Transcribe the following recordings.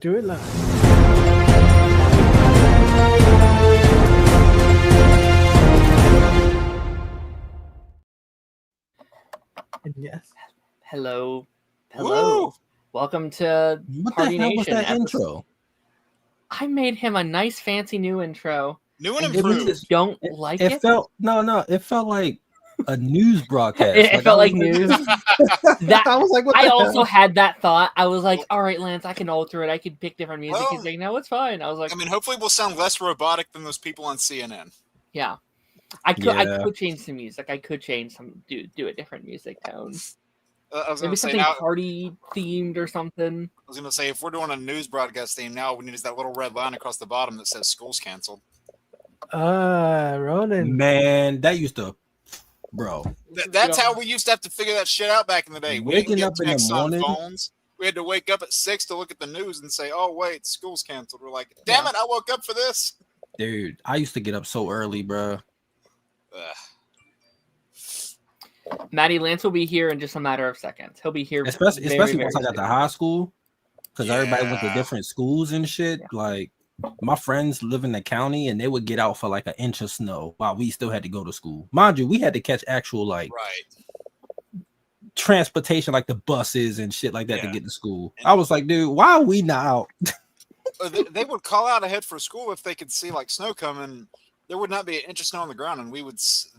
Do it live. And yes. Hello. Woo! Welcome to What Party the hell was Nation. that intro? I made him a nice, fancy new intro. New and you improved. just don't like it. It felt it felt like a news broadcast. It felt like news. That I was like, what I the also hell? had that thought. I was like, all right, Lance, I can alter it. I can pick different music. Well, He's like, no, it's fine. I was like, I mean, hopefully we'll sound less robotic than those people on CNN. yeah. I could change some music. I could change some do a different music tone. I was Maybe going to say something now. party themed or something. I was going to say if we're doing a news broadcast theme now, we need that little red line across the bottom that says "School's canceled." Ronan. Man, that used to, bro. That's how we used to have to figure that shit out back in the day. We didn't Waking get up in the texts on morning. phones. We had to wake up at 6 to look at the news and say, "Oh wait, school's canceled." We're like, "Damn it, I woke up for this." Dude, I used to get up so early, bro. Maddie Lance will be here in just a matter of seconds. He'll be here, Especially very, once I got to high school, because everybody went to Yeah. different schools and shit. Yeah. Like my friends live in the county, and they would get out for like an inch of snow while we still had to go to school. Mind you, we had to catch actual like Right. transportation, like the buses and shit like that Yeah. to get to school. I was like, dude, why are we not out? They would call out ahead for school if they could see like snow coming. There would not be an inch of snow on the ground, and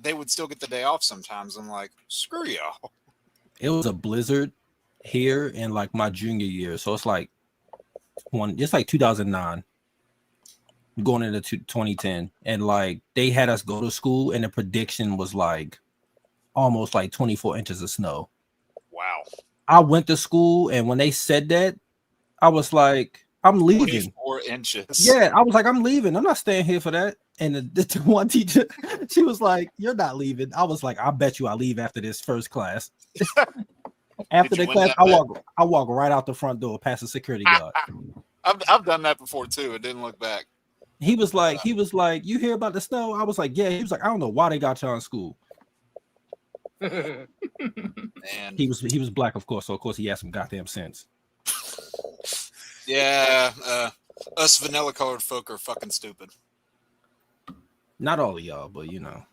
they would still get the day off sometimes. I'm like, screw y'all. It was a blizzard here in like my junior year, so it's like 2009 going into 2010, and like they had us go to school, and the prediction was like almost like 24 inches of snow. Wow. I went to school, and when they said that, I was like, I'm leaving. 24 inches. Yeah, I was like, I'm leaving. I'm not staying here for that. And the one teacher, she was like, "You're not leaving." I was like, "I bet you I leave after this first class." After the win class, that I walk right out the front door past the security guard. I've done that before too. It didn't look back. He was like, "You hear about the snow?" I was like, "Yeah." He was like, "I don't know why they got y'all in school." And He was black, of course, so of course he had some goddamn sense. yeah, us vanilla colored folk are fucking stupid. Not all of y'all, but you know.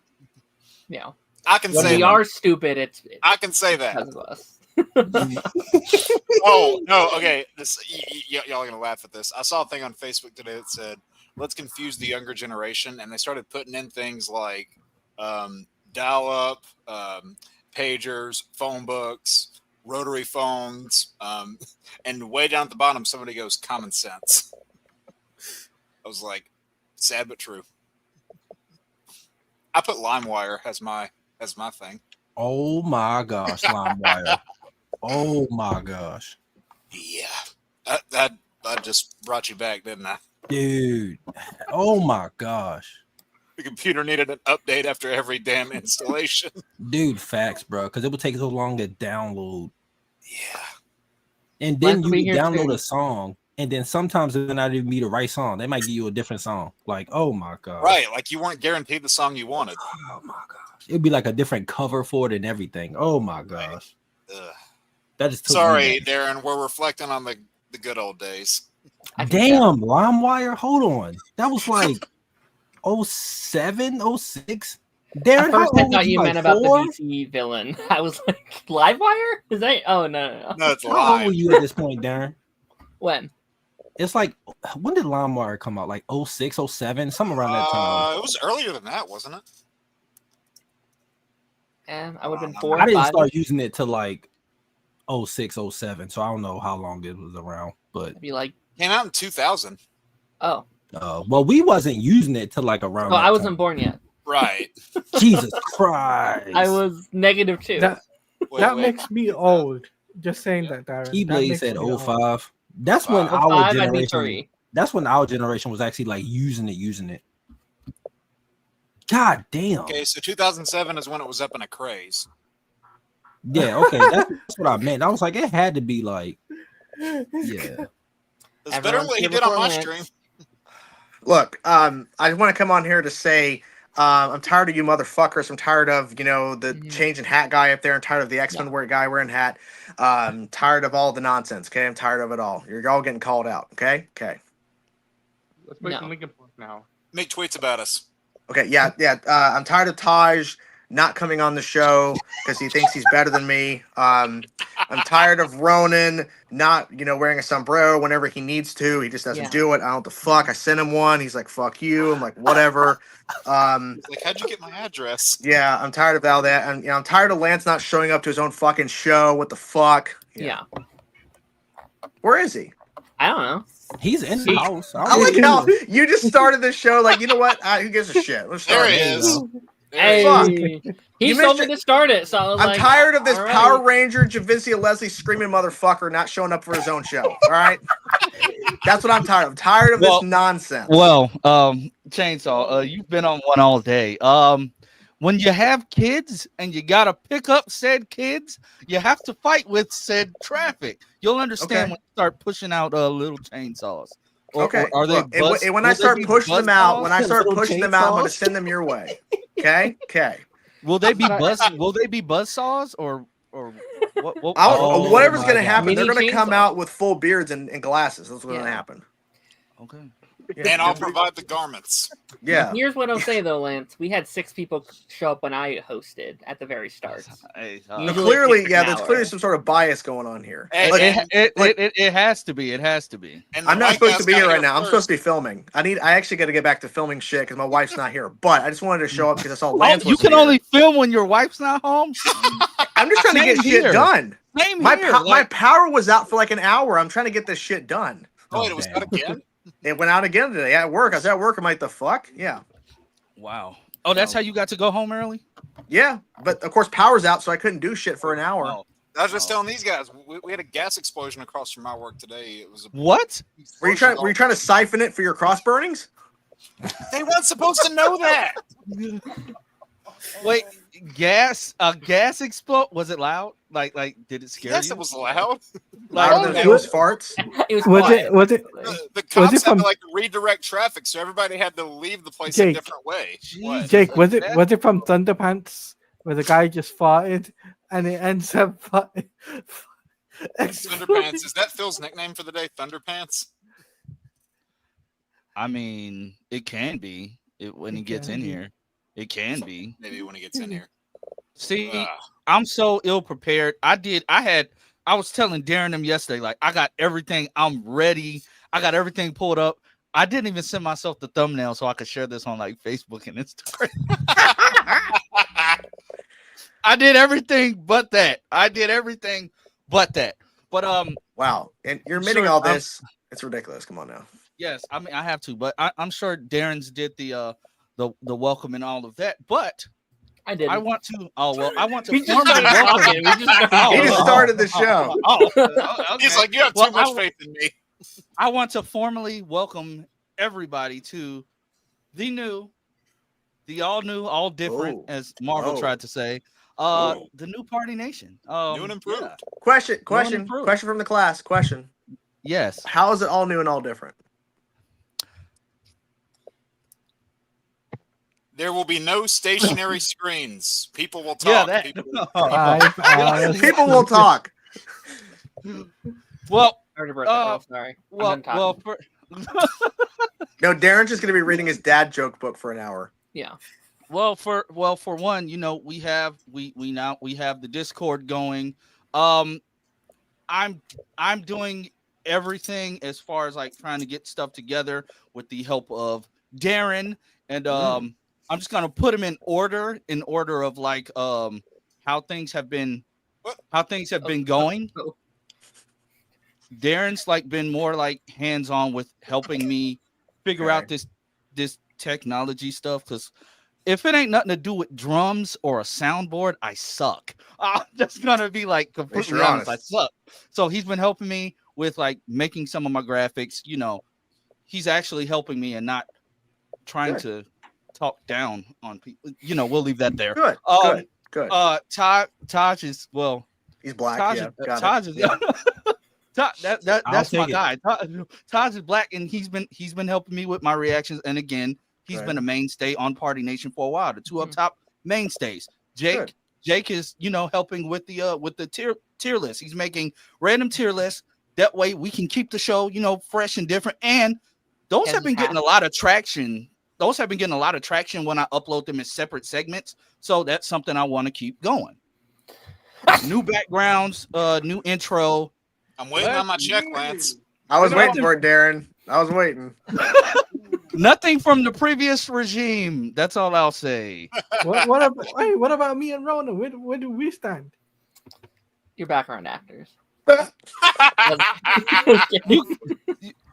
Yeah. I can When say we that. are stupid, it's I can say that. because of us. Oh no, okay. This y'all are gonna laugh at this. I saw a thing on Facebook today that said, "Let's confuse the younger generation," and they started putting in things like dial-up, pagers, phone books, rotary phones, and way down at the bottom, somebody goes, "Common sense." I was like, sad but true. I put LimeWire as my thing. Oh my gosh, LimeWire. Oh my gosh. Yeah, that just brought you back, didn't I? Dude. Oh my gosh. The computer needed an update after every damn installation. Dude, facts, bro. Because it would take so long to download. Yeah. And then Mine's you be would here download too. a song. And then sometimes it would not even be the right song. They might give you a different song. Like, oh my God. Right, like you weren't guaranteed the song you wanted. Oh my gosh. It'd be like a different cover for it and everything. Oh my gosh. Ugh. That just took Sorry, me back. Darren, we're reflecting on the good old days. I can tell. Damn, LimeWire. Hold on. That was like 07, 06. Darren, At how first, I old thought was you like meant about 4? the DC villain. I was like, Livewire? Is that? Oh no. No, it's How old were live. you at this point, Darren? When? It's like, when did LimeWire come out? Like 06, 07, something around that time. It was earlier than that, wasn't it? I would have been 4 I or didn't 5. start using it till like 06, 07, so I don't know how long it was around. But I'd be like, Came out in 2000. oh, well, we wasn't using it till like around. well, that I wasn't time. born yet. Right. Jesus Christ! I was -2. That makes me old. Just saying that, Darren. That Keyblade makes said me old. 05. That's when Wow. our 05, I'd be generation. 3. That's when our generation was actually like using it. God damn. Okay, so 2007 is when it was up in a craze. Yeah. Okay. That's what I meant. I was like, it had to be like, yeah. It's better than Everyone's what he here did on before my Lance. stream. Look, I want to come on here to say I'm tired of you motherfuckers. I'm tired of, the changing hat guy up there. I'm tired of the X-Men guy wearing hat. Tired of all the nonsense, okay? I'm tired of it all. You're all getting called out, okay? Okay. Let's play some Linkin Park now. Make tweets about us. Okay, yeah. I'm tired of Taj not coming on the show because he thinks he's better than me. I'm tired of Ronan not, wearing a sombrero whenever he needs to. He just doesn't do it. I don't know what the fuck. I sent him one. He's like, fuck you. I'm like, whatever. Like, how'd you get my address? Yeah, I'm tired of all that. And I'm tired of Lance not showing up to his own fucking show. What the fuck? Yeah. Where is he? I don't know. He's in the house. I like how you just started the show like, you know what? Who gives a shit? Let's start There he it. is. Hey, Fuck. he You told missed me to start it, so I was I'm like, tired of this all right. Power Ranger Javincia Leslie screaming motherfucker not showing up for his own show. All right, that's what I'm tired of. I'm tired of this nonsense. Well, Chainsaw, you've been on one all day. When you have kids and you gotta pick up said kids, you have to fight with said traffic. You'll understand when you start pushing out little chainsaws. Or are they? Look, when I start pushing them out, I'm going to send them your way. Okay. Will they be buzz? Will they be buzz saws or what? Whatever's going to happen, Mini they're going to come chainsaws. out with full beards and glasses. That's what's going to happen. Okay. And I'll provide the garments. Yeah. Here's what I'll say though, Lance. We had 6 people show up when I hosted at the very start. Hey, There's clearly some sort of bias going on here. it has to be. It has to be. And I'm not supposed to be here right now. I'm first. supposed to be filming. I actually got to get back to filming shit because my wife's not here. But I just wanted to show up because I saw Lance. You can only film when your wife's not home. I'm just trying to get shit done. Same My here. my power was out for like an hour. I'm trying to get this shit done. Oh, wait, it was that again? It went out again today at work. I was at work. I'm like, the fuck? Yeah. Wow. Oh, that's how you got to go home early? Yeah. But of course, power's out, so I couldn't do shit for an hour. Oh. I was just telling these guys, we had a gas explosion across from my work today. It was What? Were you trying to siphon it for your cross burnings? They weren't supposed to know that. Wait, gas explode? Was it loud? Like did it scare you? Yes, it was loud. Louder than those farts. It was Was quiet. it? Was it? The cops had from- to like redirect traffic, so everybody had to leave the place Jake. a different way. What? Jake, was it from Thunderpants where the guy just farted and it ends up Thunderpants. Is that Phil's nickname for the day? Thunderpants? I mean, it can be when he gets in here. It can be. Maybe when he gets in here. See, I'm so ill prepared. I was telling Darren them yesterday, like, I got everything. I'm ready. I got everything pulled up. I didn't even send myself the thumbnail so I could share this on like Facebook and Instagram. I did everything but that. But Wow. And you're admitting all this. It's ridiculous. Come on now. yes, I mean I have to, but I'm sure Darren's did the welcome and all of that. But I didn't. I want to. Oh well, I want to We just formally started welcome. talking. We just started He just started the show. Okay. He's like, you have too Well, much faith in me. I want to formally welcome everybody to the all new, all different, as Marvel tried to say. The new Party Nation. New and improved. Yeah. Question improved. from the class. Question. Yes. How is it all new and all different? There will be no stationary screens. People will talk. Yeah, People People will talk. Well, sorry. well, for, No, Darren's just going to be reading his dad joke book for an hour. Yeah. for one, we have the Discord going. I'm doing everything as far as like trying to get stuff together with the help of Darren, and I'm just gonna put them in order of like how things have been going. Darren's like been more like hands-on with helping me figure out this technology stuff, because if it ain't nothing to do with drums or a soundboard, I suck. I'm just gonna be like completely honest. I suck. So he's been helping me with like making some of my graphics. He's actually helping me and not trying to talk down on people. We'll leave that there. Good. Taj is He's black. Taj is that's my guy. Taj is black, and he's been helping me with my reactions. And again, He's Right. been a mainstay on Party Nation for a while. The two up top mainstays. Good. Jake is, helping with the tier list. He's making random tier lists. That way we can keep the show, fresh and different. And those have been getting a lot of traction. Those have been getting a lot of traction when I upload them as separate segments. So that's something I want to keep going. New backgrounds, new intro. I'm waiting on my check, Lance. I was waiting for it, Darren. I was waiting. Nothing from the previous regime. That's all I'll say. What about me and Rona? Where do we stand? Your background actors.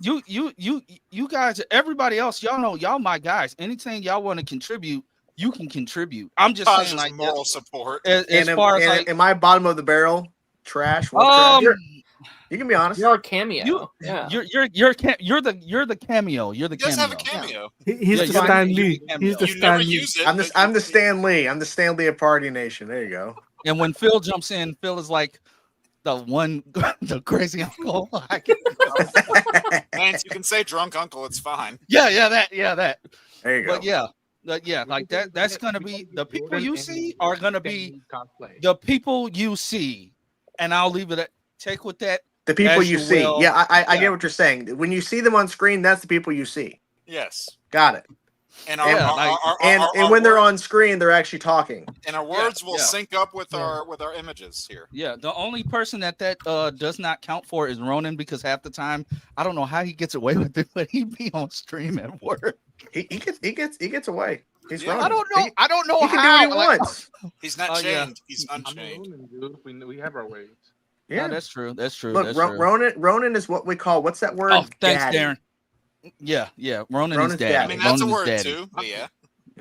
You guys, everybody else, y'all know y'all my guys. Anything y'all want to contribute, you can contribute. I'm just saying, like, moral support. As far as like, am I bottom of the barrel? Trash. Trash? You can be honest. You're a cameo. You're the cameo. You're the He does cameo. have a cameo. He's the Stan Lee. He's the You Stan never Lee. use it. I'm the Stan Lee. I'm the Stan Lee of Party Nation. There you go. And when Phil jumps in, Phil is like the crazy uncle. Lance, you can say drunk uncle. It's fine. That. There you go. But like that. That's gonna be the people you see are gonna be the people you see, and I'll leave it at take with that. The people As you you see. will. Yeah, I get what you're saying. When you see them on screen, that's the people you see. Yes. Got it. And And when they're on screen, they're actually talking. And our words will sync up with our images here. Yeah, the only person that does not count for is Ronan, because half the time I don't know how he gets away with it, but he be on stream at work. He gets away. He's Yeah. running. I don't know He how. can do what he wants. He's not yeah. chained. He's unchained. We have our ways. Yeah, No, that's true. Look, That's true. Ronan is what we call, what's that word? Oh, thanks, Daddy. Darren. Yeah. Ronan Ronan's is daddy. daddy. I mean, that's a Ronan's word daddy. too. But yeah.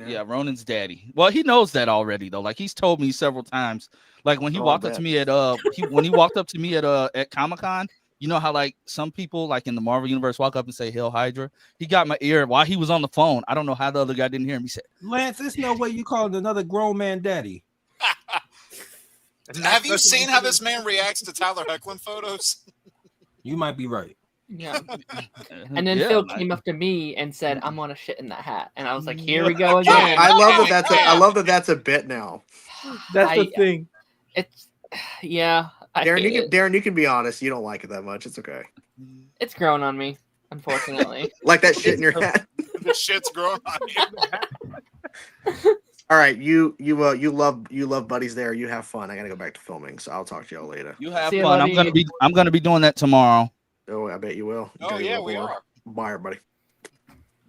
Yeah, Ronan's daddy. Well, he knows that already though. Like, he's told me several times. Like when he walked up to me at when he walked up to me at Comic-Con, you know how like some people like in the Marvel universe walk up and say Hail Hydra? He got my ear while he was on the phone. I don't know how the other guy didn't hear him. He said, Lance, there's no way you called another grown man daddy. Have you seen how this man reacts to Tyler Hoechlin photos? You might be right. Yeah. And then Yeah, Phil like- came up to me and said, "I'm gonna shit in that hat," and I was like, "Here we go again." I love that that's a bit now. That's the thing. It's yeah. Darren, you can be honest. You don't like it that much. It's okay. It's grown on me, unfortunately. Like that shit in your hat. The shit's growing on you. All right, you love buddies there. You have fun. I gotta go back to filming, so I'll talk to y'all later. "You have See you, fun. buddy. I'm gonna be doing that tomorrow." Oh, I bet you will. Oh yeah, we are. Bye, everybody.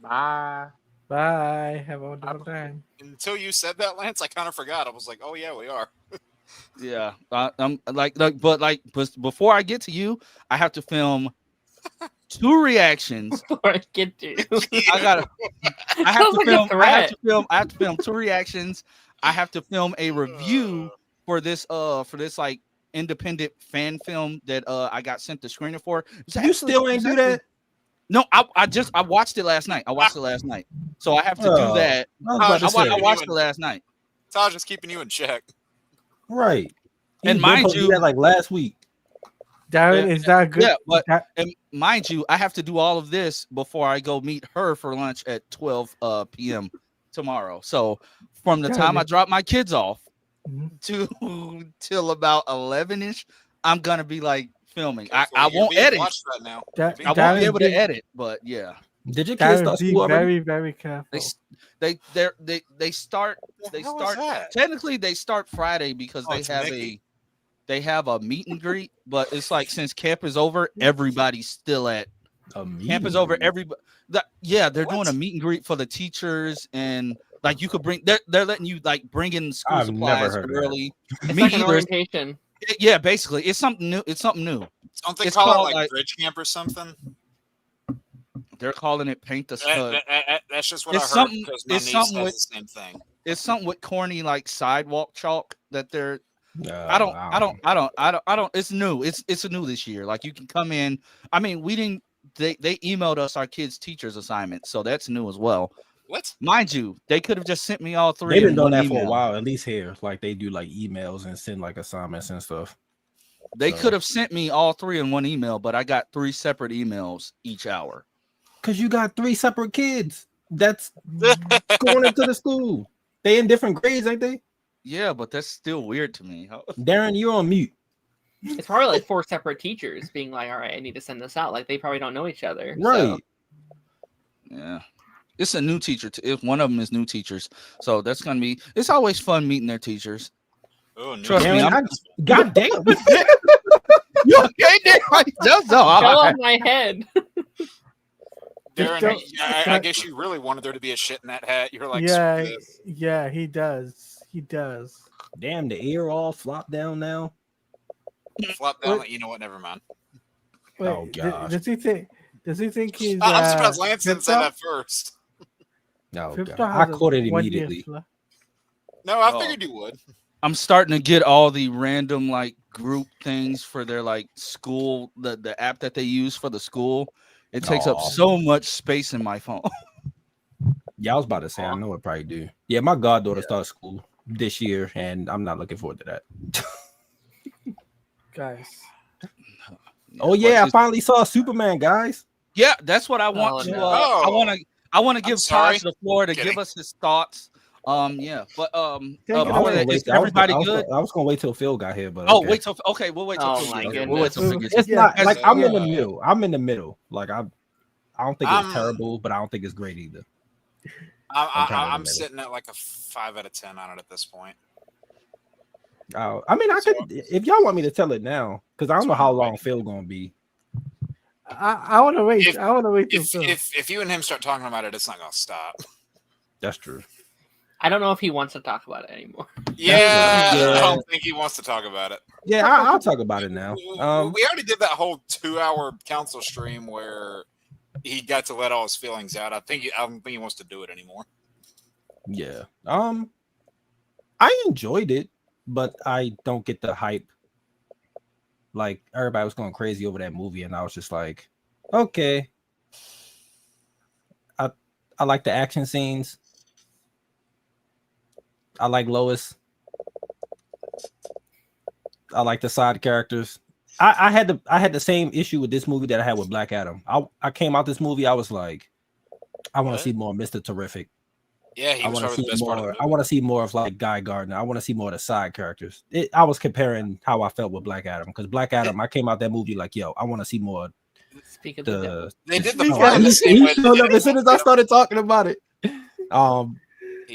Bye. Bye. Have a wonderful time. Until you said that, Lance, I kind of forgot. I was like, oh yeah, we are. Yeah, I'm but before I get to you, I have to film 2 reactions. Before I get to I have Sounds to like a threat. film 2 reactions. I have to film a review for this like independent fan film that I got sent the screener for. You still ain't do that? No, I watched it last night. So I have to do that. I watched it last night. Taj is keeping you in check. Right. And He's mind supposed to do you- that like last week. Darren, is that good? Yeah, but That- and mind you, I have to do all of this before I go meet her for lunch at 12 p.m. tomorrow. So from the time I drop my kids off till about 11ish, I'm gonna be like filming. I won't edit. Watch that now. I won't be able to edit, but yeah. Did your kids start Darren, be school already? very, very careful. They start technically they start Friday because Oh, it's Mickey. they have a meet and greet, but it's like since camp is over, everybody's still at camp is over. Everybody, they're doing a meet and greet for the teachers, and like you could bring they're letting you like bring in school I've never supplies heard of that. early. It's Me like an either. orientation. Yeah, basically, it's something new. Don't they It's call called, it like like- bridge camp or something? They're calling it paint the stud. That's just what It's I heard. something- Because my it's niece something does with- the same thing. It's something with corny like sidewalk chalk that they're. I don't. It's new. It's new this year. Like you can come in. I mean, we didn't. They emailed us our kids' teachers' assignments, so that's new as well. What? Mind you, they could have just sent me all 3. They've been in doing one that for a email. while, at least here. Like they do like emails and send like assignments and stuff. They So- could have sent me all 3 in one email, but I got 3 separate emails each hour. Cause you got 3 separate kids. that's going into the school. They in different grades, ain't they? Yeah, but that's still weird to me. Darren, you're on mute. It's probably like 4 separate teachers being like, all right, I need to send this out. Like they probably don't know each other. Right. So. Yeah. It's a new teacher. If one of them is new teachers. So that's going to be, it's always fun meeting their teachers. Oh, no. Trust me. God damn. You okay, Darren? That's all Fell right. off my head. Darren, I guess you really wanted there to be a shit in that hat. You're like, Yeah, screw this. yeah, he does. He does. Damn, the ear all flopped down now. Flop down. Like, you know what? Never mind. Wait, Oh, gosh. does he think? Does he think he's? I'm surprised Lance didn't say Crypto? that first. No, Crypto God. I has a caught it 1 year immediately. left. No, I Oh. figured you would. I'm starting to get all the random like group things for their like school, the app that they use for the school. It takes up Aw. so much space in my phone. Yeah, I was about to say, I know it probably do. Yeah, my goddaughter starts school this year, and I'm not looking forward to that. Guys, Oh yeah, I But finally saw Superman, guys. yeah, that's what I want Oh, to. no. I want to give sorry. Taj the floor to Kidding. give us his thoughts. Yeah, but Take it before away. that, is everybody good? I was gonna wait till Phil got here, but Oh, okay. wait till we'll wait till Oh Phil my gets here. goodness. We'll wait till Phil gets It's here. not As- like I'm in the yeah. middle. I'm in the middle. Like I don't think it's I'm- terrible, but I don't think it's great either. I'm middle. sitting at like a 5 out of 10 on it at this point. I mean, I could if y'all want me to tell it now, because I don't know how long Phil gonna be. I want to wait. If- I want to wait till If, Phil. if you and him start talking about it, it's not gonna stop. That's true. I don't know if he wants to talk about it anymore. Yeah, Yeah. I don't think he wants to talk about it. Yeah, I'll talk about it now. We already did that whole 2-hour council stream where he got to let all his feelings out. I don't think he wants to do it anymore. Yeah. I enjoyed it, but I don't get the hype. Like everybody was going crazy over that movie, and I was just like, okay. I like the action scenes. I like Lois. I like the side characters. I had the same issue with this movie that I had with Black Adam. I came out this movie, I was like, I want to What? see more Mr. Terrific. Yeah, he I was want to probably the see best part of the more. movie. I want to see more of like Guy Gardner. I want to see more of the side characters. I was comparing how I felt with Black Adam because Black Adam, I came out that movie like, yo, I want to see more. Speak of the devil. The They did the He plot got- the same way. showed up as soon as I started talking about it. He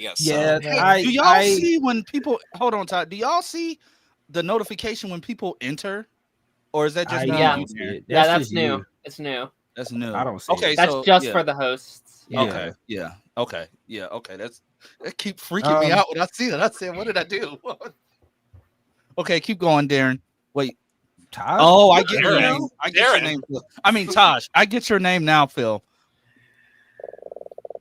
got Yeah, sucked. Do y'all see when people hold on, Todd? Do y'all see the notification when people enter, or is that just me? Yeah. and you, Darren? Yeah, that's just new. you. It's new. That's new. I don't see Okay, it. That's so, just yeah. for the hosts. Yeah. Okay, yeah, okay, yeah, okay. That keep freaking me out when I see that. I said, "What did I do?" Okay, keep going, Darren. Wait. Taj? Oh, I get your Darren. name. I get your Darren. name. Phil. I mean, Taj. I get your name now, Phil.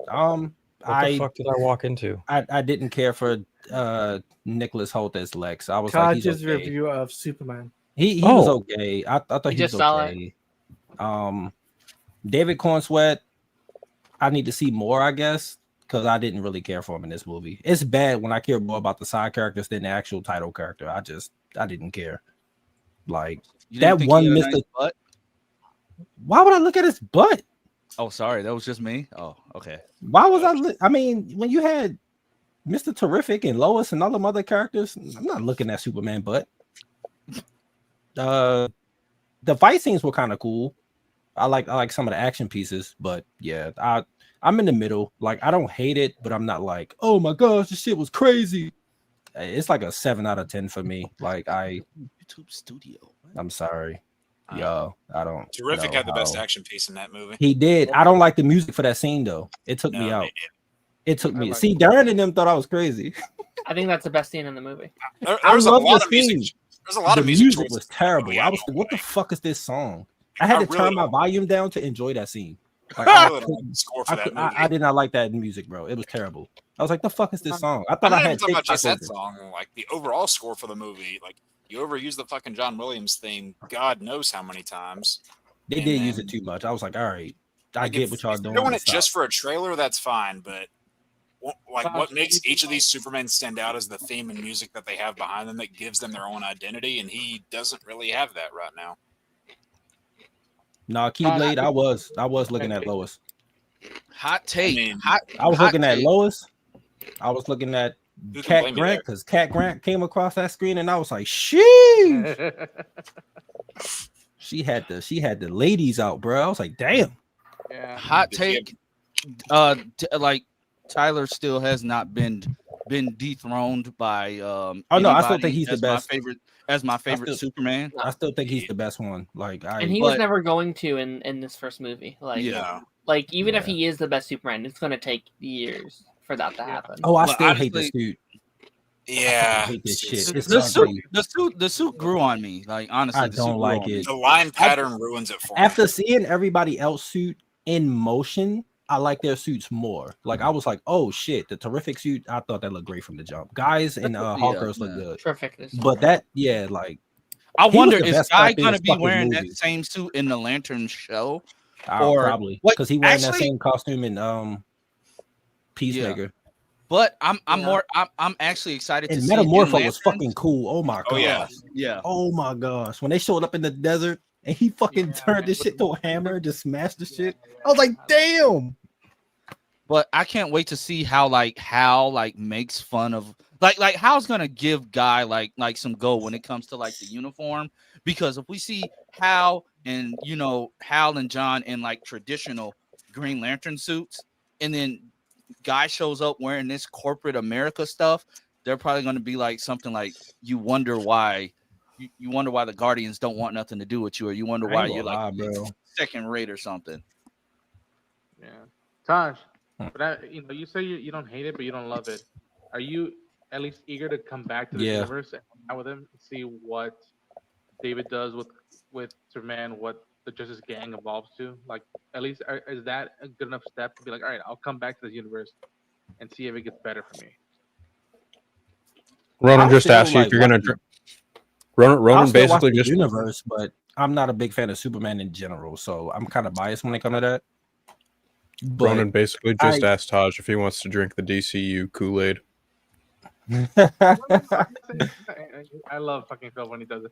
What the fuck did I walk into? I didn't care for Nicholas Hoult as Lex. I was like, he's Taj's okay. review of Superman. He was Oh. okay. I thought You he was just saw it? okay. David Cornsweet, I need to see more, I guess, because I didn't really care for him in this movie. It's bad when I care more about the side characters than the actual title character. I didn't care. Like, You That didn't think one he had a Mr. nice butt? why would I look at his butt? Oh, sorry, that was just me. Oh, okay. Why was I mean, when you had Mr. Terrific and Lois and all them other characters, I'm not looking at Superman butt. The fight scenes were kind of cool. I like some of the action pieces, but yeah, I'm in the middle. Like, I don't hate it, but I'm not like, oh my gosh, this shit was crazy. It's like a 7 out of 10 for me. Like, YouTube Studio. I'm sorry. Yo, I don't. Terrific know had the best how- action piece in that movie. He did. I don't like the music for that scene though. It took me No, out. it- It took me. like See, Darren and them thought I was crazy. I think that's the best scene in the movie. I There's a love lot the of music. scene. There's a lot The of music. music choices was in that terrible. movie, I was don't like, what the like. fuck is this song? I had I to really turn my don't- volume down to enjoy that scene. Like, I I, really don't like the score for that movie. I did not like that music, bro. It was terrible. I was like, the fuck is this song? I thought I'm I not even had talking about just that TikTok open. song. Like the overall score for the movie. Like you overuse the fucking John Williams theme. God knows how many times. They And did use then- it too much. I was like, all right, I Like, get if- what y'all if doing. you're doing but it just stop. for a trailer, that's fine. But like, Gosh, what makes you- each of these Supermen stand out is the theme and music that they have behind them that gives them their own identity, and he doesn't really have that right now. Nah, Keyblade, I was looking at Lois. Hot take. mean, I was hot looking at take. Lois. I was looking at Who can Cat blame you Grant there? because Cat Grant came across that screen and I was like, sheesh. She had the ladies out, bro. I was like, damn. Yeah. Hot Did you take. Like Tyler still has not been dethroned by Oh no, I still anybody think he's the as best. my favorite still- Superman. I still think he's the best one. Like And he was But- never going to in this first movie. Like, Yeah. like even if Yeah. he is the best Superman, it's going to take years for that to happen. oh, I But still hate the honestly- suit. Yeah. I hate this shit. It's The ugly. suit grew on me. Like honestly, I the suit don't grew like on me. it. The line pattern ruins it for me. After seeing everybody else suit in motion, I like their suits more. Like I was like, oh shit, the terrific suit. I thought that looked great from the jump. Guys and Hawkers look good, Terrific. but that like I he was wonder the is best Guy type in gonna this be fucking wearing movie. that same suit in the Lantern show? Or Or- probably what- because he wearing that actually- same costume in Peacemaker. But I'm actually excited to And see it in Metamorpho was Lanterns. fucking cool. Oh my Oh, gosh. yeah. Yeah. Oh my gosh. When they showed up in the desert and he fucking Yeah, turned this man. shit to a hammer and just smashed the shit. I was like, damn. But I can't wait to see how makes fun of like Hal's gonna give Guy like some go when it comes to like the uniform, because if we see Hal and Hal and John in like traditional Green Lantern suits, and then Guy shows up wearing this corporate America stuff, they're probably gonna be like something like you wonder why the Guardians don't want nothing to do with you, or you wonder I why ain't you're gonna like lie, bro. second rate or something. Yeah. Taj, Hmm. but you say you don't hate it, but you don't love it. Are you at least eager to come back to the Yeah. universe and hang out with him and see what David does with Superman, what the Justice Gang evolves to? Like, at least is that a good enough step to be like, all right, I'll come back to this universe and see if it gets better for me? Ronan I just still asked you if like you're gonna. watching- Ronan I'll still watch basically the just. universe, but I'm not a big fan of Superman in general, so I'm kind of biased when it comes to that. But Ronan basically just I- asked Taj if he wants to drink the DCU Kool-Aid. I love fucking Phil when he does it.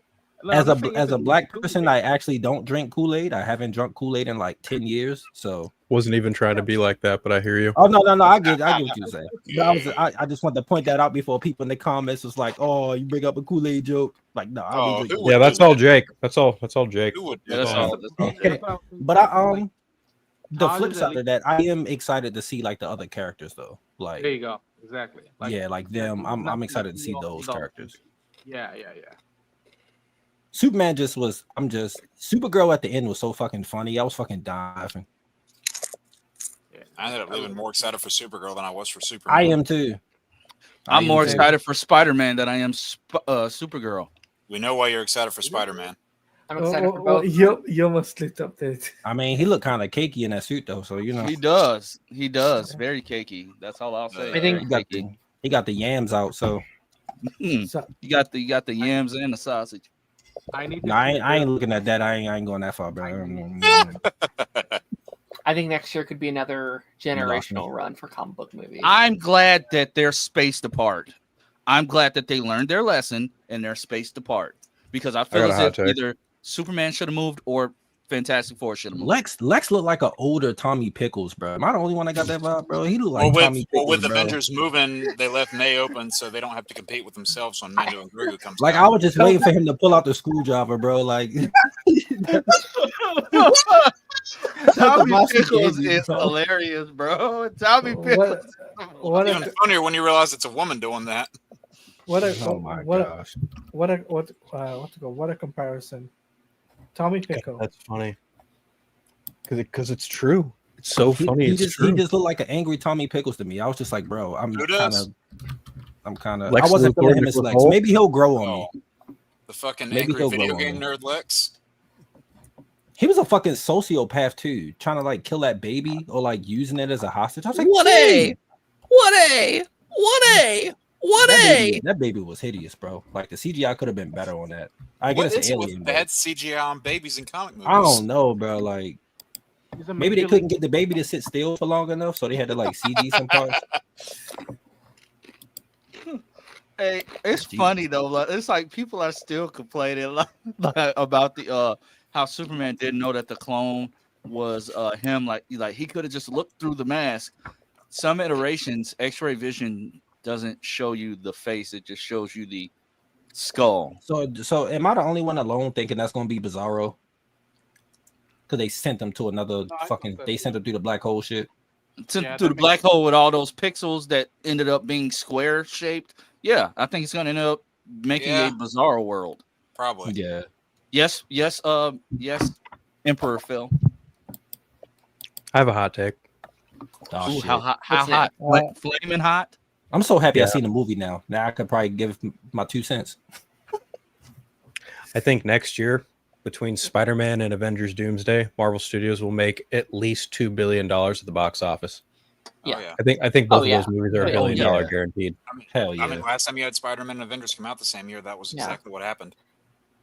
as a black person, I actually don't drink Kool-Aid. I haven't drunk Kool-Aid in like 10 years. So Wasn't even trying to be like that, but I hear you. oh no, I get what you're saying. But I just want to point that out before people in the comments was like, oh, you bring up a Kool-Aid joke. Like, no, I Oh, don't who drink would Yeah, do that's that? all Jake. That's all Jake. Who would do Yeah, that's that? all. That's all Jake. But I the Taj flip is at side of that, I am excited to see like the other characters though. Like There you go. Exactly. yeah, like them. I'm not- excited to see not- those not- characters. Yeah. Superman Supergirl at the end was so fucking funny. I was fucking dying. I ended up living more excited for Supergirl than I was for Superman. I am too. I'm I more am too. excited for Spider-Man than I am Supergirl. We know why you're excited for Spider-Man. I'm excited for both. You almost slipped up there. I mean, he looked kind of cakey in that suit though, so you know He does. Very cakey. That's all I'll say. I think- he got the yams out. So So, You got the yams and the sausage. I need. no, I ain't looking at that. I ain't going that far, bro. I think next year could be another generational run for comic book movies. I'm glad that they're spaced apart. I'm glad that they learned their lesson and they're spaced apart, because I feel got a as hot if take. either Superman should have moved or Fantastic Four should have moved. Lex looked like an older Tommy Pickles, bro. Am I the only one that got that vibe, bro? He looked like Tommy Pickles, with bro. Avengers moving, they left May open so they don't have to compete with themselves when Mando and Grogu comes. Like down. I was just waiting for him to pull out the screwdriver, bro. Like Tommy Boston Pickles Baby, is bro. hilarious, bro. Tommy Pickles. what Even a funnier when you realize it's a woman doing that. oh my gosh. what a comparison. Tommy Pickle. That's funny. Because it's true. It's so funny. He It's just true. looked like an angry Tommy Pickles to me. I was just like, bro, I'm Who kind does? of. Lex I wasn't Luthor, feeling him as Nicholas Lex. Hoult? Maybe he'll grow on me. The fucking Maybe angry he'll video grow on game me. nerd Lex. He was a fucking sociopath too, trying to like kill that baby or like using it as a hostage. I was like, What "Gee." That baby was hideous, bro. Like the CGI could have been better on that. I What guess is an it with alien. bad but CGI on babies in comic movies? I don't know, bro. Like He's a maybe they McGillis. couldn't get the baby to sit still for long enough, so they had to like CG some parts. Hey, it's Jesus. funny though. Like, it's like people are still complaining like about the how Superman didn't know that the clone was him like he could have just looked through the mask. Some iterations, X-ray vision doesn't show you the face; it just shows you the skull. So am I the only one alone thinking that's gonna be Bizarro? Because they sent him to another they sent him through the black hole shit. Through the black hole with all those pixels that ended up being square shaped. Yeah, I think it's gonna end up making a Bizarro world. Probably. Yeah. Yes, Emperor Phil. I have a hot take. Oh, Ooh, shit. how hot? Flaming hot? I'm so happy I seen the movie now. Now I could probably give my 2 cents. I think next year, between Spider-Man and Avengers Doomsday, Marvel Studios will make at least $2 billion at the box office. Yeah. Oh, yeah. I think both of those movies are $1 billion guaranteed. Hell yeah. I mean, last time you had Spider-Man and Avengers come out the same year, that was exactly what happened.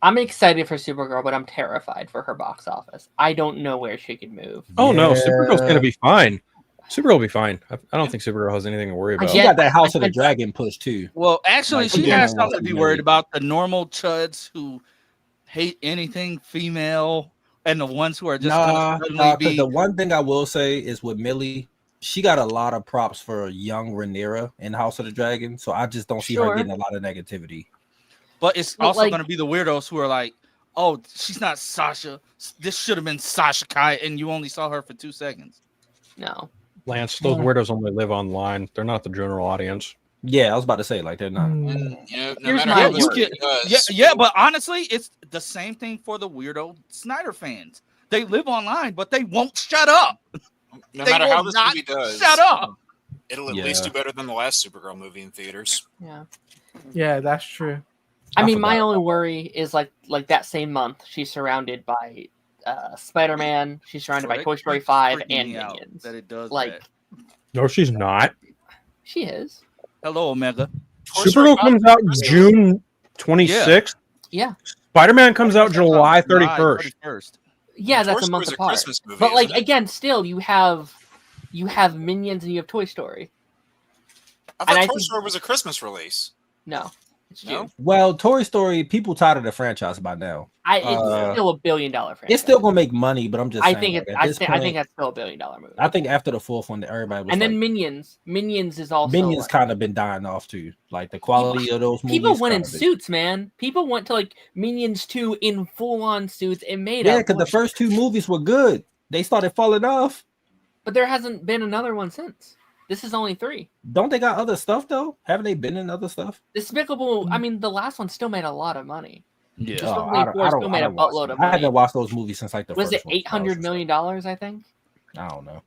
I'm excited for Supergirl, but I'm terrified for her box office. I don't know where she could move. Oh no, Supergirl's gonna be fine. Supergirl will be fine. I don't think Supergirl has anything to worry about. She got that House of the Dragon push too. Well, actually, Like, she yeah, has something to be worried about. The normal chuds who hate anything female, and the ones who are just because the one thing I will say is with Millie, she got a lot of props for young Rhaenyra in House of the Dragon, so I just don't see her getting a lot of negativity. But it's also going to be the weirdos who are like, "Oh, she's not Sasha. This should have been Sasha Kai, and you only saw her for 2 seconds." No, Lance, those weirdos only live online. They're not the general audience. Yeah, I was about to say like they're not. And, no matter how you much get, but honestly, it's the same thing for the weirdo Snyder fans. They live online, but they won't shut up. No matter how this movie does, shut up. It'll at least do better than the last Supergirl movie in theaters. Yeah, that's true. I mean, my only worry is like that same month, she's surrounded by Spider-Man. She's surrounded by Toy Story 5 and Minions. That it does like, no, she's not. She is. Hello, Omega. Supergirl comes out June 26th. Yeah. Spider-Man comes out July 31st. Yeah, that's a month apart. Movie, but like again, still you have Minions and you have Toy Story. I thought Toy Story was a Christmas release. No, it's June. Well, Toy Story, people tired of the franchise by now. It's still $1 billion franchise. It's still gonna make money, but I'm just saying, I think I think that's still $1 billion movie. I think after the fourth one, everybody was and then like, Minions is also Minions kind of been dying off too. Like the quality of those movies. People went in suits, man. People went to like Minions 2 in full-on suits. It made because the first 2 movies were good. They started falling off. But there hasn't been another one since. This is only 3. Don't they got other stuff though? Haven't they been in other stuff? Despicable. I mean, the last one still made a lot of money. Yeah, still made a buttload of money. I haven't watched those movies since like the was first it $800 million? I think. I don't know.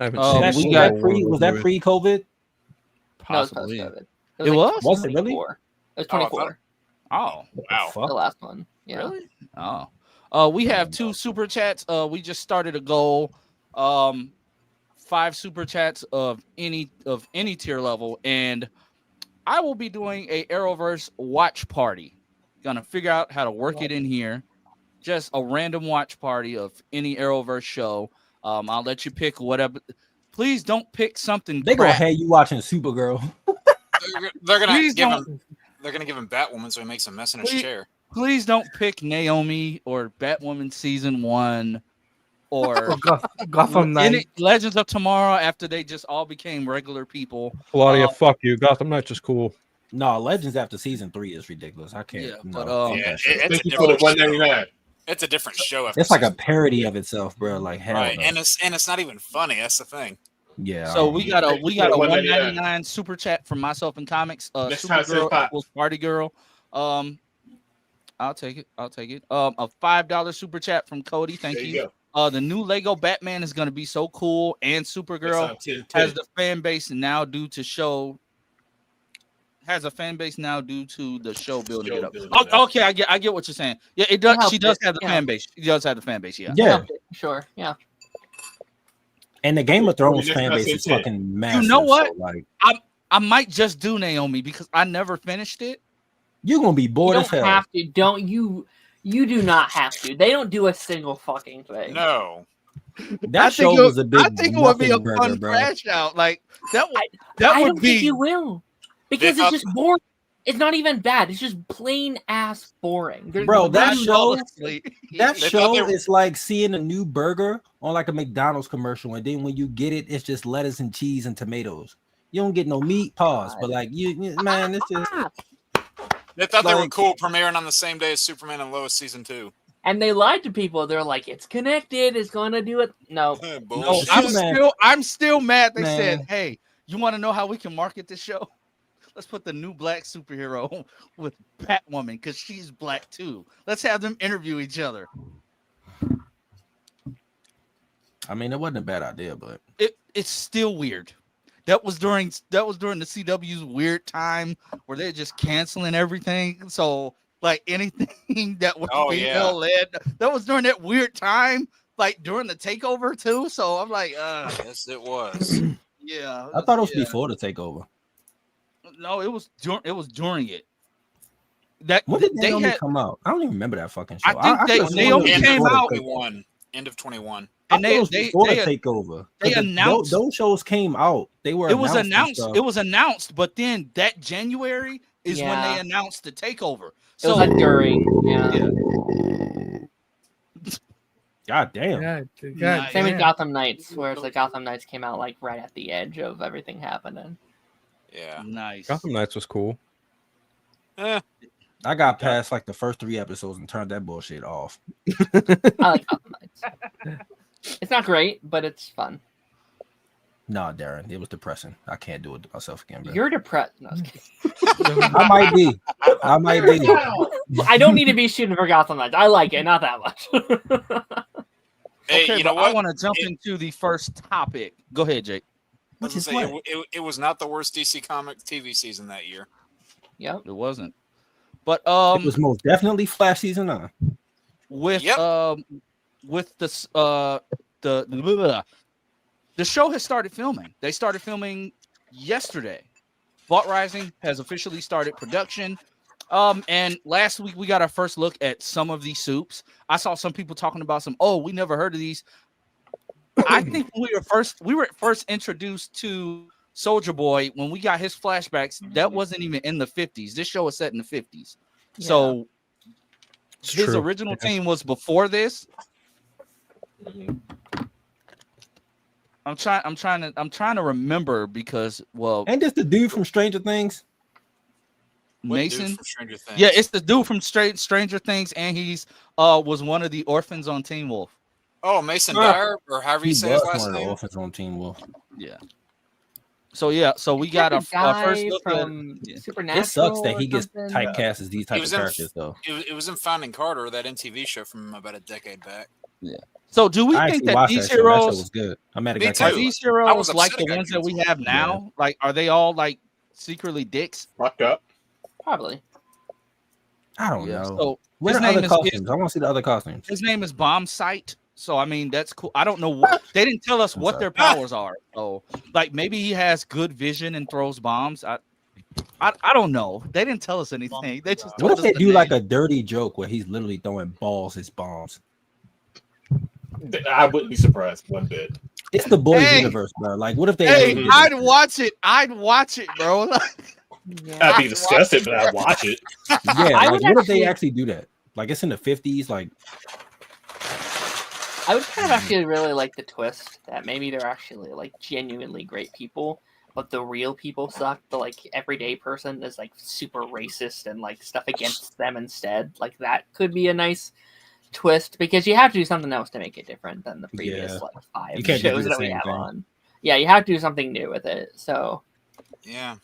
I haven't seen we got was that pre-COVID? Possibly. No, it was. Was it really? It was 24. Oh, wow. The last one. Yeah. Really? Oh. We have 2 super chats. We just started a goal. 5 super chats of any tier level, and I will be doing a Arrowverse watch party. Gonna figure out how to work it in here. Just a random watch party of any Arrowverse show. I'll let you pick whatever. Please don't pick something. They gonna have you watching Supergirl. They're gonna give him Batwoman so he makes a mess in his chair. Please don't pick Naomi or Batwoman season 1 or Gotham Knight. Legends of Tomorrow after they just all became regular people. Claudia, fuck you. Gotham Knights is cool. No, Legends after season 3 is ridiculous. I can't. Yeah, no, but it's a different show. It's like a parody of itself, bro. Like hell, right, no. and it's not even funny. That's the thing. Yeah. So we got a $1.99 super chat from myself and comics. Supergirl equals Party Girl. I'll take it. A $5 super chat from Cody. Thank you. The new Lego Batman is going to be so cool, and Supergirl has the fan base now due to show. Has a fan base now due to the show building it up. Okay, I get what you're saying. Yeah, it does. She does have the fan base. She does have the fan base. Yeah. Yeah. Sure. Yeah. And the Game of Thrones fan base is fucking massive. You know what? So, like, I might just do Naomi because I never finished it. You're gonna be bored as hell. You don't have to. Don't you? You do not have to. They don't do a single fucking thing. No. That show was a big. I think it would be a fun crash out. Like that. I don't think you will. Because it's just boring. It's not even bad. It's just plain ass boring. Bro, that I show, fell asleep. that They thought show they were- is like seeing a new burger on like a McDonald's commercial, and then when you get it, it's just lettuce and cheese and tomatoes. You don't get no meat, pause. But like man, it's just They thought they were like- cool premiering on the same day as Superman and Lois season 2. And they lied to people. They're like, it's connected. It's going to do it. No. No, Bullshit. I'm still mad. They Man. said, "Hey, you want to know how we can market this show? Let's put the new black superhero with Batwoman because she's black too. Let's have them interview each other." I mean, it wasn't a bad idea, but It's still weird. That was during the CW's weird time where they're just canceling everything. So like anything that was female led, that was during that weird time, like during the takeover too. So I'm like, Yes, it was. yeah. I thought it was yeah. before the takeover. No, it was during it. That When did they Naomi had, come out? I don't even remember that fucking show. I think could've Naomi sworn it was came before the out- takeover. End of 21. and I thought it was they before the takeover. they 'Cause announced- those shows came out. They were it was announced. and announced. stuff. It was announced, but then that January is when Yeah. they announced the takeover. It So was like during. Yeah. God damn. God, Nice. Same with damn. Gotham Knights, where it's like Gotham Knights came out like right at the edge of everything happening. Yeah. nice. Gotham Knights was cool. Eh, I got past like the first 3 episodes and turned that bullshit off. I like Gotham Knights. It's not great, but it's fun. Nah, Darren, it was depressing. I can't do it to myself again, bro. You're depressed. No, I was kidding. I might be. I might be. I don't need to be shooting for Gotham Knights. I like it, not that much. hey, Okay, you know but I what? want to jump It- into the first topic. Go ahead, Jake. I was Which is gonna say, what? it was not the worst DC Comics TV season that year. Yep. It wasn't. But It was most definitely Flash season 9. with Yep. with the show has started filming. They started filming yesterday. Vought Rising has officially started production. And last week we got our first look at some of these soups. I saw some people talking about some. Oh, we never heard of these. I think we were first introduced to Soldier Boy when we got his flashbacks. That wasn't even in the 50s. This show is set in the 50s. So It's his true. original Yeah. team was before this. I'm trying to remember because Ain't this the dude from Stranger Things? What dude Mason. from Stranger Things? Yeah, it's the dude from Stranger Things, and he's was one of the orphans on Teen Wolf. Oh, Mason Dyer, or however He you was say his one last of the name. orphans on Team Wolf. Yeah. So we got our first look at. from yeah. Supernatural. It sucks that or he gets something. typecast as these type He of was in- characters, though. It was in Finding Carter, that MTV show from about a decade back. So do we I think actually that watched these that show. That show heroes was good. I'm mad it Me got too. are canceled. these I heroes was like upset the it got ones that we canceled. have now? Like, are they all like secretly dicks? Fucked up. Probably. I don't Yeah. know. So What his are other name is costumes? I want to see the other costumes. his name is Bomb Sight. So I mean that's cool. I don't know what they didn't tell us I'm what sorry. their powers are. So like maybe he has good vision and throws bombs. I don't know. They didn't tell us anything. They just What told if us they the do like name. a dirty joke where he's literally throwing balls as bombs? I wouldn't be surprised one bit. It's the boys Hey! universe, bro. Like, what if they? Hey, actually did I'd that? watch it. I'd watch it, bro. I'd be disgusted, but I'd watch it. Yeah, I like, would what if they actually- actually do that? Like, it's in the 50s. Like, I would kind of actually really like the twist that maybe they're actually like genuinely great people, but the real people suck. The like everyday person is like super racist and like stuff against them instead. Like that could be a nice twist because you have to do something else to make it different than the previous Yeah. like 5 You can't just do shows the that we same have thing. on. Yeah, you have to do something new with it. So Yeah.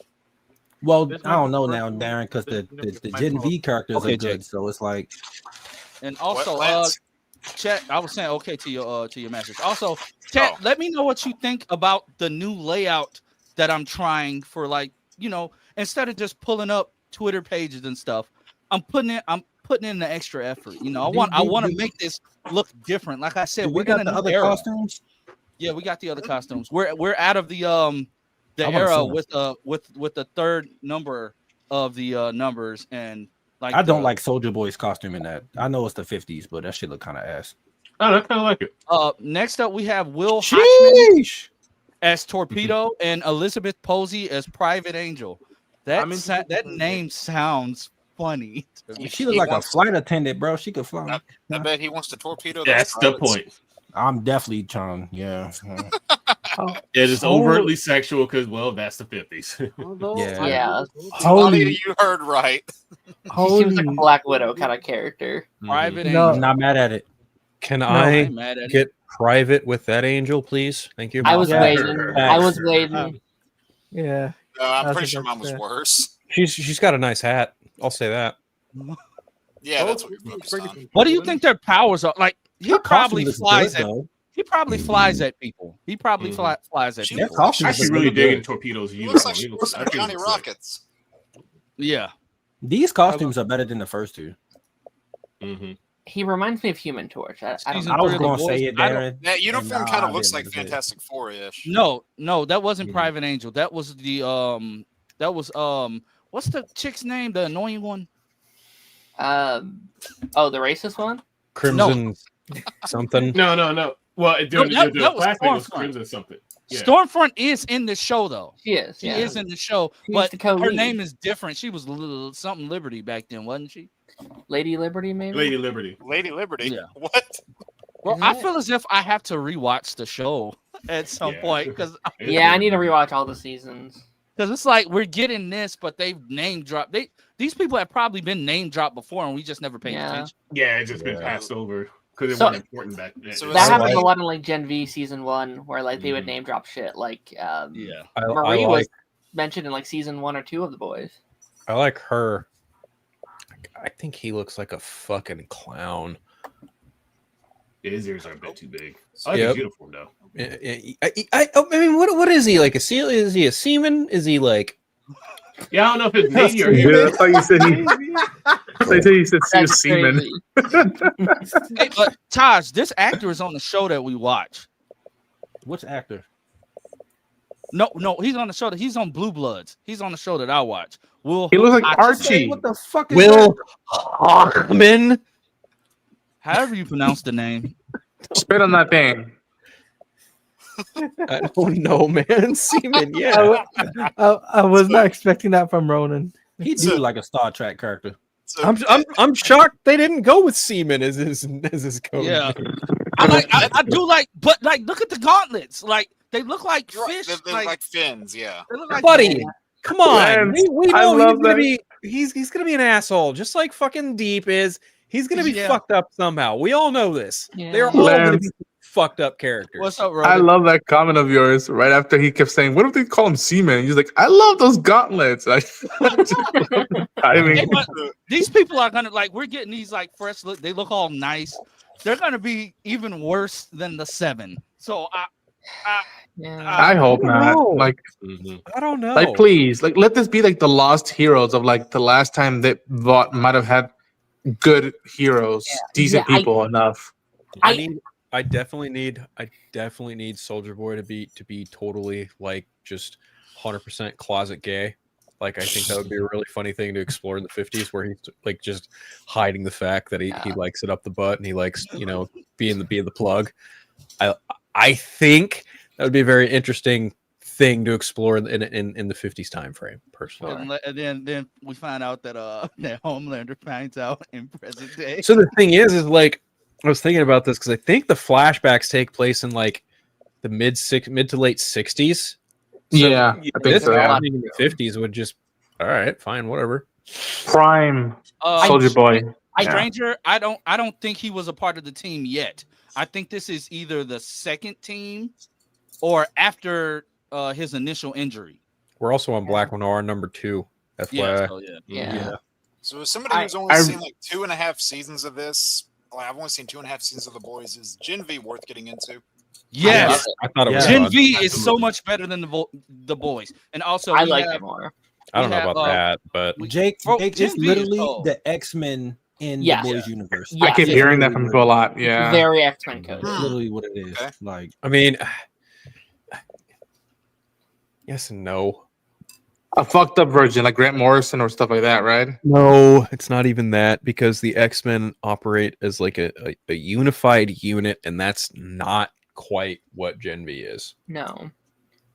well, This I might don't be know the now, first Darren, because one. the This might Gen be- V characters Okay, are good. Jake. So it's like, And also, Lance? Chat, I was saying okay to your message. Also, Chat, Oh. let me know what you think about the new layout that I'm trying for. Like, you know, instead of just pulling up Twitter pages and stuff, I'm putting in the extra effort. You know, I want to make this look different. Like I said, do we we're got in the a new other era. costumes. Yeah, we got the other costumes. We're out of the I wanna era see them. with the third number of the numbers and like I don't the- like Soldier Boy's costume in that. I know it's the 50s, but that shit look kind of ass. Oh, I kind of like it. Next up we have Will Hodgman Sheesh. as Torpedo and Elizabeth Posey as Private Angel. That I'm that name sounds funny. To me. She look like a flight attendant, bro. She could fly. I bet he wants to torpedo. That's those the pilots. point. I'm definitely trying. Yeah. Oh, It is Holy- overtly sexual because, well, that's the 50s. Although, Yeah. Yeah. Claudia, holy, you heard right. He seems like a holy, Black Widow kind of character. Private No. I'm Angel. not mad at it. Can No, I I ain't mad at it. get private with that angel, please? Thank you. I was Yeah. waiting. I was waiting. yeah. I'm That's pretty a sure good mine was set. worse. She's got a nice hat. I'll say that. Yeah, Oh, that's what you're focused on. What do you think their powers are? Like he Her probably costume looks flies good, at. though. He probably flies at people. He probably Mhm. flies at She people. Their costumes Actually, look really good. digging torpedoes. He looks like uniform. she He was looks- some I think Johnny looks sick. Rockets. Yeah. These costumes are better than the first two. Mhm. He reminds me of Human Torch. I don't Season know. I was three of the going to say boys, it, I don't- Darren. That uniform And, kind I of looks didn't like say it. Fantastic Four-ish. No, that wasn't Mhm. Private Angel. That was the that was what's the chick's name? The annoying one? Oh, the racist one. Crimson something. No. Well, No, during that the was classmate was Stormfront. Crimson something. Yeah. Stormfront is in the show though. She is. She Yeah. is in the show, She's but the co-lead. her name is different. She was something Liberty back then, wasn't she? Lady Liberty, maybe. Lady Liberty. Lady Liberty. Yeah. What? Well, Isn't I it? feel as if I have to rewatch the show at some Yeah. point because Yeah, I need to rewatch all the seasons. it's like we're getting this, but they've name dropped. These people have probably been name dropped before, and we just never paid Yeah. attention. Yeah, it's just been Yeah. passed over because it So- wasn't important back then. So That That's happened like- a lot in like Gen V season 1, where like they would Mhm. name drop shit. Like Yeah. Marie I was like mentioned in like season 1 or 2 of The Boys. I like her. I think he looks like a fucking clown. His ears are a bit too big. I like Yep. his uniform though. I mean, what is he like? A seal? Is he a seaman? Is he like? Yeah, I don't know if it's Navy or Yeah, I thought you said he. I thought you said he was That's semen. crazy. Hey, but Taj, this actor is on the show that we watch. Which actor? No, he's on the show that he's on Blue Bloods. He's on the show that I watch. Will He looks like I- Archie. What the fuck is Will Hockman? However you pronounce the name. Spit on that thing. I don't know, man. Seaman, yeah. I was not expecting that from Ronan. that? He do like a Star Trek character. So, I'm shocked they didn't go with seaman as his code. Yeah. I do like, but like, look at the gauntlets. Like, they look like you're right, fish. they're like fins, yeah. they look like Buddy, come on. Man, We I know love he's gonna that. be he's gonna be an asshole, just like fucking Deep is. He's gonna be Yeah. fucked up somehow. We all know this. Yeah. They're all gonna Lance. be fucked up characters. What's up, I Ronan? love that comment of yours right after he kept saying, "What if they call him semen?" He's like, "I love those gauntlets." I just love the timing. Hey, but these people are gonna like. We're getting these like fresh look. They look all nice. They're gonna be even worse than the 7. So Yeah. I hope I don't not. know. Like, I don't know. like, please, like, let this be like the lost heroes of like the last time that Vought might have had good heroes, decent Yeah, people enough. I definitely need Soldier Boy to be totally like just 100% closet gay. Like I think that would be a really funny thing to explore in the 50s, where he's like just hiding the fact that he likes it up the butt and he likes, you know, being the plug. I think that would be a very interesting thing to explore in the 50s time frame, personally. and then we find out that that Homelander finds out in present day. So the thing is like I was thinking about this because I think the flashbacks take place in like the mid to late 60s. So Yeah, I think this so. Yeah. happening in the 50s would just all right, fine, whatever. Prime Uh, Soldier Boy. Yeah. Stranger, I don't think he was a part of the team yet. I think this is either the second team or after his initial injury. We're also on Black Noir number 2. FYI. Yeah, so, Yeah. So as somebody who's only seen like 2.5 seasons of this, like I've only seen 2.5 seasons of The Boys, is Gen V worth getting into? Yes. I thought it was Gen fun. V is so much better than the boys, and also I we like have- it more. I don't we know have, about that, but Jake Bro, is Gen V is literally cold. the X-Men in Yeah. the boys universe. Yeah. I keep it's hearing that from people a lot. Yeah. Very X-Men That's code. literally what it is. Okay. Like, I mean, yes and no. A fucked up version, like Grant Morrison or stuff like that, right? No, it's not even that because the X-Men operate as like a unified unit, and that's not quite what Gen V is. No.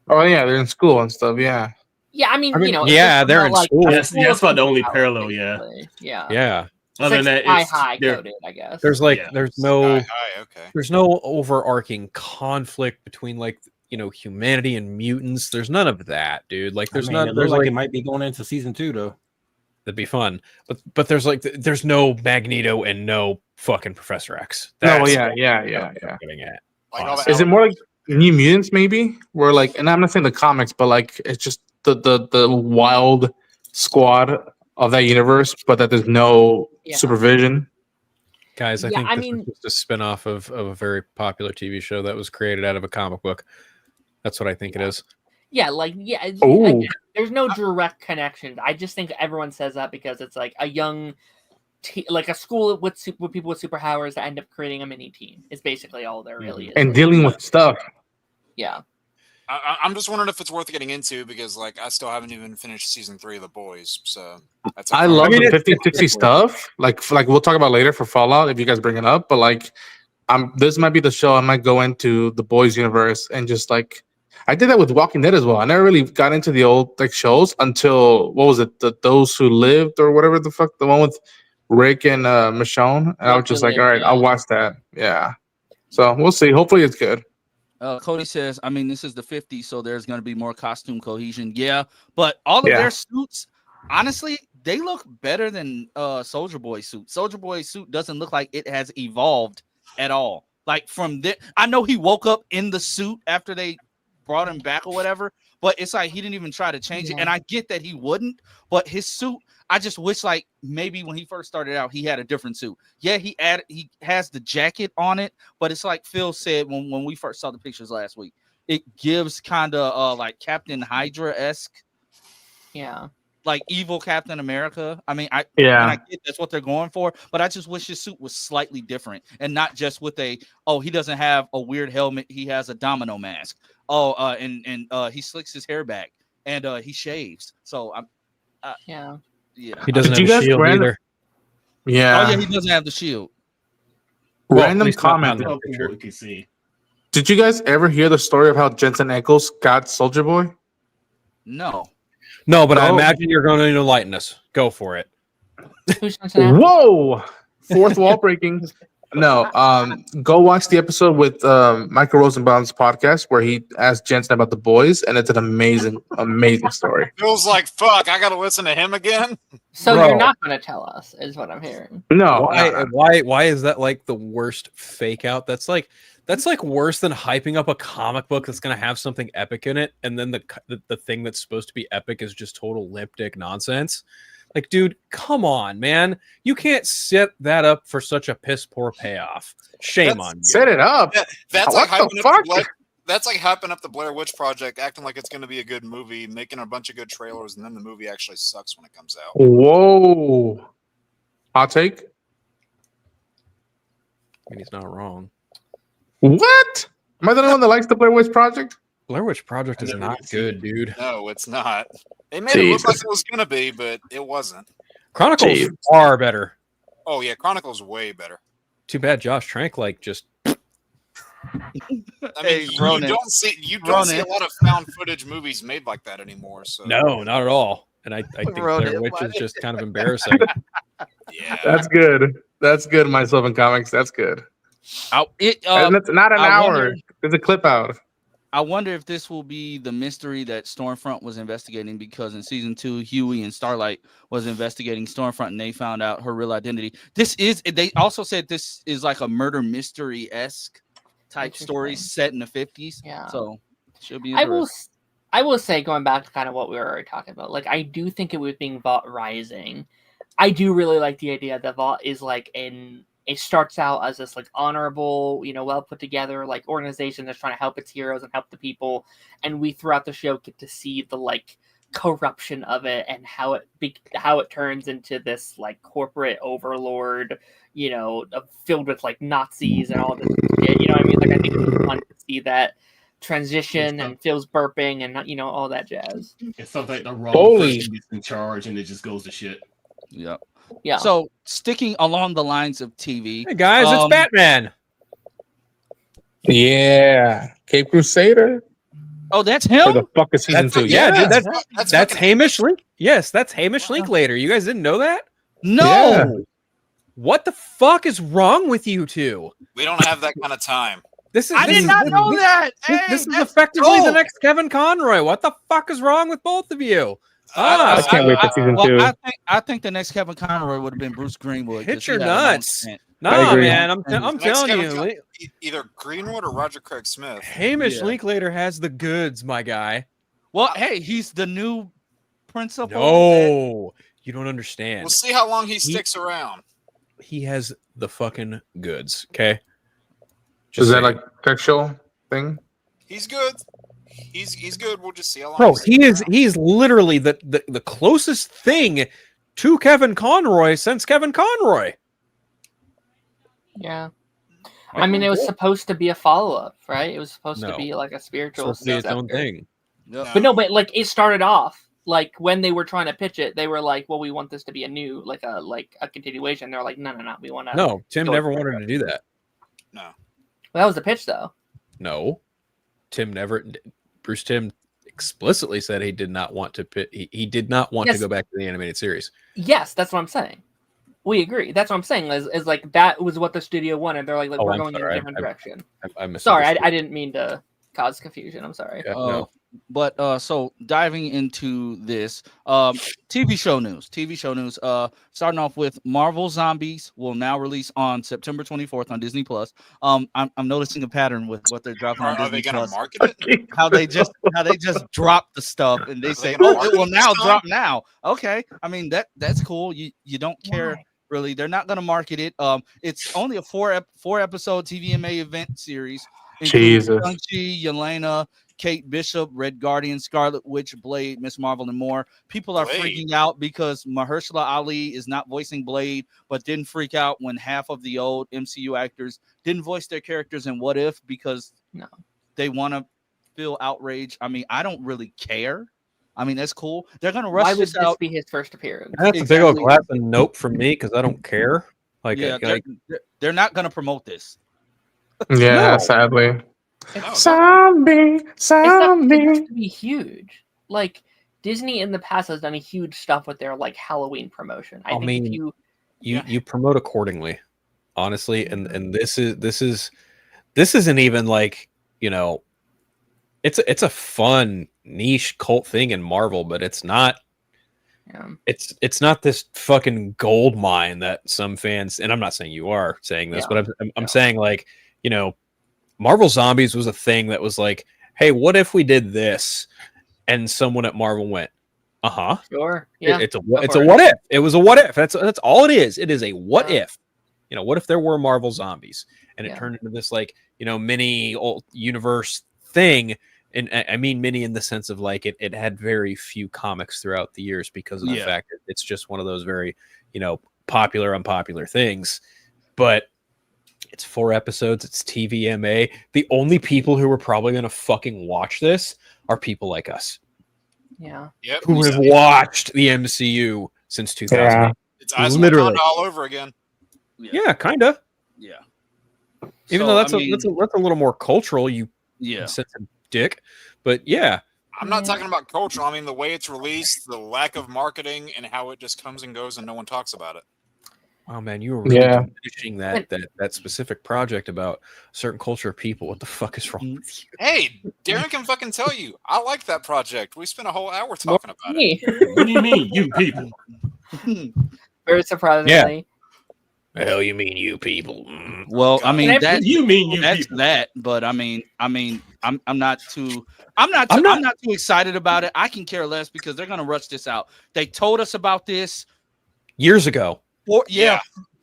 Oh yeah, they're in school and stuff. Yeah. Yeah, I mean, you know, yeah, it's they're in like school. That's about the only superpowers, parallel. Yeah. basically. Yeah. Yeah. Other than that, sky it's high they're- coded, I guess. There's like Yeah. there's Sky no high, okay. there's no overarching conflict between like humanity and mutants. There's none of that, dude. Like there's I mean, none. it There's looks like like it might be going into season 2 though. that'd be fun, but there's like there's no Magneto and no fucking Professor X. No, That's yeah, what yeah, I'm yeah, yeah. getting at. Like all the Is it more like New Mutants maybe? Where like, and I'm not saying the comics, but like it's just the wild squad of that universe, but that there's no Yeah. supervision. Guys, I Yeah, think I this mean- is just a spin-off of a very popular TV show that was created out of a comic book. That's what I think it is. Yeah, like yeah. Ooh. Again, there's no direct connection. I just think everyone says that because it's like a young, like a school with people with superpowers that end up creating a mini team. Is basically all there really is. And dealing with stuff. Yeah. I'm just wondering if it's worth getting into because like I still haven't even finished season 3 of The Boys, so that's. I love mean, the it's 50-60 stuff. Like we'll talk about later for Fallout if you guys bring it up. But like, this might be the show I might go into the Boys universe and just like I did that with Walking Dead as well. I never really got into the old like shows until what was it? Those Who Lived or whatever the fuck, the one with Rick and Michonne. And I was just like, all right, I'll watch that. Yeah. So we'll see. Hopefully it's good. Cody says, I mean, this is the 50s, so there's going to be more costume cohesion. Yeah, but all of their suits, honestly, they look better than Soldier Boy's suit. Soldier Boy's suit doesn't look like it has evolved at all. Like from there, I know he woke up in the suit after they brought him back or whatever, but it's like he didn't even try to change it. And I get that he wouldn't, but his suit, I just wish like maybe when he first started out, he had a different suit. Yeah, he has the jacket on it, but it's like Phil said when we first saw the pictures last week, it gives kind of like Captain Hydra-esque. Yeah. Like evil Captain America. I mean, I get that's what they're going for, but I just wish his suit was slightly different and not just with he doesn't have a weird helmet, he has a domino mask. And he slicks his hair back and he shaves. So yeah. He doesn't Did have you a shield guys either. Yeah. Oh yeah, he doesn't have the shield. Random at least not on comment. that picture. We can see. Did you guys ever hear the story of how Jensen Ackles got Soldier Boy? No. No, but I Oh. imagine you're going to enlighten us. Go for it. Whoa! Fourth wall breaking. No, go watch the episode with Michael Rosenbaum's podcast where he asked Jensen about the boys, and it's an amazing, amazing story. Feels like fuck. I gotta listen to him again. So Bro. you're not going to tell us, is what I'm hearing. No, Why is that like the worst fake out? That's like worse than hyping up a comic book that's going to have something epic in it, and then the thing that's supposed to be epic is just total limp dick nonsense. Like, dude, come on, man. You can't set that up for such a piss poor payoff. Shame on you. set it up. That's What like the hyping up fuck? the Blair, that's like hyping up the Blair Witch Project, acting like it's going to be a good movie, making a bunch of good trailers, and then the movie actually sucks when it comes out. Whoa! Hot take. I mean, he's not wrong. What? Am I the only one that likes the Blair Witch Project? Blair Witch Project is not good, dude. No, it's not. They made it look like it was going to be, but it wasn't. Chronicles Jesus. are better. Oh yeah, Chronicles way better. Too bad Josh Trank just. I mean, Hey, you Ronan. don't see a lot of found footage movies made like that anymore. So No, not at all. And I think Ronan, Blair Witch why is just kind of embarrassing. yeah, That's good. That's good. Myself in comics. That's good. And it's not an I hour. wonder- There's a clip out. I wonder if this will be the mystery that Stormfront was investigating, because in season 2, Huey and Starlight was investigating Stormfront and they found out her real identity. They also said this is like a murder mystery-esque type story set in the 50s. Yeah. So should be I interesting. will say, going back to kind of what we were already talking about, like I do think it was being Vought Rising. I do really like the idea that Vought is like it starts out as this like honorable, well put together like organization that's trying to help its heroes and help the people, and we throughout the show get to see the like corruption of it and how it turns into this like corporate overlord, filled with like Nazis and all this shit. You know what I mean? Like I think it's fun to see that transition and Phil's burping and all that jazz. It's something like the wrong Holy. person gets in charge and it just goes to shit. Yeah. Yeah. So sticking along the lines of TV, Hey guys, it's Batman. Yeah. Cape Crusader. Oh, that's For him. the fuck is season 2? Yeah, dude, That's that's fucking Hamish Link. Yes, that's Hamish Linklater. You guys didn't know that? No. Yeah. What the fuck is wrong with you two? We don't have that kind of time. This is I did not know that. This Hey, is that's effectively the dope. next Kevin Conroy. What the fuck is wrong with both of you? I can't wait for season 2. Well, I think the next Kevin Conroy would have been Bruce Greenwood. 'cause Hit he your had a long nuts. stint. No, I agree. man, I'm Next telling Kevin you, Con- either Greenwood or Roger Craig Smith. Hamish Yeah. Linklater has the goods, my guy. Well, hey, he's the new principal. No, you don't understand. We'll see how long he sticks around. He has the fucking goods. Okay. Is that saying. like textual thing? He's good. He's good. We'll just see how long. Bro, sticks around. he's literally the closest thing to Kevin Conroy since Kevin Conroy. Yeah. I mean, it was supposed to be a follow-up, right? It was supposed to No. be like a spiritual Supposed to be its own successor. thing. Yep. But no, but like it started off like when they were trying to pitch it, they were like, "Well, we want this to be a new, like a continuation." They're like, "No, we want to." No, Tim go never with wanted to do that. No. Well, that was the pitch, though. No, Tim never. Bruce Tim explicitly said he did not want to. He did not want to Yes. go back to the animated series. Yes, that's what I'm saying. We agree. That's what I'm saying. Is like that was what the studio wanted. They're like, Oh, we're I'm going in sorry. a different direction. I Sorry, misunderstood. I didn't mean to cause confusion. I'm sorry. Yeah, no. But so diving into this TV show news. Starting off with Marvel Zombies will now release on September 24th on Disney Plus. I'm noticing a pattern with what they're dropping on Are Disney they going to Plus. market it? How they just drop the stuff and they say, gonna "Oh, market it will it this now time? drop now." Okay, I mean that's cool. You don't care. Why? Really, they're not going to market it. It's only a four episode TVMA event series. Includes Jesus. Shang-Chi, Yelena, Kate Bishop, Red Guardian, Scarlet Witch, Blade, Miss Marvel, and more. People are Blade. freaking out because Mahershala Ali is not voicing Blade, but didn't freak out when half of the old MCU actors didn't voice their characters in What If because they want to feel outrage. I mean, I don't really care. I mean, that's cool. They're going to rush Why would this this out. be his first appearance? That's a big old Exactly. clap and nope from me because I don't care. Like, Yeah, like they're not going to promote this. Yeah, No. sadly. No. Zombie, It's not zombie. supposed to be huge. Like Disney in the past has done huge stuff with their like Halloween promotion. I think mean, if you you promote accordingly, honestly, and this isn't even like, you know, it's a fun niche cult thing in Marvel, but it's not. Yeah. It's not this fucking gold mine that some fans, and I'm not saying you are saying this, Yeah. but I'm saying, like, you know, Marvel Zombies was a thing that was like, hey, what if we did this? And someone at Marvel went, Sure. Yeah. it's a go it's for a it. what if. It was a what if. That's all it is. It is a what if. You know, what if there were Marvel Zombies? And it Yeah. turned into this, like, you know, mini old universe thing. And I mean mini in the sense of like it had very few comics throughout the years because of the fact that it's just one of those very, you know, popular, unpopular things. But it's 4 episodes, it's TVMA. The only people who are probably gonna fucking watch this are people like us. Yeah. Yep. Who have watched the MCU since 2008. Yeah. It's Eyes of Literally. Wakanda all over again. Yeah, kinda. Yeah. Even So, though that's I mean, that's a little more cultural, you yeah. sensitive dick. But yeah. I'm not talking about cultural. I mean the way it's released, the lack of marketing, and how it just comes and goes and no one talks about it. Oh man, you were really diminishing that specific project about a certain culture of people. What the fuck is wrong with you? Hey, Darren can fucking tell you. I like that project. We spent a whole hour talking about it. Me. What do you mean, you people? Very surprisingly. The hell you mean, you people? Well, I mean Can I- that You mean you that's people? that, but I'm not too excited about it. I can care less because they're gonna rush this out. They told us about this Years ago. 4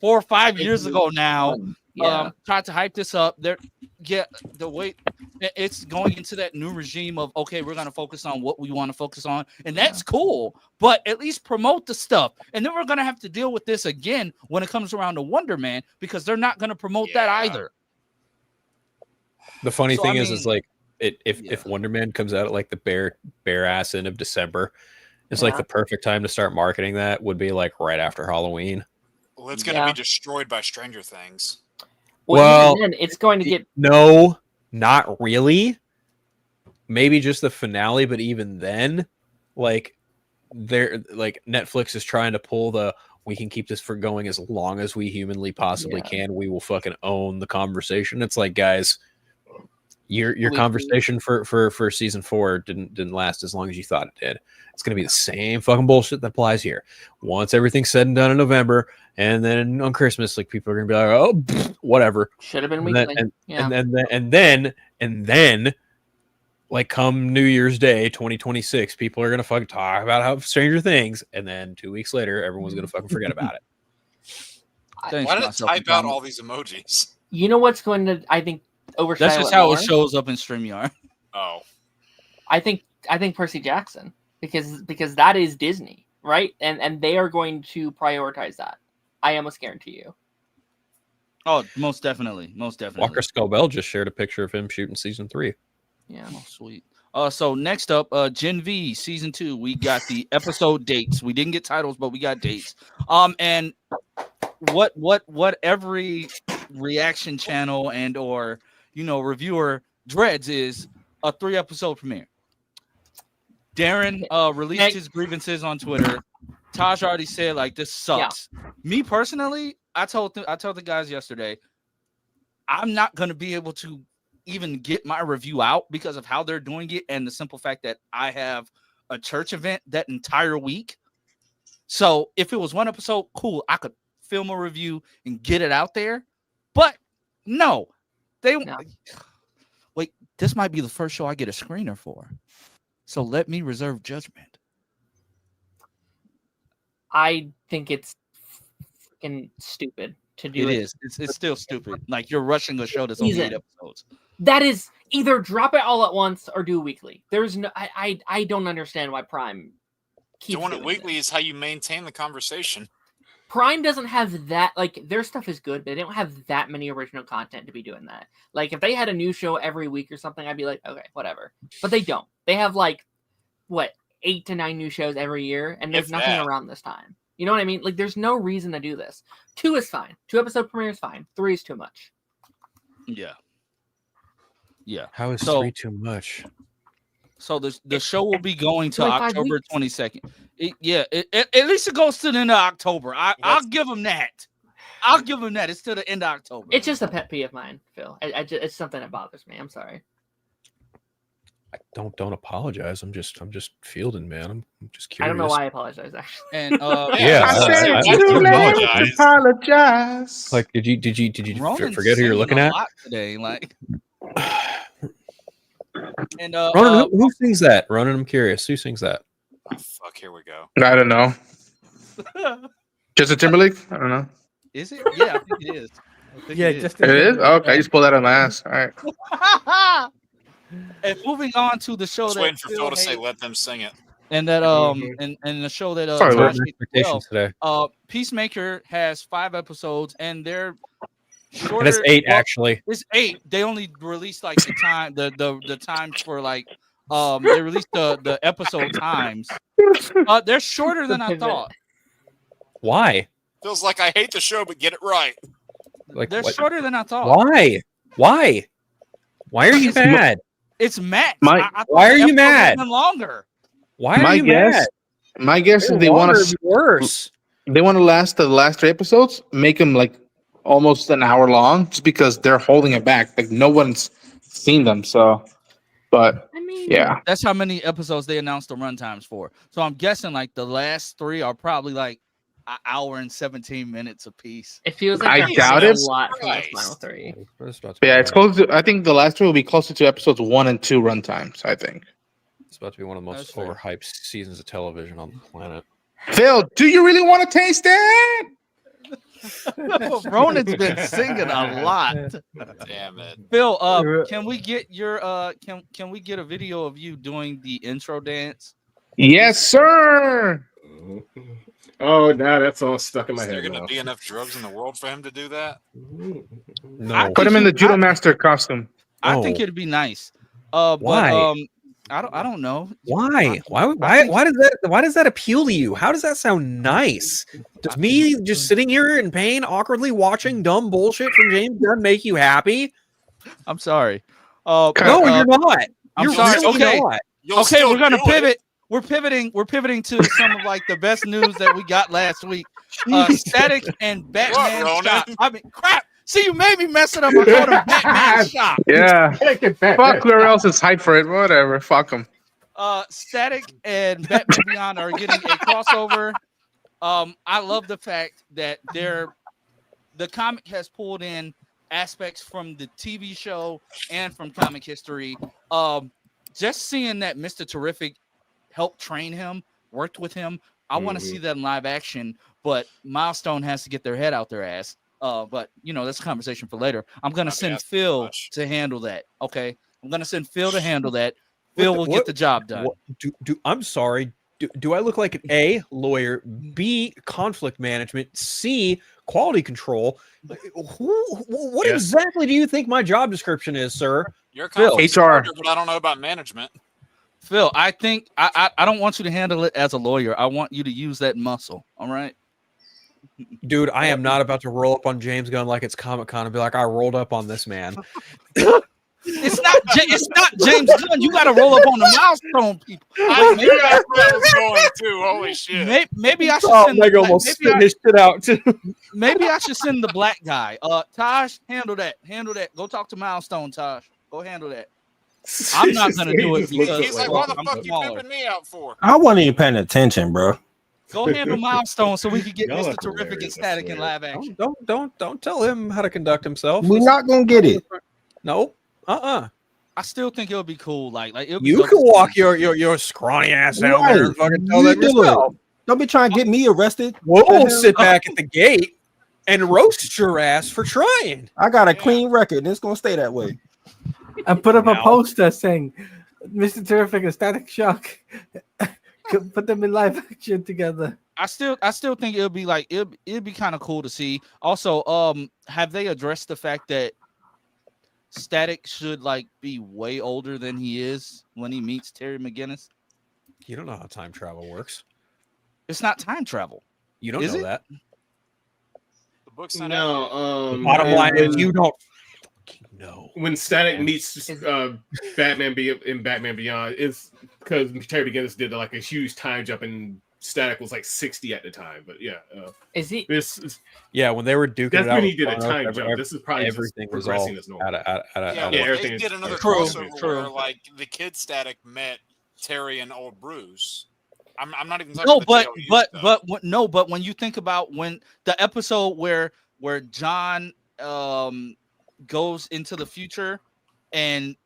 or 5 years ago now. Yeah. Tried to hype this up. The way it's going into that new regime of okay, we're gonna focus on what we want to focus on, and that's cool. But at least promote the stuff, and then we're gonna have to deal with this again when it comes around to Wonder Man because they're not gonna promote that either. The funny So, thing I is mean, like if Wonder Man comes out at like the bare ass end of December, it's like the perfect time to start marketing that would be like right after Halloween. Well, it's going to be destroyed by Stranger Things. Well, even then, it's going to get No, not really. maybe just the finale, but even then, like they're like Netflix is trying to pull the we can keep this for going as long as we humanly possibly can. We will fucking own the conversation. It's like, guys, your conversation for season 4 didn't last as long as you thought it did. It's gonna be the same fucking bullshit that applies here. Once everything's said and done in November, and then on Christmas, like people are gonna be like, oh, whatever. Should have been weekly. And then like come New Year's Day 2026, people are gonna fucking talk about how Stranger Things, and then 2 weeks later, everyone's gonna fucking forget about it. Why did it type out all these emojis? You know what's going to, I think, overshadow That's just how it shows up in StreamYard. Oh, I think Percy Jackson, because that is Disney, right? And they are going to prioritize that. I almost guarantee you. Oh, most definitely. Walker Scobell just shared a picture of him shooting season 3. Yeah. Oh, sweet. So next up, Gen V season 2. We got the episode dates. We didn't get titles, but we got dates. And what every reaction channel and or reviewer dreads is a 3-episode premiere. Darren released his grievances on Twitter. Taj already said like this sucks. Yeah. Me personally, I told the guys yesterday, I'm not gonna be able to even get my review out because of how they're doing it and the simple fact that I have a church event that entire week. So if it was 1 episode, cool, I could film a review and get it out there. But no, wait, this might be the first show I get a screener for. So let me reserve judgment. I think it's fucking stupid to do it. It's still stupid. Like you're rushing a show that's only 8 episodes. That is either drop it all at once or do weekly. There's no, I don't understand why Prime keeps doing it weekly is how you maintain the conversation. Prime doesn't have that, like, their stuff is good, but they don't have that many original content to be doing that. Like, if they had a new show every week or something, I'd be like, okay, whatever. But they don't. They have, like, 8 to 9 new shows every year, and there's nothing around this time. You know what I mean? Like, there's no reason to do this. 2 is fine. 2-episode premiere is fine. 3 is too much. Yeah. How is 3 too much? So the show will be going to October 22nd. At least it goes to the end of October. I'll give them that. It's to the end of October. It's just a pet peeve of mine, Phil. It's something that bothers me. I'm sorry. Don't apologize. I'm just fielding, man. I'm just curious. I don't know why I apologize, actually. And I apologize. Like, did you forget who you're looking at today? Like, and Ronan, who sings that? Ronan, I'm curious. Who sings that? Oh, fuck, here we go. I don't know. Justin Timberlake? I don't know. Is it? Yeah, I think it is. It is? Okay, I just pulled that out of my ass. All right. And moving on to the show, just waiting for Phil to say, "Let them sing it." And that and the show that expectations today. Peacemaker has 5 episodes, and they're shorter. And it's 8 actually. It's 8. They only released like the time the times for like they released the episode times. They're shorter than I thought. Why? Feels like I hate the show, but get it right. Like they're shorter than I thought. Why are you mad? It's Matt. Why are you mad? Longer. Why are you mad? My guess is they want to worse. They want to last the last 3 episodes, make them like almost an hour long, just because they're holding it back. Like no one's seen them. So, but I mean, yeah, that's how many episodes they announced the runtimes for. So I'm guessing like the last 3 are probably like an hour and 17 minutes a piece. It feels like I doubt it. A lot for the final 3. Yeah, it's close to. I think the last 3 will be closer to episodes 1 and 2 runtimes. I think it's about to be one of the most overhyped seasons of television on the planet. Phil, do you really want to taste it? Ronan's been singing a lot. Damn it, Phil. Can we get your can we get a video of you doing the intro dance? Yes, sir. Oh, now that's all stuck in my Is head. there going to be enough drugs in the world for him to do that? No. Put him in the Judo Master costume. I think it'd be nice. Why? But, I don't know. Why does that appeal to you? How does that sound nice? Does me just sitting here in pain, awkwardly watching dumb bullshit from James Gunn make you happy? I'm sorry. No, you're not. I'm You're sorry. really Okay. not. You'll Okay, still we're gonna do it. pivot. We're pivoting to some of like the best news that we got last week. Static and Batman Ronan? shop. I mean, crap. See, you made me mess it up. I called him Batman shop. Yeah. Static and Batman. Fuck whoever else is hyped for it. Whatever. Fuck them. Static and Batman Beyond are getting a crossover. I love the fact that the comic has pulled in aspects from the TV show and from comic history. Just seeing that Mr. Terrific helped train him, worked with him. I want to see that in live action, but Milestone has to get their head out their ass. But that's a conversation for later. I'm gonna send Phil to handle that. Okay, I'm gonna send Phil to handle that. Phil will get the job done. I'm sorry. Do I look like an A, lawyer, B, conflict management, C, quality control? What exactly do you think my job description is, sir? You're Phil. HR. but I don't know about management. Phil, I think I don't want you to handle it as a lawyer. I want you to use that muscle. All right. Dude, I am not about to roll up on James Gunn like it's Comic-Con and be like, I rolled up on this man. It's not James Gunn. You got to roll up on the Milestone people. I knew that's where it was going too. Holy shit! Maybe I should send. Meg almost spit his shit out too. Maybe I should send the black guy. Taj, handle that. Handle that. Go talk to Milestone, Taj. Go handle that. I'm not gonna do it because He's like, "What the I'm fuck you smaller. pimping me out for?" I wasn't even paying attention, bro. Go handle Milestone so we can get Y'all Mr. are Terrific and hilarious, I Static in swear. live action. Don't tell him how to conduct himself. We're not gonna get it. No. I still think it would be cool. Like it'll be You dope can to see. walk your scrawny ass down there and fucking tell You that do yourself. it. Don't be trying to get me arrested. We'll sit back at the gate and roast your ass for trying. I got a clean record, and it's gonna stay that way. And put up a Now. poster saying, "Mr. Terrific and Static Shock." Put them in live action together. I still think it'll be like it'd be kind of cool to see. Also, have they addressed the fact that Static should like be way older than he is when he meets Terry McGinnis? You don't know how time travel works. It's not time travel. You don't Is know it? that. The book's not out. No. Bottom line is you don't fucking know. When Static meets Batman in Batman Beyond, it's because Terry McGinnis did like a huge time jump, and Static was like 60 at the time. But yeah, Is he? this is Yeah, when they were duking that's it out, when he with did a Thanos, time jump. This is probably everything just was all progressing as normal. Yeah, Yeah, well, everything they is did another true, crossover true. where like the kid Static met Terry and old Bruce. I'm not even talking No, about the JLU stuff. but when you think about when the episode where John goes into the future and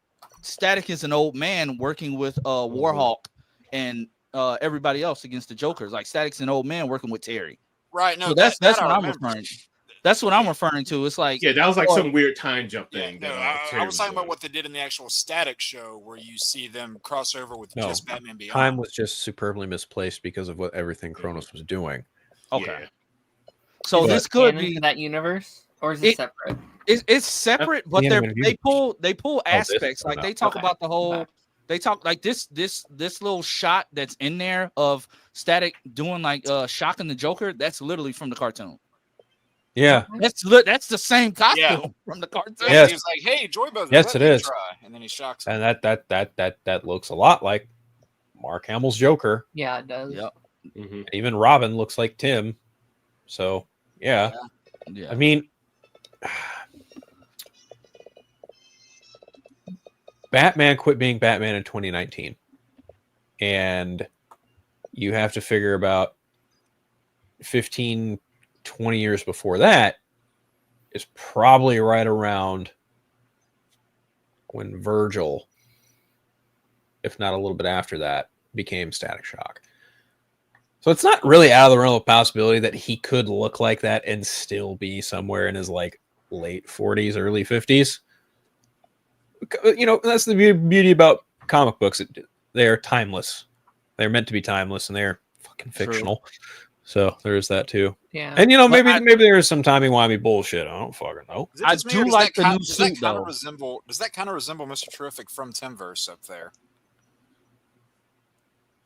Static is an old man working with Warhawk and everybody else against the Jokers. Like Static's an old man working with Terry. Right? No, So that's that what I I'm remember. referring to. That's what I'm referring to. It's like Yeah, that was like Oh, some weird time jump Yeah, thing. no, that, I Terry was talking about doing. what they did in the actual Static show, where you see them cross over with No, just Batman Beyond. time was just superbly misplaced because of what everything Kronos was doing. okay. Yeah. So is this it could canon be to that universe, or is it separate? it's separate, but The they animated pull this aspects. is Like not- they talk okay. about the whole. Okay. They talk like this little shot that's in there of Static doing like shocking the Joker. That's literally from the cartoon. Yeah. That's the same costume Yeah. from the cartoon. Yeah, Yes. he was like, "Hey, Joy Brothers, Yes, let it me is. try," and then he shocks him. And that looks a lot like Mark Hamill's Joker. Yeah, it does. Yep. Mhm. Even Robin looks like Tim. So yeah. Yeah. I mean, Batman quit being Batman in 2019. And you have to figure about 15, 20 years before that is probably right around when Virgil, if not a little bit after that, became Static Shock. So it's not really out of the realm of possibility that he could look like that and still be somewhere in his like late 40s, early 50s. You know, that's the beauty about comic books. They're timeless. They're meant to be timeless, and they're fucking fictional. So there's that too. Yeah. And you know, But maybe there is some timey-wimey bullshit. I don't fucking know. Is it I just me, do or does like that the ki- new does that suit, kind though. of resemble? Does that kind of resemble Mr. Terrific from Timverse up there?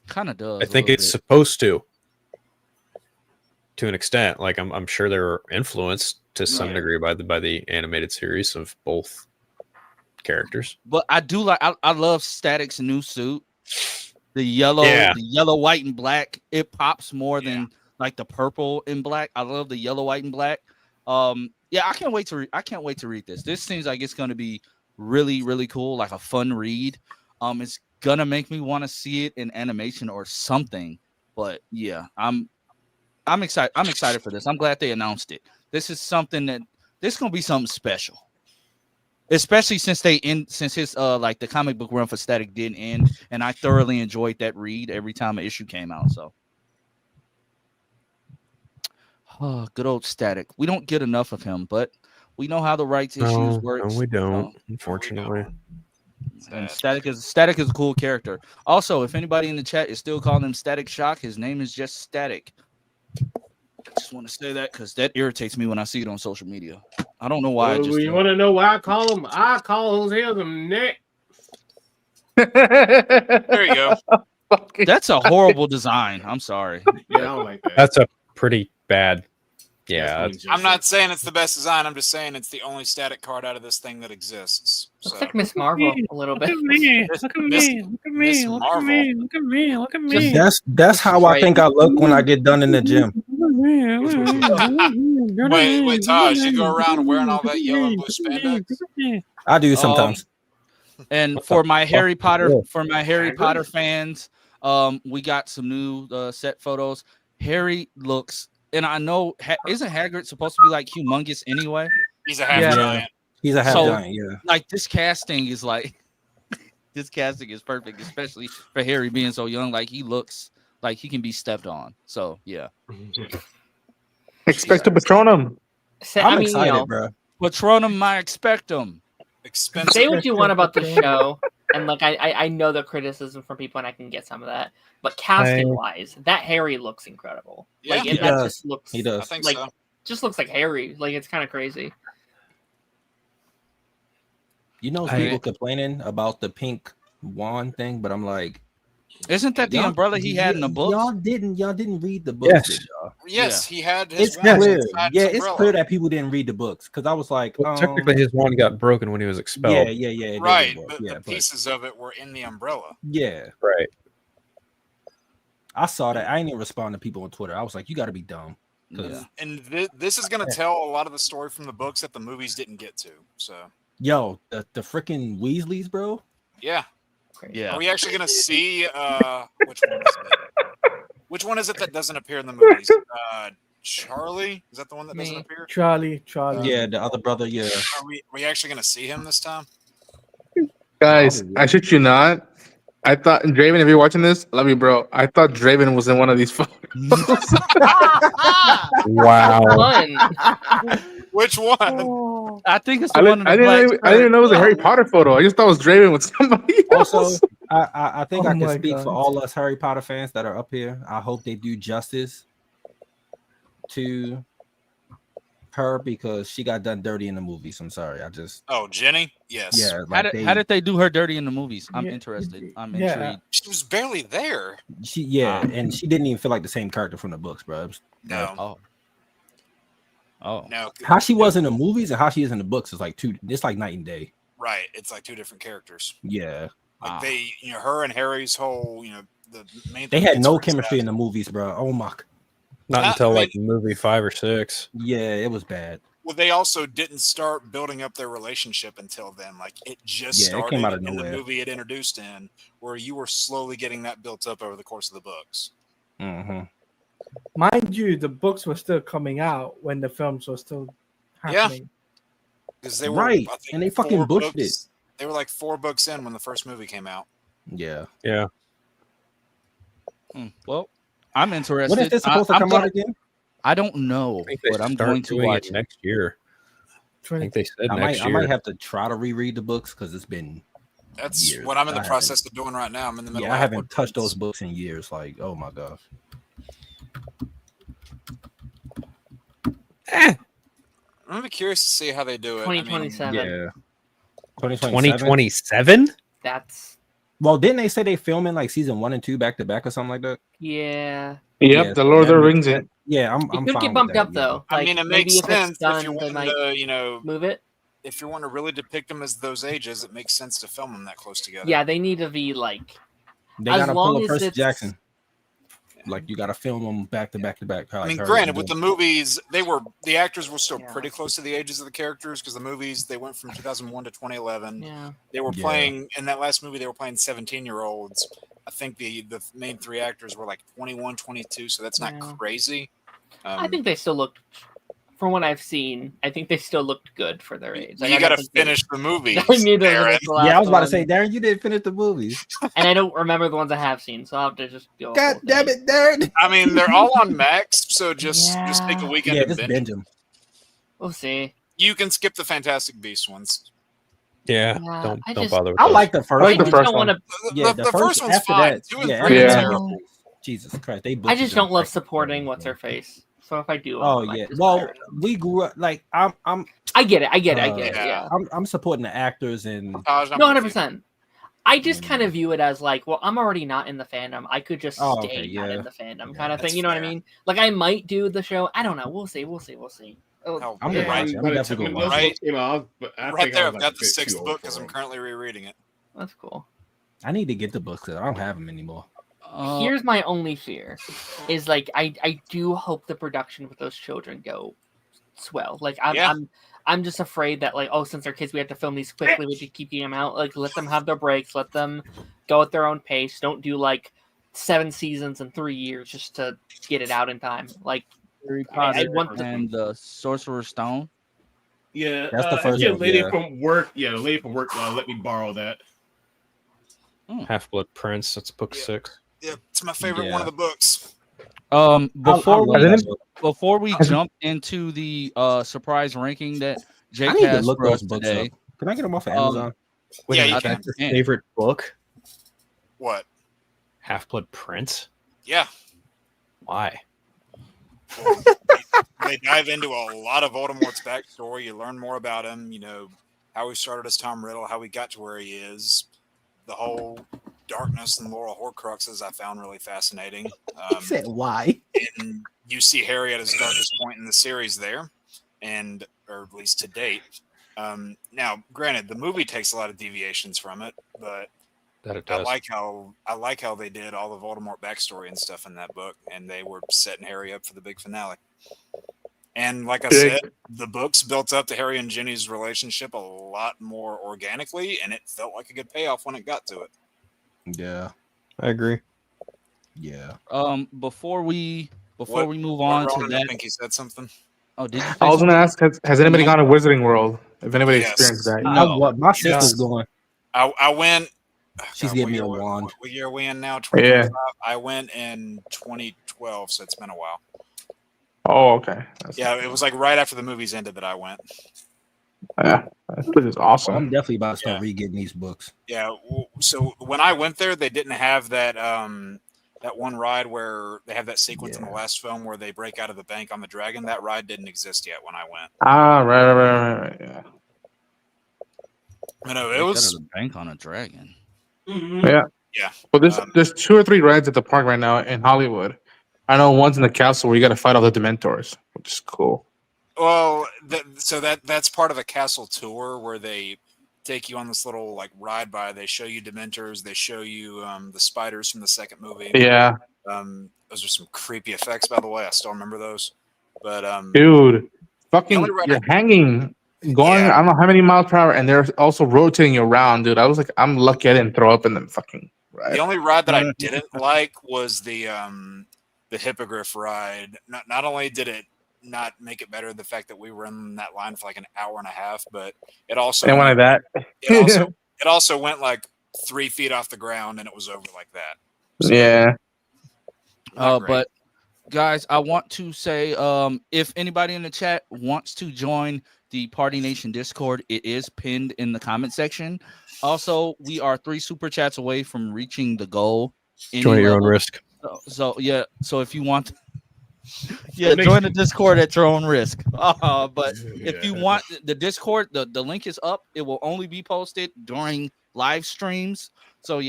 Kind of does. I think it's supposed to an extent. Like I'm sure they're influenced to some Right. degree by the animated series of both characters. But I do like. I love Static's new suit. The yellow, white, and black. It pops more than like the purple and black. I love the yellow, white, and black. I can't wait to read this. This seems like it's going to be really, really cool, like a fun read. It's gonna make me want to see it in animation or something. But yeah, I'm excited. I'm excited for this. I'm glad they announced it. This is something this gonna be something special. Especially since his like the comic book run for Static didn't end, and I thoroughly enjoyed that read every time an issue came out. So, good old Static. We don't get enough of him, but we know how the rights issues work. No, we don't. Unfortunately, and Static is a cool character. Also, if anybody in the chat is still calling him Static Shock, his name is just Static. I just want to say that because that irritates me when I see it on social media. I don't know why. You want to know why I call him? I call him Nick. There you go. That's a horrible design. I'm sorry. Yeah, I don't like that. That's a pretty bad. Yeah, I'm not saying it's the best design. I'm just saying it's the only Static card out of this thing that exists. Looks like Miss Marvel a little bit. Look at me. That's how I think I look when I get done in the gym. Wait, Taj, you go around wearing all that yellow and blue spandex? I do sometimes. And for my Harry Potter fans, we got some new set photos. Harry looks, and I know isn't Hagrid supposed to be like humongous anyway? He's a half giant. He's a half giant. Yeah. Like this casting is perfect, especially for Harry being so young. Like he looks like he can be stepped on. So yeah. Expect to Patronum. I'm excited, bro. Patronum, I expect them. Expensive. Say what you want about the show, and like I know the criticism from people, and I can get some of that. But casting wise, that Harry looks incredible. Yeah, like, he that does. just looks. He does. I think like, so. Just looks like Harry. Like it's kind of crazy. You know, people complaining about the pink wand thing, but I'm like, isn't that the umbrella he had in the book? Y'all didn't read the books. Did y'all? Yes, he had his It's clear. inside Yeah, his it's umbrella. clear that people didn't read the books because I was like, well, technically his wand got broken when he was expelled. Yeah. Right, but the pieces of it were in the umbrella. Yeah, right. I saw that. I didn't even respond to people on Twitter. I was like, you got to be dumb. Yeah. And this is going to tell a lot of the story from the books that the movies didn't get to. So, yo, the freaking Weasleys, bro. yeah. Yeah. Are we actually going to see which one is it? Which one is it that doesn't appear in the movies? Charlie? Is that the one that doesn't appear? Charlie. Yeah, the other brother. Yeah. Are we actually going to see him this time? Guys, I shit you not. I thought Draven, if you're watching this, love you, bro. I thought Draven was in one of these photos. Wow. Which one? I think it's the one. I didn't even know it was a Harry Potter photo. I just thought it was Draven with somebody else. Also, I think Oh I can my speak God. for all us Harry Potter fans that are up here. I hope they do justice to her because she got done dirty in the movies. I'm sorry. Oh, Jenny? Yes. Yeah. How did they do her dirty in the movies? I'm Yeah. interested. I'm Yeah. intrigued. She was barely there. And she didn't even feel like the same character from the books, bro. No. Oh. No. How she was in the movies and how she is in the books is like it's like night and day. Right. It's like two different characters. Yeah. Like they, her and Harry's whole, the main. They thing had gets no ripped chemistry out. in the movies, bro. Oh my. Not until like movie 5 or 6. Yeah, it was bad. Well, they also didn't start building up their relationship until then. Like it just started it came out of in the nowhere. movie it introduced in, where you were slowly getting that built up over the course of the books. Mm-hmm. Mind you, the books were still coming out when the films were still happening. Because they were Right, I think, and they fucking 4 bushed books. They were like 4 books in when the first movie came out. Yeah. Yeah. Well, I'm interested. When is this supposed to come out again? I don't know, but I'm going to watch it next year. I think they said I next year. might have to try to reread the books because it's been That's years. what I'm in the I process of doing right now. I'm in the middle. I of haven't touched those books in years. Like, oh my gosh. I'm gonna be curious to see how they do it. 2027. Yeah. 2027? 2027? That's Well, didn't they say they filming like season 1 and 2 back to back or something like that? yeah. Yep, the Lord of the Rings. Yeah, I'm It could fine get with bumped that, up though. I Like, mean, it maybe makes if it's sense done, if you're they wanting might to, move it. if you want to really depict them as those ages, it makes sense to film them that close together. Yeah, they need to be like. They As gotta pull long a as Percy it's- Jackson. Like you gotta film them back to back to back. I mean, granted, with the movies, the actors were still pretty close to the ages of the characters because the movies they went from 2001 to 2011. Yeah. They were playing in that last movie. They were playing 17-year-olds. I think the main three actors were like 21, 22. So that's not crazy. I think they still looked. From what I've seen, I think they still looked good for their age. You got to finish the movie. I was about to say, Darren, you didn't finish the movies. And I don't remember the ones I have seen, so I'll have to just go. God damn it, Darren! I mean, they're all on Max, so just take a weekend and just binge them. We'll see. You can skip the Fantastic Beasts ones. Yeah, don't bother with I those. like the first. I just don't want to. The first one's after fine. that, 2 and yeah, 3 are after that, terrible. Jesus Christ, they. I butchered just them. don't love supporting what's her face. So if I do, Oh I might yeah. just Well, pirate them. we grew up like I'm. I get it. Yeah. I'm supporting the actors and. No, 100%. I just kind of view it as like, well, I'm already not in the fandom. I could just Oh, stay okay, not yeah. in the fandom, kind of thing. You know what I mean? Like I might do the show. I don't know. We'll see. Oh, I'm yeah. right. I'm definitely gonna watch it. Right there, I've got the 6th book because I'm currently rereading it. That's cool. I need to get the books because I don't have them anymore. Here's my only fear is like I do hope the production with those children go swell. Like I'm just afraid that like, oh, since they're kids, we have to film these quickly. We have to keep getting them out. Like let them have their breaks. Let them go at their own pace. Don't do like 7 seasons in 3 years just to get it out in time. Like I want and the Sorcerer's Stone. Yeah, That's the first yeah, one, lady yeah. from work. Yeah, the lady from work let me borrow that. Half-Blood Prince. That's book 6. Yeah, it's my favorite one of the books. Before we jump into the surprise ranking that Jake I need to has look for us those books today, up. Can I get them off of Amazon? Wait, Yeah, you that's can. your favorite book? What? Half-Blood Prince? Yeah. Why? Well, they dive into a lot of Voldemort's backstory. You learn more about him. You know how he started as Tom Riddle, how he got to where he is. The whole darkness and Laurel Horcruxes I found really fascinating. He said why? And you see Harry at his darkest point in the series there, or at least to date. Now, granted, the movie takes a lot of deviations from it, but That it I does. like how they did all the Voldemort backstory and stuff in that book, and they were setting Harry up for the big finale. And like I said, the books built up to Harry and Ginny's relationship a lot more organically, and it felt like a good payoff when it got to it. Yeah, I agree. Yeah. Before we move on to Ronan, that, I think he said something. oh, did you? I was going to ask, has anybody gone to Wizarding World? If anybody Yes. experienced that, My sister's going. I went. She's God, giving what me a year- wand. What year are we in now? 2025. I went in 2012, so it's been a while. Oh, okay. Yeah, it was like right after the movies ended that I went. Yeah, this is awesome. I'm definitely about to start re-getting these books. Yeah, so when I went there, they didn't have that that one ride where they have that sequence in the last film where they break out of the bank on the dragon. That ride didn't exist yet when I went. Ah, right. Yeah. You know, it was the bank on a dragon. Yeah. Yeah. Well, there's 2 or 3 rides at the park right now in Hollywood. I know one's in the castle where you got to fight all the Dementors, which is cool. Well, that's part of a castle tour where they take you on this little like ride by. They show you Dementors. They show you the spiders from the second movie. Yeah. Those are some creepy effects, by the way. I still remember those. But Dude, fucking, only ride you're hanging, going I don't know how many miles per hour, and they're also rotating you around, dude. I was like, I'm lucky I didn't throw up in them fucking ride. the only ride that I didn't like was the Hippogriff ride. Not only did it not make it better, the fact that we were in that line for like an hour and a half, but it also And one of that. it also went like 3 feet off the ground and it was over like that. Yeah. But guys, I want to say, if anybody in the chat wants to join the Party Nation Discord, it is pinned in the comment section. Also, we are 3 super chats away from reaching the goal. Join at your own risk. So if you want, join the Discord at your own risk. But if you want the Discord, the link is up. It will only be posted during live streams. So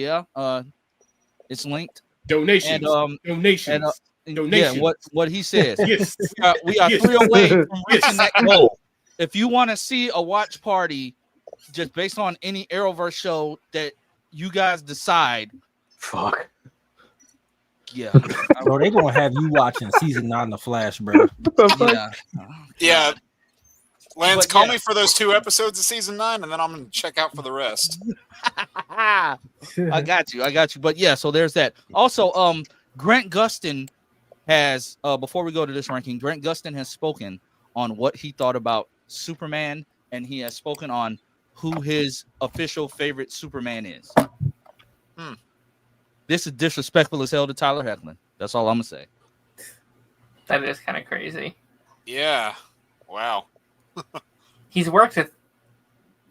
it's linked. Donations. Yeah, what he says. Yes. We are 3 away from reaching that goal. if you want to see a watch party just based on any Arrowverse show that you guys decide, Fuck. yeah, Bro, they gonna have you watching season 9 of Flash, bro. yeah, Yeah. Lance, But call yeah. me for those 2 episodes of season 9, and then I'm gonna check out for the rest. I got you. But yeah, so there's that. Also, Grant Gustin has before we go to this ranking, Grant Gustin has spoken on what he thought about Superman, and he has spoken on who his official favorite Superman is. This is disrespectful as hell to Tyler Hoechlin. That's all I'm gonna say. That is kind of crazy. Yeah. Wow. He's worked with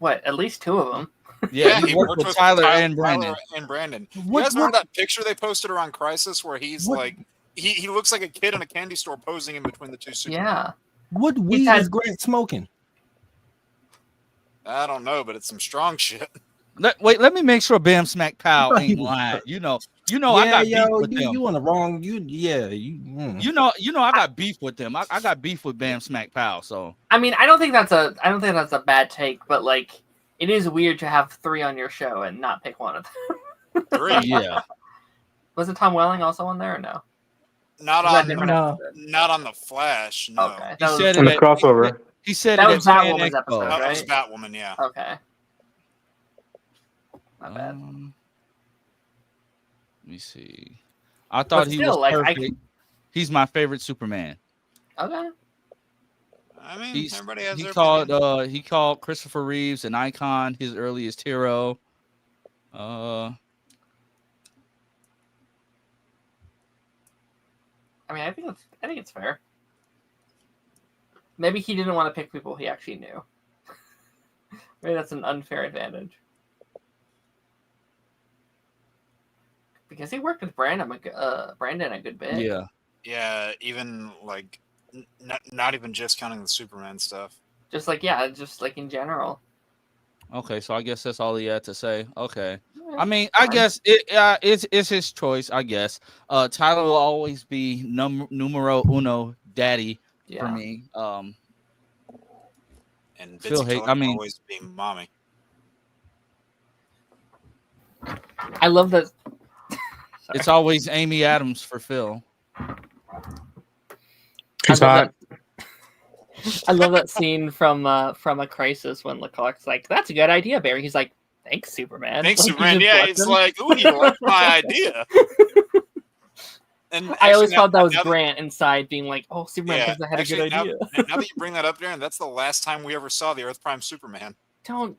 at least 2 of them. Yeah, he worked with Tyler and Brandon. You guys remember that picture they posted around Crisis where he's like, he looks like a kid in a candy store posing in between the 2 Supermen. Yeah. What weed is Grant smoking? I don't know, but it's some strong shit. Let me make sure Bam Smack Pow ain't lying. You know, I got beef with them. You on the wrong? You know, I got beef with them. I got beef with Bam Smack Pow. So I mean, I don't think that's a bad take, but like, it is weird to have 3 on your show and not pick one of them. 3. Yeah. Was it Tom Welling also on there or no? Not on the Flash. No. Okay. He said in it the crossover. He said that it was at Batwoman's Expo. episode, That was right? Batwoman, yeah. Okay. Not bad. Let me see. I thought But he still, was like, perfect. He's my favorite Superman. Okay. I mean, everybody has their He called Christopher Reeves an icon, his earliest hero. I mean, I think it's fair. Maybe he didn't want to pick people he actually knew. Maybe that's an unfair advantage. Because he worked with Brandon a good bit. Yeah. Yeah, even like not even just counting the Superman stuff. Just like in general. Okay, so I guess that's all he had to say. Okay. Yeah, I mean, fine. I guess it's his choice, I guess. Tyler will always be numero uno daddy for me. And Phil Bitsy I mean, always being mommy. I love that. it's always Amy Adams for Phil. She's hot. I love that scene from A Crisis when Leclerc's like, "That's a good idea, Barry." He's like, "Thanks, Superman." Thanks, Like, Superman. he just Yeah, lets it's him. like, ooh, you like my idea. And I always actually, thought that was now Grant inside being like, "Oh, Superman thinks I had a good now, idea." now that you bring that up, Darren, that's the last time we ever saw the Earth Prime Superman. Don't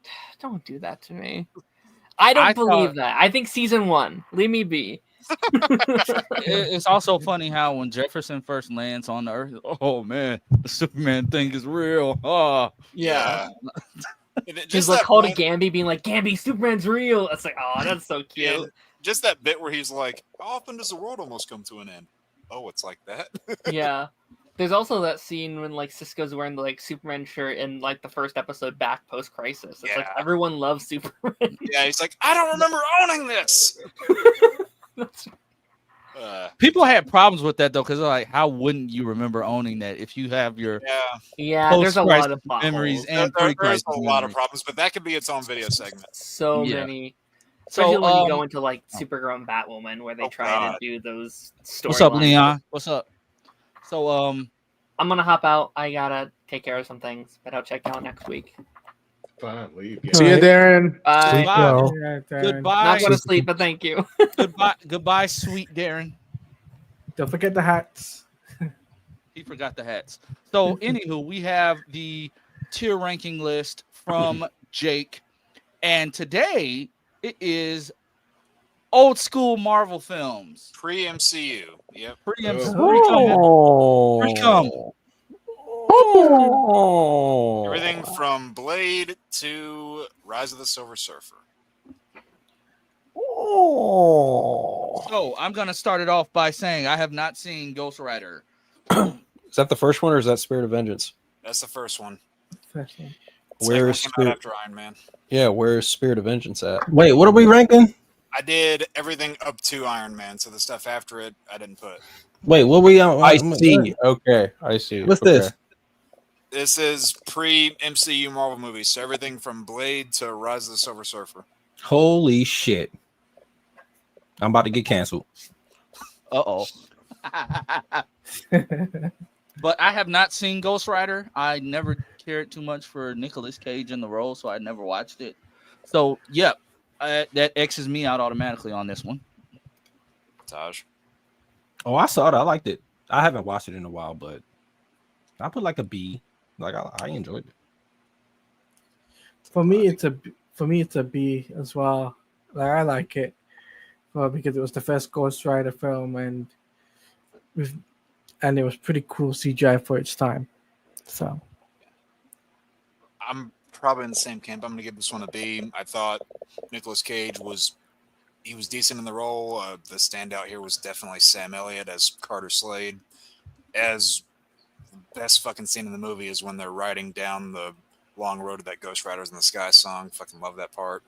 do that to me. I don't believe that. I think season 1. Leave me be. It's also funny how when Jefferson first lands on the Earth, oh man, the Superman thing is real. Oh Yeah. Just He's like that called to one- Gamby being like, "Gamby, Superman's real." It's like, oh, that's so cute. Yeah, just that bit where he's like, "How often does the world almost come to an end?" Oh, it's like that. Yeah. There's also that scene when like Cisco's wearing the like Superman shirt in like the first episode back post Crisis. It's like everyone loves Superman. Yeah, he's like, "I don't remember owning this." People had problems with that though, because like, how wouldn't you remember owning that if you have your Yeah, there's a lot of plot memories holes. and There's pre-crisis a lot of memories. problems, but that could be its own video segment. So Yeah. many. Especially when you go um, into like Supergirl and Batwoman, where they try God. to do those storylines. What's up, Leon? What's up? So I'm gonna hop out. I gotta take care of some things, but I'll check you out next week. Fine, leave. See you, Darren. Bye. Sweet show. goodbye. Not going to sleep, but thank you. Goodbye, sweet Darren. Don't forget the hats. He forgot the hats. So, anywho, we have the tier ranking list from Jake, and today it is old school Marvel films. Pre MCU. Yep. Pre MCU. Oh. Pre-cum. Everything from Blade to Rise of the Silver Surfer. So I'm gonna start it off by saying I have not seen Ghost Rider. Is that the first one or is that Spirit of Vengeance? That's the first one. Where's Second one came out Spirit? after Iron Man? Yeah, where's Spirit of Vengeance at? Wait, what are we ranking? I did everything up to Iron Man, so the stuff after it I didn't put. Wait, what we on? I see. Okay, I see. What's Okay. this? This is pre-MCU Marvel movies, so everything from Blade to Rise of the Silver Surfer. Holy shit! I'm about to get canceled. Uh-oh. But I have not seen Ghost Rider. I never cared too much for Nicolas Cage in the role, so I never watched it. So, yep, that X's me out automatically on this one. Taj. Oh, I saw it. I liked it. I haven't watched it in a while, but I put like a B. Like I enjoyed it. For me, it's a B as well. Like I like it, well, because it was the first Ghost Rider film, and it was pretty cool CGI for its time. So I'm probably in the same camp. I'm going to give this one a B. I thought Nicolas Cage was decent in the role. The standout here was definitely Sam Elliott as Carter Slade. As the best fucking scene in the movie is when they're riding down the long road to that Ghost Riders in the Sky song. Fucking love that part.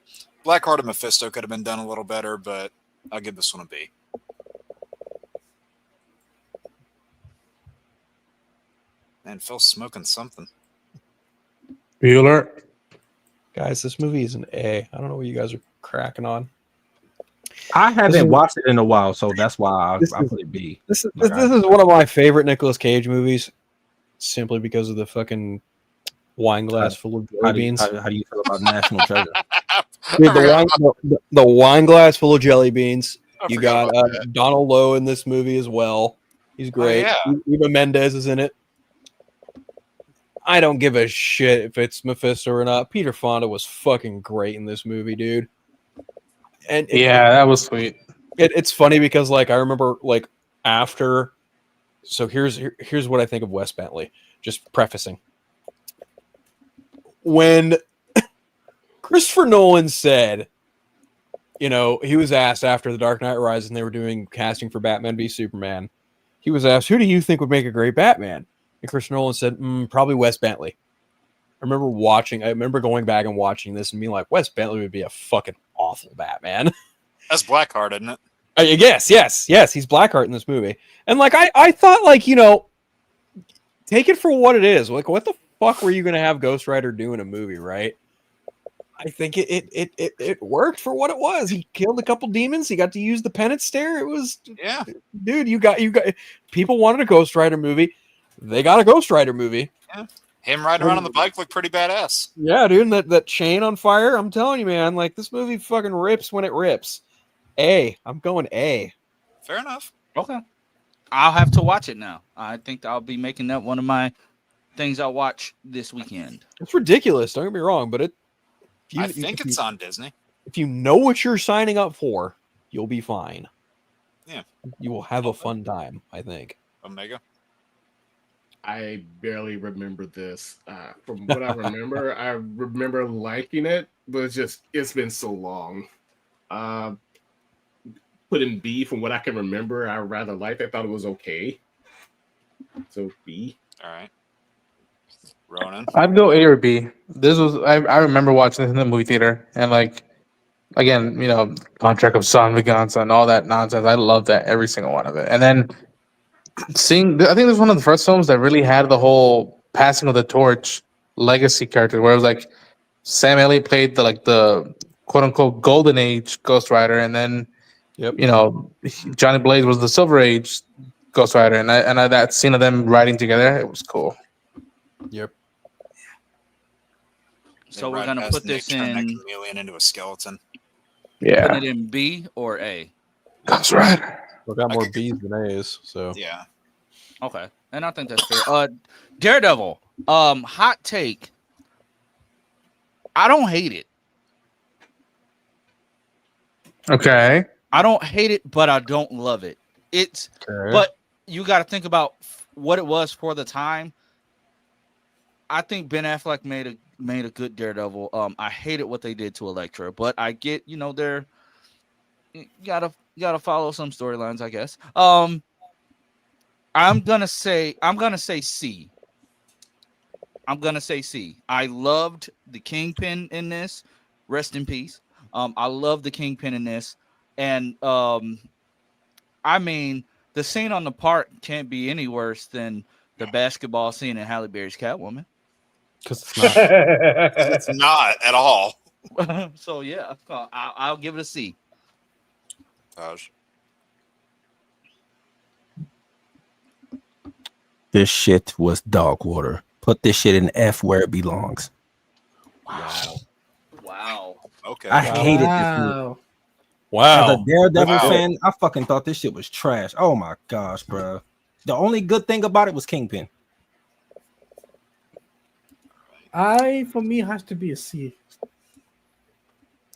Blackhearted Mephisto could have been done a little better, but I'll give this one a B. Man, Phil's smoking something. Bueller. Guys, this movie is an A. I don't know what you guys are cracking on. I haven't watched it in a while, so that's why I put it B. This is one of my favorite Nicolas Cage movies, simply because of the fucking wine glass full of jelly beans. How do you feel about National Treasure? Dude, the wine glass full of jelly beans. You got that. Donald Lowe in this movie as well. He's great. yeah. Eva Mendes is in it. I don't give a shit if it's Mephisto or not. Peter Fonda was fucking great in this movie, dude. And Yeah, that was sweet. it's funny because like I remember like after. So here's what I think of Wes Bentley. Just prefacing. When Christopher Nolan said, you know, he was asked after The Dark Knight Rises and they were doing casting for Batman v Superman. He was asked, who do you think would make a great Batman? And Christopher Nolan said, probably Wes Bentley. I remember going back and watching this and being like, Wes Bentley would be a fucking awful Batman. That's Blackheart, isn't it? Yes, he's Blackheart in this movie. And like I thought, like, you know, take it for what it is. Like, what the fuck were you gonna have Ghost Rider do in a movie, right? I think it worked for what it was. He killed a couple demons. He got to use the penance stare. It was dude. You got people wanted a Ghost Rider movie. They got a Ghost Rider movie. Yeah. Him riding around on the bike looked pretty badass. Yeah, dude. And that chain on fire. I'm telling you, man. Like this movie fucking rips when it rips. I'm going A. Fair enough. Okay. I'll have to watch it now. I think I'll be making that one of my things I'll watch this weekend. It's ridiculous. Don't get me wrong, but I think it's on Disney. If you know what you're signing up for, you'll be fine. Yeah. You will have a fun time, I think. Omega? I barely remember this. From what I remember liking it, but it's been so long. Put in B from what I can remember. I rather liked it. I thought it was okay. So B. All right. Ronan? I'd go A or B. I remember watching this in the movie theater, and like again, you know, Contract of Son, Viganza, and all that nonsense. I love that, every single one of it. And then I think this was one of the first films that really had the whole passing of the torch legacy character, where it was like Sam Elliott played the quote unquote golden age Ghost Rider, and then you know, Johnny Blaze was the Silver Age Ghost Rider, and that scene of them riding together, it was cool. Yep. So we're gonna put this turn that in chameleon into a skeleton. Yeah. Put it in B or A. Ghost Rider. We got more B's than A's, so yeah. Okay, and I think that's fair. Daredevil. Hot take. I don't hate it. Okay. I don't hate it, but I don't love it. But you got to think about what it was for the time. I think Ben Affleck made a good Daredevil. I hated what they did to Elektra, but I get, you know, you gotta follow some storylines, I guess. I'm gonna say C. I'm gonna say C. I loved the Kingpin in this. Rest in peace. I love the Kingpin in this, and I mean, the scene on the park can't be any worse than the basketball scene in Halle Berry's Catwoman. Because it's not. It's not at all. So yeah, I'll give it a C. Gosh. This shit was dog water. Put this shit in F where it belongs. Wow. Okay. I hated this movie. Wow. As a Wow. Daredevil Wow. fan, I fucking thought this shit was trash. Oh my gosh, bro. The only good thing about it was Kingpin. For me, has to be a C.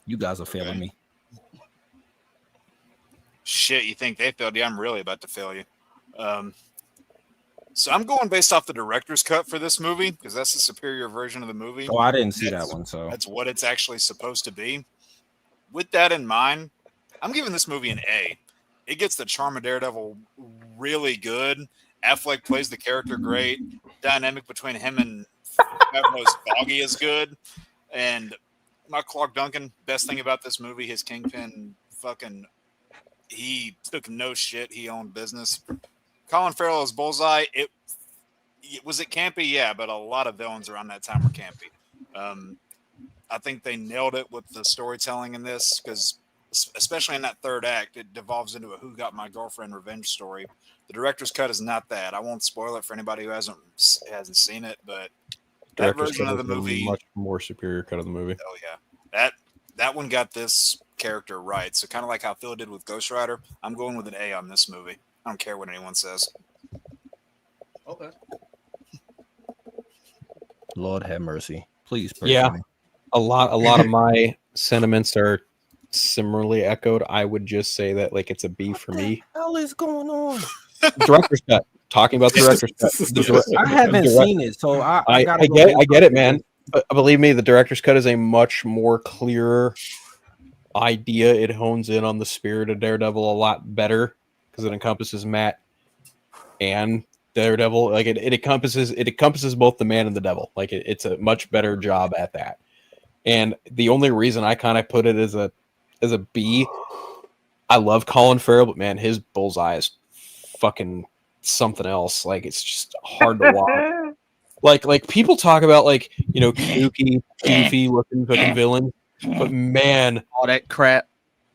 You guys are failing me. Shit, you think they failed you? I'm really about to fail you. So I'm going based off the director's cut for this movie because that's the superior version of the movie. Oh, I didn't see that one. So That's what it's actually supposed to be. With that in mind, I'm giving this movie an A. It gets the charm of Daredevil really good. Affleck plays the character great. Dynamic between him and Foggy is good. And my Clark Duncan, best thing about this movie, his Kingpin he took no shit. He owned business. Colin Farrell as Bullseye, was it campy? Yeah, but a lot of villains around that time were campy. I think they nailed it with the storytelling in this because, especially in that third act, it devolves into a "Who Got My Girlfriend" revenge story. The director's cut is not that. I won't spoil it for anybody who hasn't seen it, but that Director's version cut of the is a movie, much more superior cut of the movie. oh yeah, that one got this character right. So kind of like how Phil did with Ghost Rider, I'm going with an A on this movie. I don't care what anyone says. Okay. Lord have mercy. Please pray Yeah. for me. A lot of my sentiments are similarly echoed. I would just say that like it's a B for me. What the hell is going on? Director's cut. Talking about the director's cut. The I haven't seen it, so I gotta go I get it, based man. But believe me, the director's cut is a much more clearer idea. It hones in on the spirit of Daredevil a lot better because it encompasses Matt and Daredevil. Like it encompasses both the man and the devil. Like it's a much better job at that. And the only reason I kind of put it as a B, I love Colin Farrell, but man, his Bullseye is fucking something else. Like it's just hard to watch. like people talk about like, you know, kooky, goofy looking fucking villain, but man, All that crap.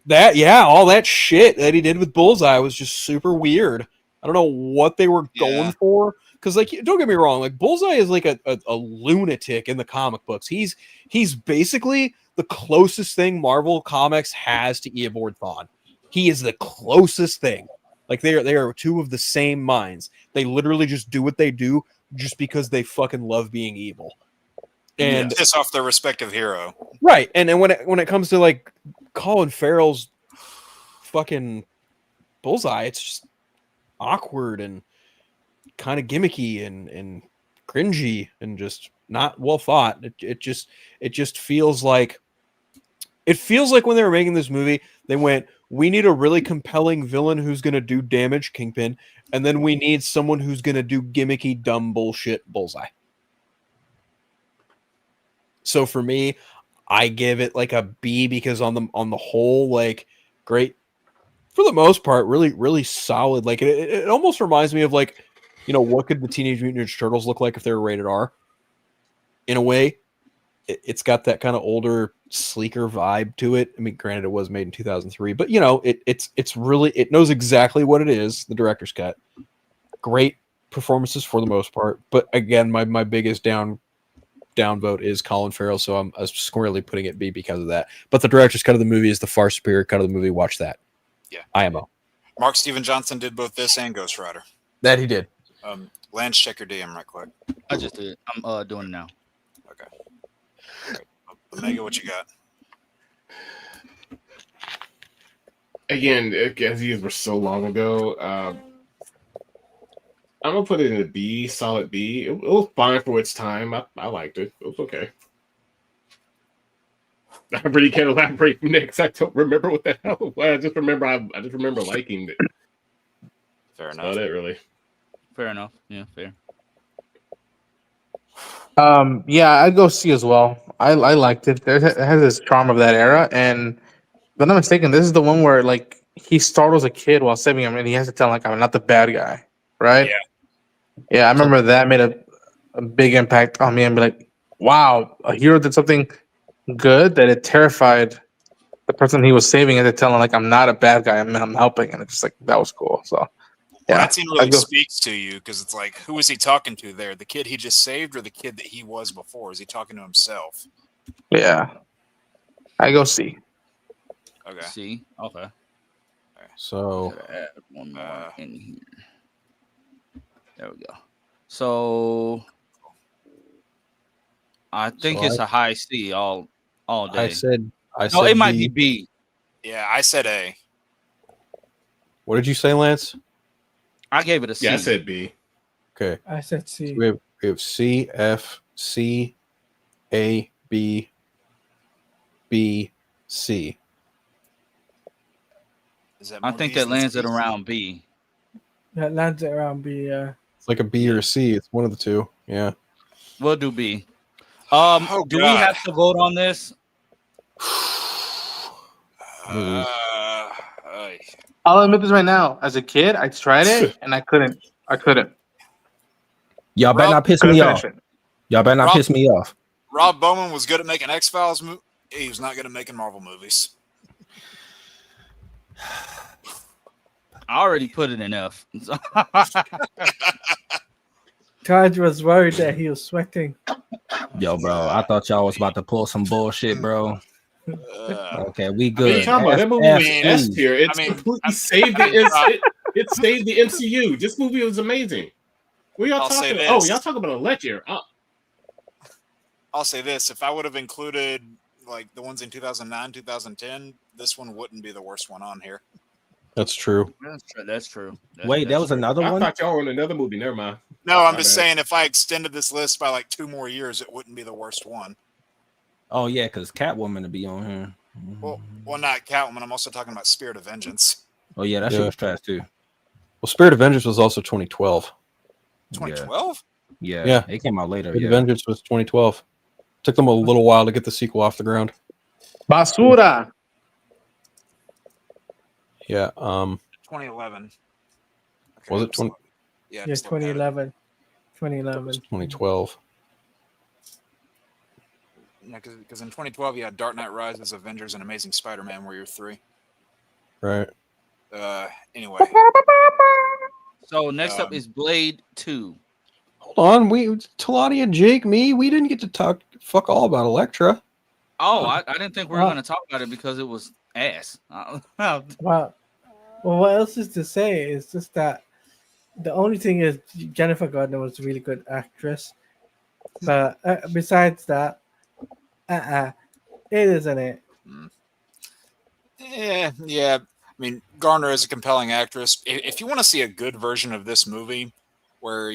all that shit that he did with Bullseye was just super weird. I don't know what they were going for. Because, like, don't get me wrong, like Bullseye is like a lunatic in the comic books. He's basically the closest thing Marvel Comics has to Eobard Thawne. He is the closest thing. Like they are two of the same minds. They literally just do what they do just because they fucking love being evil. And piss off their respective hero. right. And then when it comes to like Colin Farrell's fucking Bullseye, it's just awkward and kind of gimmicky and cringy and just not well thought. It just feels like when they were making this movie, they went, we need a really compelling villain who's going to do damage, Kingpin, and then we need someone who's going to do gimmicky, dumb bullshit, Bullseye. So for me, I give it like a B because on the whole, like great for the most part, really, really solid. Like it almost reminds me of like, you know, what could the Teenage Mutant Ninja Turtles look like if they were rated R? In a way, it's got that kind of older, sleeker vibe to it. I mean, granted, it was made in 2003, but you know, it's really, it knows exactly what it is. The director's cut, great performances for the most part. But again, my biggest down vote is Colin Farrell, so I'm squarely putting it B because of that. But the director's cut of the movie is the far superior cut of the movie. Watch that. Yeah, IMO. Mark Steven Johnson did both this and Ghost Rider. That he did. Lance, check your DM right quick. I just did. I'm doing it now. Okay. Right. Omega, what you got? Again, as these were so long ago, I'm gonna put it in a B, solid B. It was fine for its time. I liked it. It was okay. I really can't elaborate next. I don't remember what the hell it was. I just remember liking it. Fair enough. Not it really. Fair enough. Yeah, fair. Yeah, I'd go C as well. I liked it. It has this charm of that era, and if I'm not mistaken, this is the one where like he startles a kid while saving him, and he has to tell him, like, I'm not the bad guy, right? Yeah. Yeah, I remember that made a big impact on me, and be like, wow, a hero did something good that it terrified the person he was saving, and to tell him like, I'm not a bad guy, I'm helping, and it's just like that was cool. So Well, yeah, that scene I really go, speaks to you because it's like, who is he talking to there? The kid he just saved, or the kid that he was before? Is he talking to himself? yeah, I go see. Okay. See, okay. So Gotta add one more in here. There we go. So I think it's a high C all day. I said No, it might B. be B. Yeah, I said A. What did you say, Lance? I gave it a C. Yeah, I said B. I said C. So we have C, F, C, A, B, B, C. Is that I more think B's that than lands it C's? around B. That lands it around B. It's like a B or a C. It's one of the two. Yeah. We'll do B. Oh, Do we God. have to vote on this? Ay. I'll admit this right now. As a kid, I tried it and I couldn't. Y'all better Rob, not piss Couldn't me finish off. it. Y'all better not Rob- piss me off. Rob Bowman was good at making X-Files. He was not good at making Marvel movies. I already put it in F. Taj was worried that he was sweating. Yo, bro, I thought y'all was about to pull some bullshit, bro. Okay, we What are you good. talking about? That movie was S tier. It's I mean, completely saved it saved the MCU. This movie was amazing. What y'all I'll say talking about? Oh, this. y'all talking about a ledger. I'll say this: if I would have included like the ones in 2009, 2010, this one wouldn't be the worst one on here. That's true. That's true. Wait, there was another I one? thought y'all were in another movie. Never mind. No, I'm My just bad. saying if I extended this list by like 2 more years, it wouldn't be the worst one. Oh, yeah, because Catwoman to be on here. Well, not Catwoman. I'm also talking about Spirit of Vengeance. Oh, yeah, that shit was trash, too. Well, Spirit of Vengeance was also 2012. 2012? Yeah, it came out later. Spirit of Yeah. Vengeance was 2012. Took them a little while to get the sequel off the ground. Basura. Yeah. 2011. Okay, Was it 20? Yeah, Yeah, 2011. 2011. 2012. Yeah, because in 2012 you had Dark Knight Rises, Avengers, and Amazing Spider-Man were your 3. Right. Anyway. So next up is Blade 2. Hold on. Talani and Jake, we didn't get to talk fuck all about Elektra. Oh, I didn't think we were going to talk about it because it was ass. Well, what else is to say? It's just that the only thing is Jennifer Gardner was a really good actress. But besides that, it isn't it. Yeah. I mean, Garner is a compelling actress. If you want to see a good version of this movie, where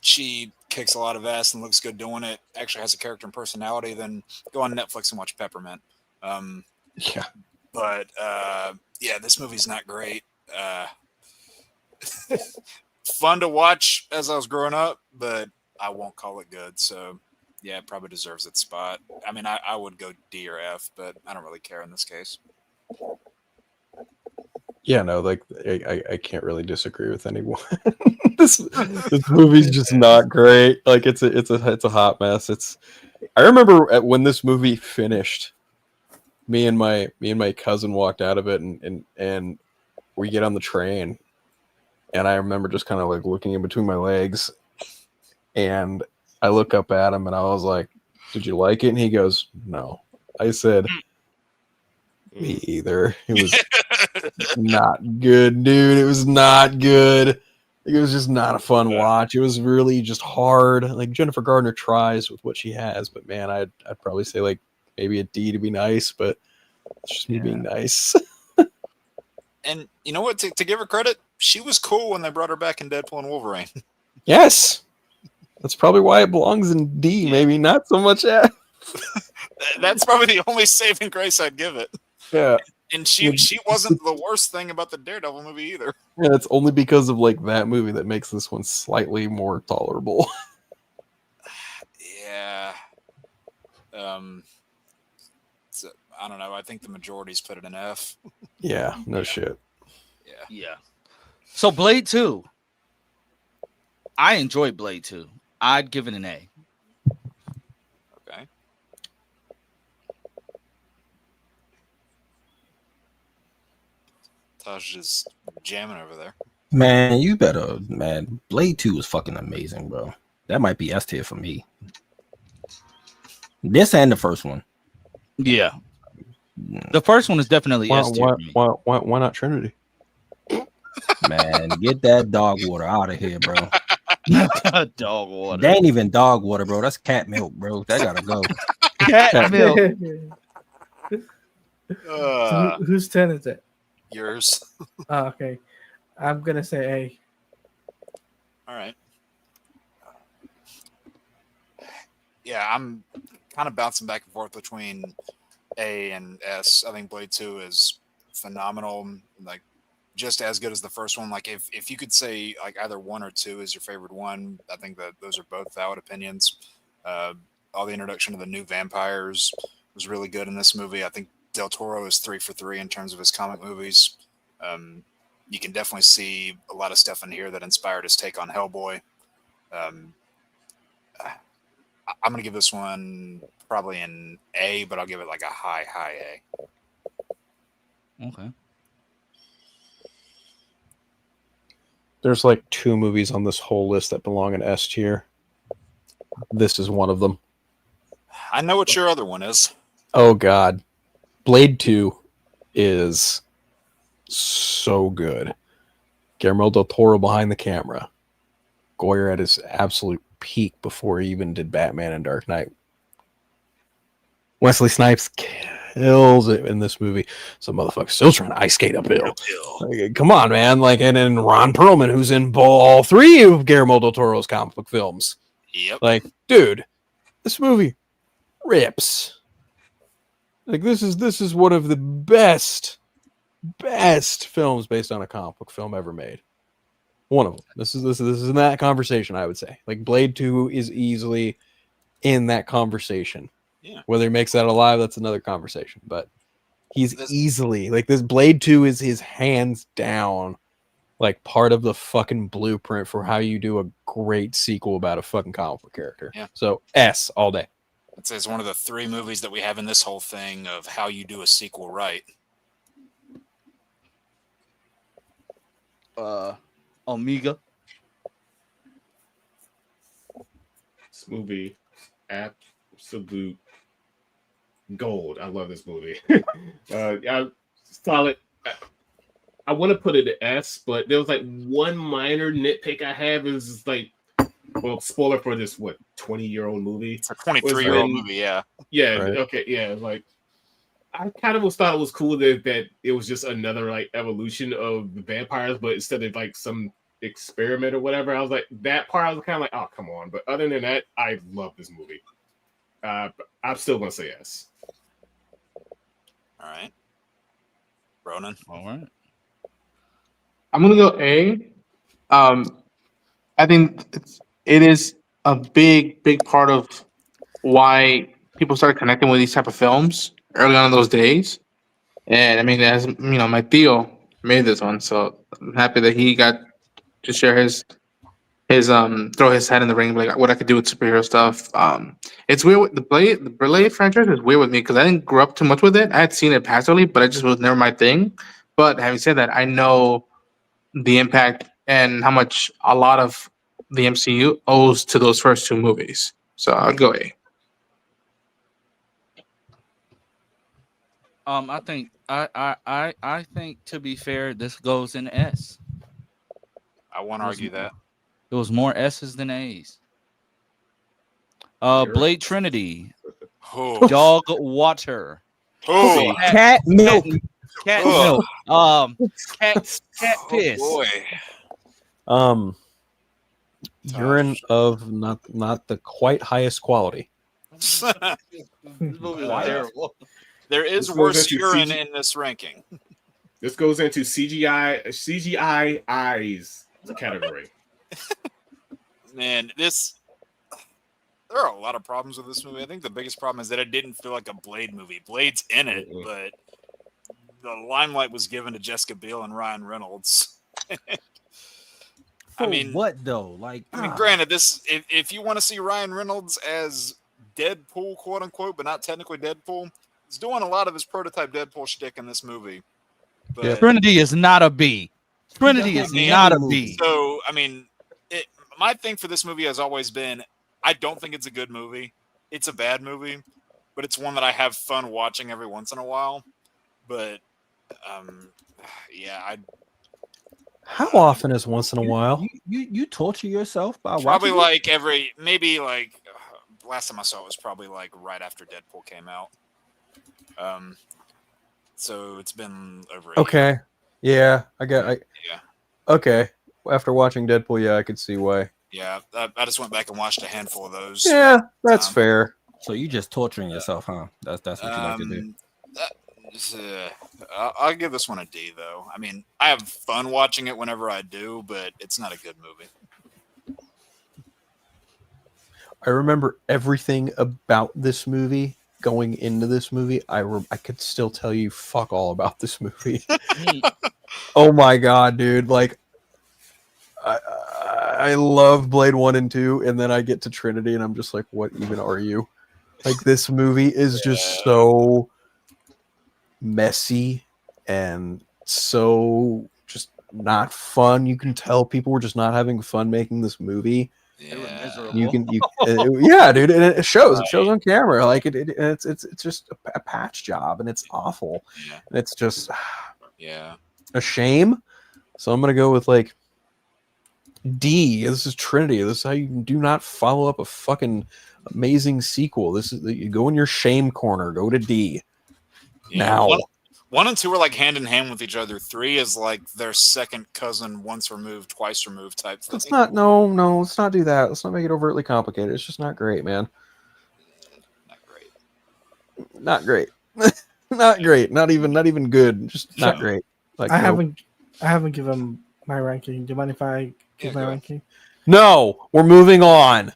she kicks a lot of ass and looks good doing it, actually has a character and personality, then go on Netflix and watch Peppermint. Yeah. But this movie's not great. Fun to watch as I was growing up, but I won't call it good. So yeah, it probably deserves its spot. I mean, I would go D or F, but I don't really care in this case. Yeah, no, like I can't really disagree with anyone. this movie's just not great. Like it's a hot mess. I remember when this movie finished, me and my cousin walked out of it and we get on the train, and I remember just kind of like looking in between my legs, and I look up at him and I was like, "Did you like it?" And he goes, "No." I said, "Me either." It was not good, dude. It was not good. It was just not a fun watch. It was really just hard. Like Jennifer Gardner tries with what she has, but man, I'd probably say like maybe a D to be nice, but it's just me being nice. And you know what? To give her credit, she was cool when they brought her back in Deadpool and Wolverine. Yes, that's probably why it belongs in D. Maybe not so much F. That's probably the only saving grace I'd give it. Yeah. And she wasn't the worst thing about the Daredevil movie either. Yeah, it's only because of like that movie that makes this one slightly more tolerable. Yeah. So, I don't know. I think the majority's put it in F. Yeah, no shit. Yeah. So Blade 2. I enjoyed Blade 2. I'd give it an A. Taj is jamming over there. Man, you better, man. Blade 2 was fucking amazing, bro. That might be S tier for me. This and the first one. Yeah. The first one is definitely S tier. Why not Trinity? Man, get that dog water out of here, bro. Dog water. That ain't even dog water, bro. That's cat milk, bro. That gotta go. Cat milk. So whose turn is it? Yours. Oh, okay. I'm gonna say A. All right. Yeah, I'm kind of bouncing back and forth between A and S. I think Blade 2 is phenomenal, like just as good as the first one. Like if you could say like either 1 or 2 is your favorite one, I think that those are both valid opinions. All the introduction of the new vampires was really good in this movie. I think Del Toro is 3 for 3 in terms of his comic movies. You can definitely see a lot of stuff in here that inspired his take on Hellboy. I'm going to give this one probably an A, but I'll give it like a high A. Okay. There's like 2 movies on this whole list that belong in S tier. This is one of them. I know what your other one is. Oh God, Blade 2 is so good. Guillermo del Toro behind the camera. Goyer at his absolute peak before he even did Batman and Dark Knight. Wesley Snipes kills it in this movie. Some motherfucker still trying to ice skate uphill. Like, come on, man! Like, and then Ron Perlman, who's in all 3 of Guillermo del Toro's comic book films. Yep. Like, dude, this movie rips. Like, this is one of the best films based on a comic book film ever made. One of them. This is in that conversation, I would say. Like, Blade 2 is easily in that conversation. Yeah. Whether he makes that alive, that's another conversation. But he's easily, like, this Blade 2 is his hands down, like, part of the fucking blueprint for how you do a great sequel about a fucking comic book character. Yeah. So S all day. I'd say it's one of the 3 movies that we have in this whole thing of how you do a sequel right. Omega. This movie, absolute gold. I love this movie. Solid. I want to put it at S, but there was like one minor nitpick I have is like, well, spoiler for this 20-year-old movie. It's a 23-year-old movie, yeah. Yeah, Right. Okay, yeah. Like, I kind of thought it was cool that it was just another like evolution of the vampires, but instead of like some experiment or whatever, I was like, that part I was kind of like, oh, come on. But other than that, I love this movie. I'm still gonna say yes. All right. Ronan. All right. I'm gonna go A. I think it is a big part of why people started connecting with these type of films early on in those days. And I mean, as you know, my Theo made this one, so I'm happy that he got to share his throw his hat in the ring, like what I could do with superhero stuff. It's weird with the Blade franchise is weird with me because I didn't grow up too much with it. I had seen it passively, but it just was never my thing. But having said that, I know the impact and how much a lot of the MCU owes to those first 2 movies. So I'll go A. I think I think to be fair, this goes in S. I won't argue that. There was more S's than A's. You're Blade Trinity, Oh. dog water, Oh. Cat milk. cat Oh. milk, cat piss. Boy. Urine of not the quite highest quality. This movie is terrible. There is This worse goes into urine CG in this ranking. This goes into CGI eyes category. Man, there are a lot of problems with this movie. I think the biggest problem is that it didn't feel like a Blade movie. Blade's in it, but the limelight was given to Jessica Biel and Ryan Reynolds. I mean, what though? Like, granted, if you want to see Ryan Reynolds as Deadpool, quote unquote, but not technically Deadpool, he's doing a lot of his prototype Deadpool shtick in this movie. But Trinity is not a B. Trinity is Man, not a B. so I mean, my thing for this movie has always been, I don't think it's a good movie. It's a bad movie, but it's one that I have fun watching every once in a while. But yeah, How often is once in a while? You torture yourself by probably watching like maybe like last time I saw it was probably like right after Deadpool came out. So it's been over. Okay. Yeah, Yeah. Okay. After watching Deadpool, yeah, I could see why. Yeah, I just went back and watched a handful of those. Yeah, that's fair. So you just torturing yourself, huh? That's what you like to do. I'll give this one a D, though. I mean, I have fun watching it whenever I do, but it's not a good movie. I remember everything about this movie going into this movie. I could still tell you fuck all about this movie. Oh my god, dude! Like, I love Blade 1 and 2, and then I get to Trinity, and I'm just like, what even are you? Like, this movie is just so messy and so just not fun. You can tell people were just not having fun making this movie. Yeah. Yeah, dude, and it shows. It shows on camera. Like it's just a patch job, and it's awful. Yeah. And it's just Yeah. a shame. So I'm gonna go with like D. This is Trinity. This is how you do not follow up a fucking amazing sequel. This is you go in your shame corner. Go to D. Now. 1 and 2 are like hand in hand with each other. 3 is like their second cousin, once removed, twice removed type thing. Let's not. No. Let's not do that. Let's not make it overtly complicated. It's just not great, man. Not great. Not great. Not great. Not even good. Just not great. Like I haven't given my ranking. Do you mind if I give my ranking? No, we're moving on.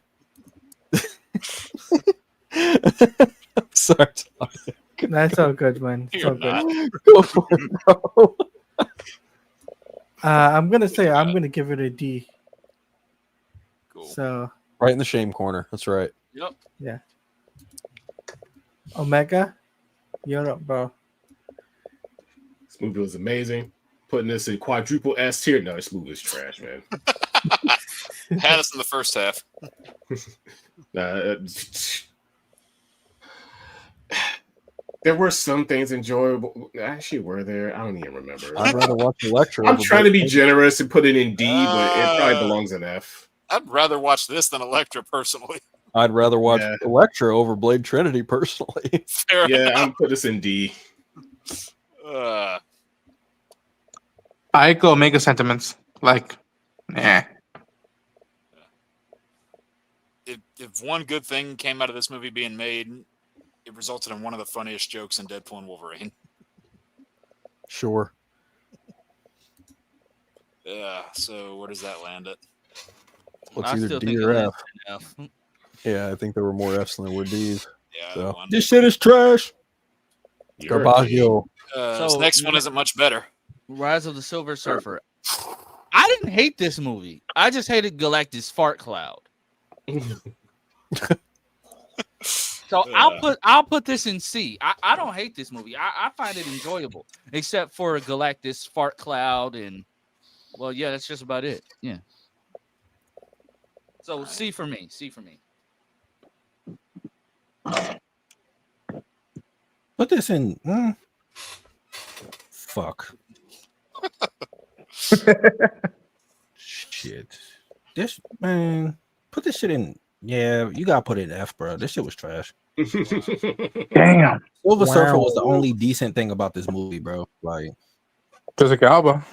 Sorry. That's all good, man. It's all You're good. Go for it, bro. I'm gonna give it a D. Cool. So Right in the shame corner. That's right. Yep. yeah. Omega, you're up, bro. This movie was amazing. Putting this in quadruple S tier. No, this movie is trash, man. Had us in the first half. There were some things enjoyable. Actually, were there? I don't even remember. I'd rather watch Elektra. I'm trying to be generous and put it in D, but it probably belongs in F. I'd rather watch this than Elektra, personally. I'd rather watch Elektra over Blade Trinity, personally. Fair Yeah, enough. I'm put this in D. I echo Omega sentiments. Like, If one good thing came out of this movie being made, it resulted in one of the funniest jokes in Deadpool and Wolverine. Sure. So where does that land it? Well, I it's still either think D it or lands F. in F. Yeah, I think there were more Fs than there were Ds. Yeah. So. One. This shit is trash. You're a Garbaggio. This next one isn't much better. Rise of the Silver Surfer. I didn't hate this movie. I just hated Galactus fart cloud. So I'll put this in C. I don't hate this movie. I find it enjoyable, except for Galactus fart cloud and yeah, that's just about it. Yeah. So C for me. C for me. Put this in. Fuck. Shit. This man. Put this shit in. Yeah, you gotta put it in F, bro. This shit was trash. damn. Silver Surfer was the only decent thing about this movie, bro. Like, Jessica Alba.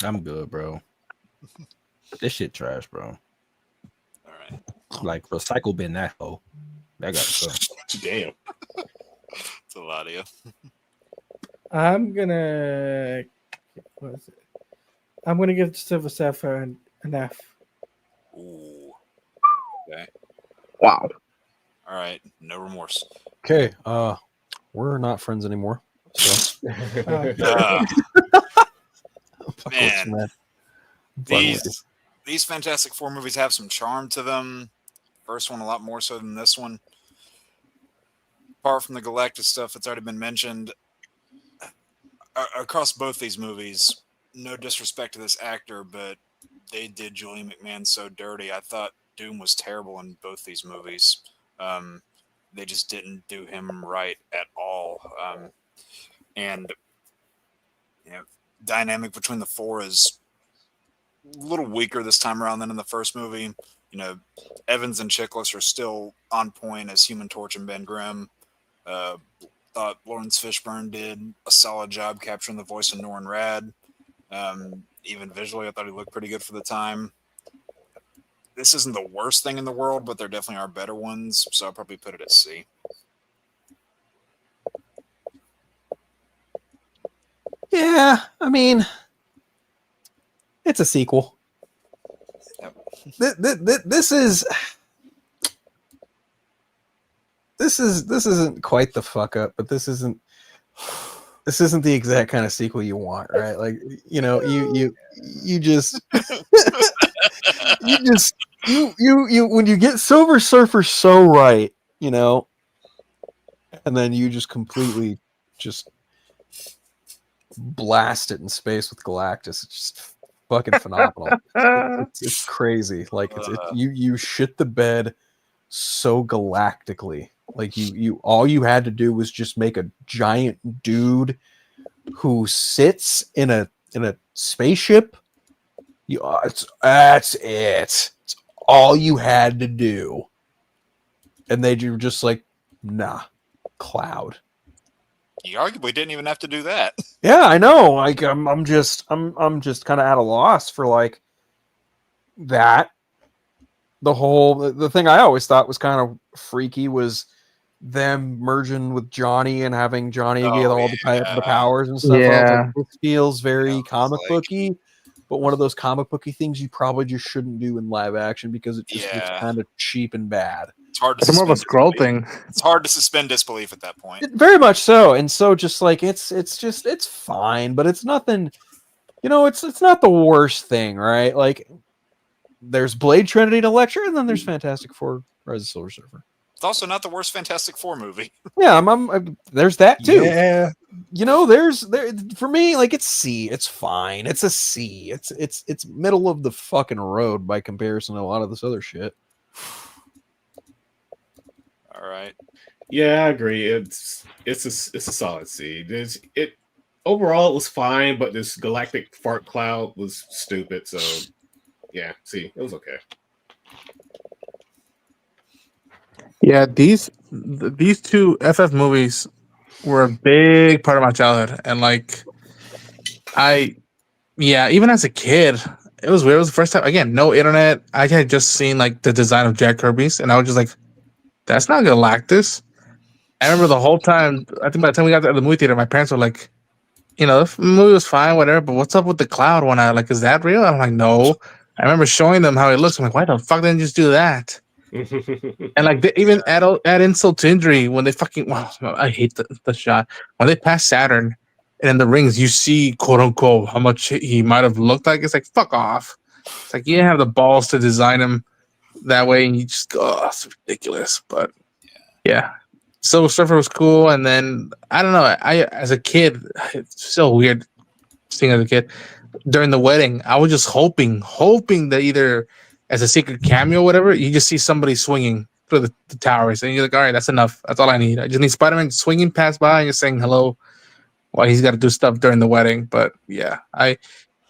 I'm good, bro. This shit trash, bro. All right. Like, recycle bin that hoe. That got to go. Damn. It's a lot of you. I'm gonna. What is it? I'm gonna give Silver Surfer an F. Ooh. Okay. Wow. All right. No remorse. Okay, we're not friends anymore. So Man, these Fantastic Four movies have some charm to them. First one a lot more so than this one. Apart from the Galactus stuff that's already been mentioned, across both these movies, no disrespect to this actor, but they did Julian McMahon so dirty. I thought Doom was terrible in both these movies. They just didn't do him right at all. And dynamic between the four is a little weaker this time around than in the first movie. Evans and Chiklis are still on point as Human Torch and Ben Grimm. Thought Lawrence Fishburne did a solid job capturing the voice of Norrin Rad. Even visually, I thought he looked pretty good for the time. This isn't the worst thing in the world, but there definitely are better ones, so I'll probably put it at C. Yeah, I mean, it's a sequel. Yep. This isn't quite the fuck up, but this isn't the exact kind of sequel you want, right? Like, you just when you get Silver Surfer so right, and then you just completely just blast it in space with Galactus. It's just fucking phenomenal. It's crazy. Like you shit the bed so galactically. Like you all you had to do was just make a giant dude who sits in a spaceship. That's it. It's all you had to do. And they were just like, nah, Cloud. You arguably didn't even have to do that. Yeah, I know. Like I'm just kind of at a loss for like that. The thing I always thought was kind of freaky was them merging with Johnny and having Johnny get all the powers and stuff. Yeah. I was like, this feels very comic booky, but one of those comic booky things you probably just shouldn't do in live action because it just looks kind of cheap and bad. It's hard to It's more of a scroll thing. It's hard to suspend disbelief at that point. Very much so. And so just like it's fine, but it's nothing, it's not the worst thing, right? Like there's Blade, Trinity, and Elektra, and then there's Fantastic Four, Rise of Silver Surfer. It's also not the worst Fantastic Four movie. Yeah, there's that too. Yeah. There's for me, like it's C. It's fine. It's a C. It's middle of the fucking road by comparison to a lot of this other shit. All right. Yeah, I agree. It's a solid C. Overall it was fine, but this galactic fart cloud was stupid. So yeah, C. It was okay. Yeah, these two FF movies were a big part of my childhood, and like, even as a kid, it was weird. It was the first time. Again, no internet. I had just seen like the design of Jack Kirby's, and I was just like, "That's not Galactus." I remember the whole time. I think by the time we got to the movie theater, my parents were like, the movie was fine, whatever. But what's up with the cloud one? Is that real? I'm like, no. I remember showing them how it looks. I'm like, why the fuck didn't you just do that? And like they even add insult to injury when they fucking I hate the shot when they pass Saturn and in the rings you see quote unquote how much he might have looked like. It's like fuck off. It's like you didn't have the balls to design him that way and you just go, oh, it's ridiculous. But yeah, Silver Surfer was cool. And then I don't know, I as a kid, it's so weird seeing as a kid during the wedding, I was just hoping that either as a secret cameo or whatever, you just see somebody swinging through the towers, and you're like, all right, that's enough. That's all I need. I just need Spider-Man swinging past by and just saying hello while he's got to do stuff during the wedding. But yeah, that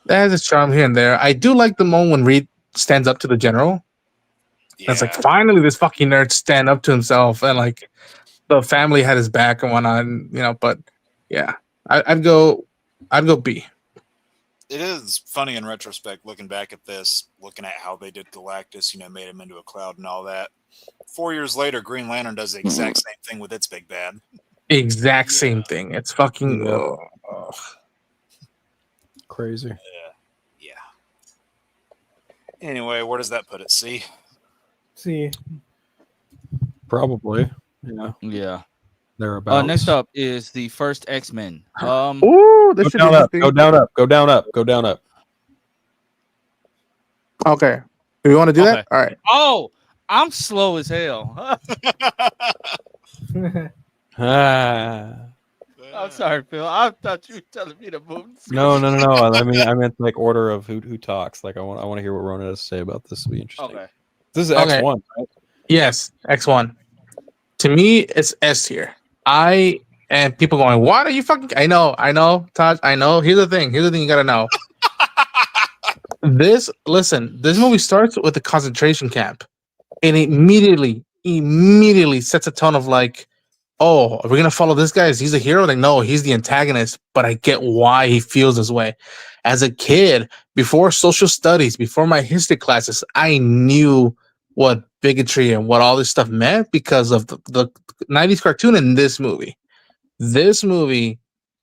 has its charm here and there. I do like the moment when Reed stands up to the general. Yeah. It's like, finally, this fucking nerd stand up to himself, and like the family had his back and whatnot, but yeah, I'd go B. It is funny in retrospect, looking back at this, looking at how they did Galactus, made him into a cloud and all that. 4 years later, Green Lantern does the exact same thing with its big bad. Exact same thing. It's fucking crazy. Yeah. Anyway, where does that put it? C? C. Probably. Yeah. Yeah. Thereabouts. Next up is the first X-Men. Ooh, this go down up. Go down up. Okay. Do we want to do that? All right. Oh, I'm slow as hell. I'm sorry, Phil. I thought you were telling me to move. No. I meant like order of who talks. Like I want to hear what Ronan has to say about this. Will be interesting. Okay. This is Okay. X1, right? Yes, X1. To me, it's S tier. And people going, what are you fucking? I know, Taj. I know. Here's the thing you gotta know. This movie starts with a concentration camp, and immediately sets a tone of like, oh, are we gonna follow this guy? Is he's a hero? Like, no, he's the antagonist, but I get why he feels this way. As a kid, before social studies, before my history classes, I knew what bigotry and what all this stuff meant because of the 90s cartoon and this movie. This movie,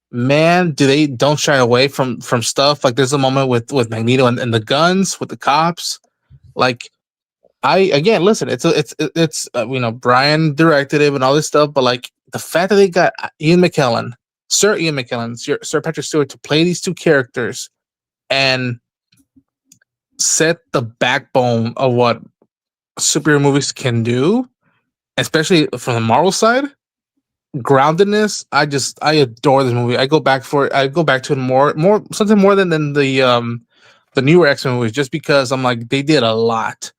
man, don't shy away from stuff. Like there's a moment with Magneto and the guns with the cops. Like listen, it's Brian directed it and all this stuff, but like the fact that they got Sir Ian McKellen, Sir Patrick Stewart to play these two characters and set the backbone of what superhero movies can do, especially from the Marvel side. Groundedness, I adore this movie. I go back to it more something more than the newer X-Men movies, just because I'm like they did a lot.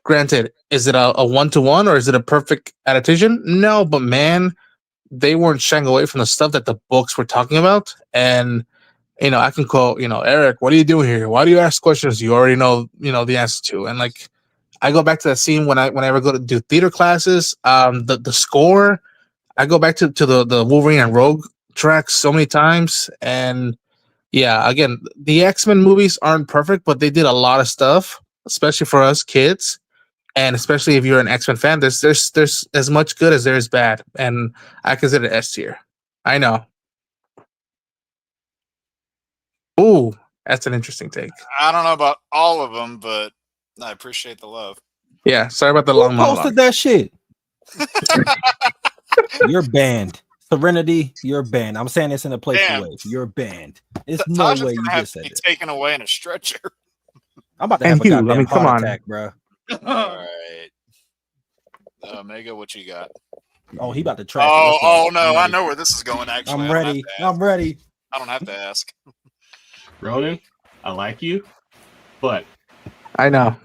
Granted, is it a 1-to-1 or is it a perfect adaptation? No, but man, they weren't shying away from the stuff that the books were talking about. And I can quote, Eric, what are you doing here? Why do you ask questions you already know the answer to? And like I go back to that scene whenever I go to do theater classes, the score. I go back to the Wolverine and Rogue tracks so many times, and yeah, again, the X-Men movies aren't perfect, but they did a lot of stuff, especially for us kids, and especially if you're an X-Men fan. There's as much good as there is bad, and I consider it S tier. I know. Ooh, that's an interesting take. I don't know about all of them, but I appreciate the love. Yeah, sorry about the Who long monologue. posted that shit? You're banned. Serenity, you're banned. I'm saying this in a playful way. You're banned. It's no Taj is way gonna you have just to said be it. taken away in a stretcher. I'm about to And have a Hugh, goddamn come heart on. attack, bro. All right, Mega, what you got? Oh, he about to trash. Oh no, I know where this is going. Actually, I'm ready. I'm ready. I don't have to ask. Ronan, I like you, but I know.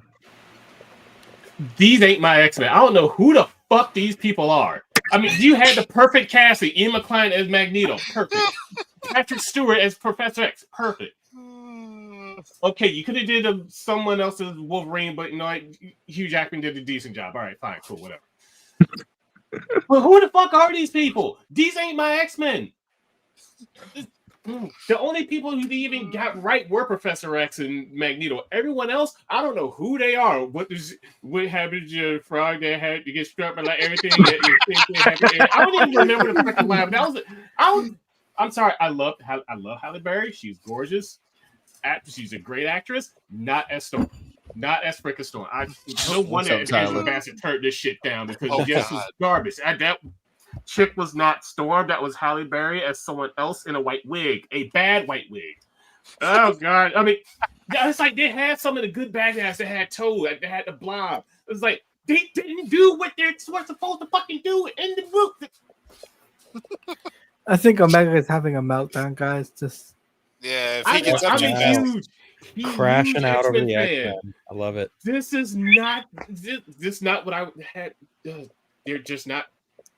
these ain't my X-Men. I don't know who the fuck these people are. I mean, you had the perfect casting. Ian McKellen as Magneto. Perfect. Patrick Stewart as Professor X. Perfect. Okay, you could have did someone else's Wolverine, but Hugh Jackman did a decent job. All right, fine, cool, whatever. But who the fuck are these people? These ain't my X-Men. The only people who even got right were Professor X and Magneto. Everyone else, I don't know who they are. What happened to your frog that had to get struck by like everything? I don't even remember the fucking line. I'm sorry. I love Halle Berry. She's gorgeous. She's a great actress. Not as Storm. Not as freaking Storm. No wonder Angela Bassett turned this shit down because this is garbage. That chick was not Storm. That was Halle Berry as someone else in a white wig, a bad white wig. Oh god! I mean, it's like they had some of the good bad guys. They had Toad. They had the Blob. It's like they didn't do what they're supposed to fucking do in the book. I think Omega is having a meltdown, guys. Just if he gets up I'm to crashing out over X-Men the fan. X-Men. I love it. This is not what I had. They're just not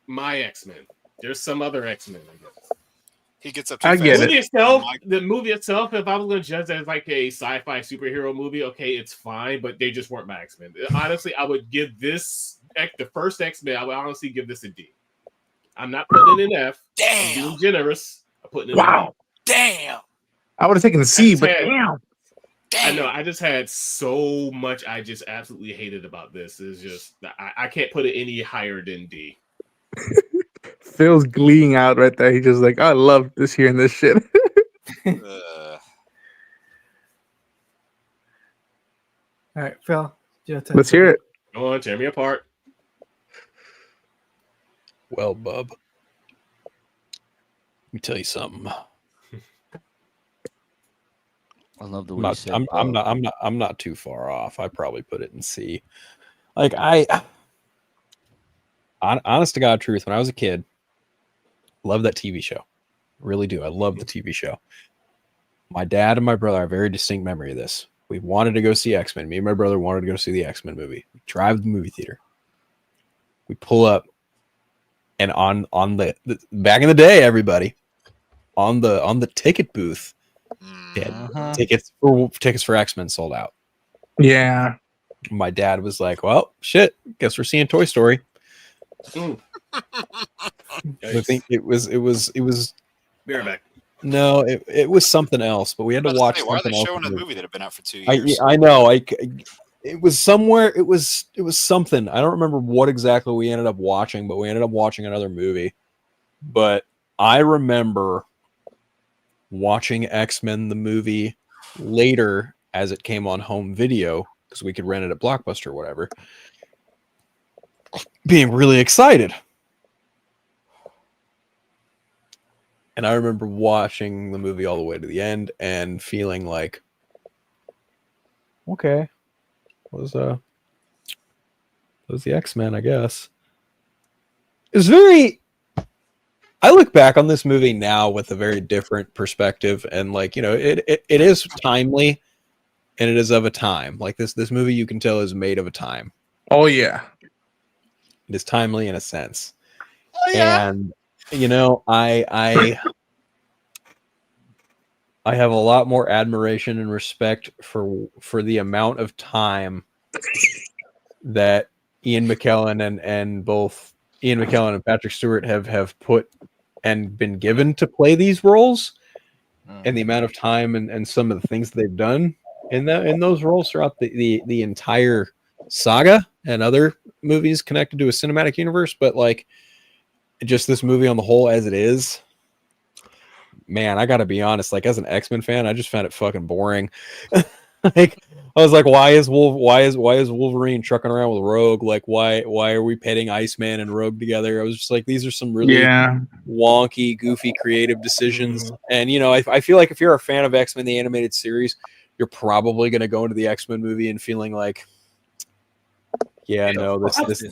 my X-Men. There's some other X-Men, I guess. He gets up to I get it. The movie itself, if I was going to judge it as like a sci-fi superhero movie, okay, it's fine, but they just weren't my X-Men. Honestly, I would give this, the first X-Men, I would honestly give this a D. I'm not putting it in F. Damn. I'm being generous. I'm putting it in a D. Damn. I would have taken the C, but damn. I know. I just had so much I just absolutely hated about this. It's just I can't put it any higher than D. Phil's gleeing out right there. He's just like, I love this hearing this shit. all right, Phil. Your turn. Let's hear it. Go on, tear me apart. Well, bub, let me tell you something. I love the way you said I'm not too far off. I probably put it in C. Like honest to God truth, when I was a kid, loved that TV show. Really do. I love the TV show. My dad and my brother have a very distinct memory of this. We wanted to go see X-Men. Me and my brother wanted to go see the X-Men movie. We drive to the movie theater. We pull up, and on the back in the day, everybody on the ticket booth, they had tickets for X-Men sold out. Yeah. My dad was like, "Well, shit, guess we're seeing Toy Story." I think it was. Be right back. No, it was something else, but we had to watch Why are something they else. showing a movie that had been out for 2 years? I know. It was somewhere. It was something. I don't remember what exactly we ended up watching, but we ended up watching another movie. But I remember watching X-Men the movie later as it came on home video because we could rent it at Blockbuster or whatever. Being really excited. And I remember watching the movie all the way to the end and feeling like, okay, was the X-Men, I guess. It's very. I look back on this movie now with a very different perspective, and like, you know, it is timely, and it is of a time. Like this movie, you can tell is made of a time. Oh yeah. It is timely in a sense. Oh, yeah. And you know, I have a lot more admiration and respect for the amount of time that Ian McKellen and both Ian McKellen and Patrick Stewart have put and been given to play these roles, and the amount of time and some of the things that they've done in those roles throughout the entire saga and other movies connected to a cinematic universe. But like, just this movie on the whole as it is, man, I gotta be honest, like as an X-Men fan, I just found it fucking boring. Like, I was like, why is Wolverine trucking around with Rogue? Like, why are we pitting Iceman and Rogue together? I was just like, these are some really wonky, goofy, creative decisions. And you know, I feel like if you're a fan of X-Men the animated series, you're probably gonna go into the X-Men movie and feeling like, yeah, no,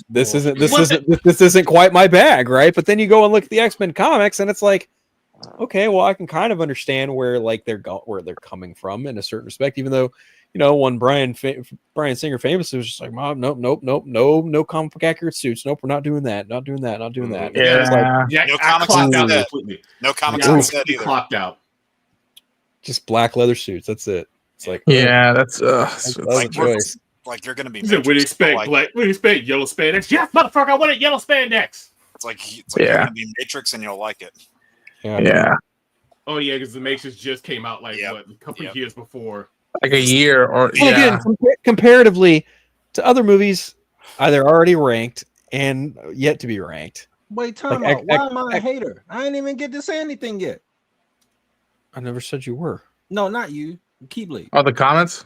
this isn't quite my bag, right? But then you go and look at the X-Men comics, and it's like, okay, well, I can kind of understand where like where they're coming from in a certain respect, even though, you know, when Brian Singer famously was just like, Mom, no comic book accurate suits. Nope, we're not doing that. Not doing that. Yeah. It's like, Yeah, No I comics clocked on out set. completely. No comics Yeah, on I set either. clocked out. just black leather suits. That's it. It's like, Yeah, that's that was a choice. Like they're gonna be. He said, "What do you expect? Like, What do you expect? Yellow spandex? Yes, motherfucker, I wanted yellow spandex." it's like you're gonna be Matrix and you'll like it. yeah. Oh yeah, because the Matrix just came out like what, a couple years before. Like a year or Well, again, comparatively to other movies, either already ranked and yet to be ranked. Wait, time Like, out. Why am I a hater? I ain't even get to say anything yet. I never said you were. No, not you. Keyblade. Oh, the comments?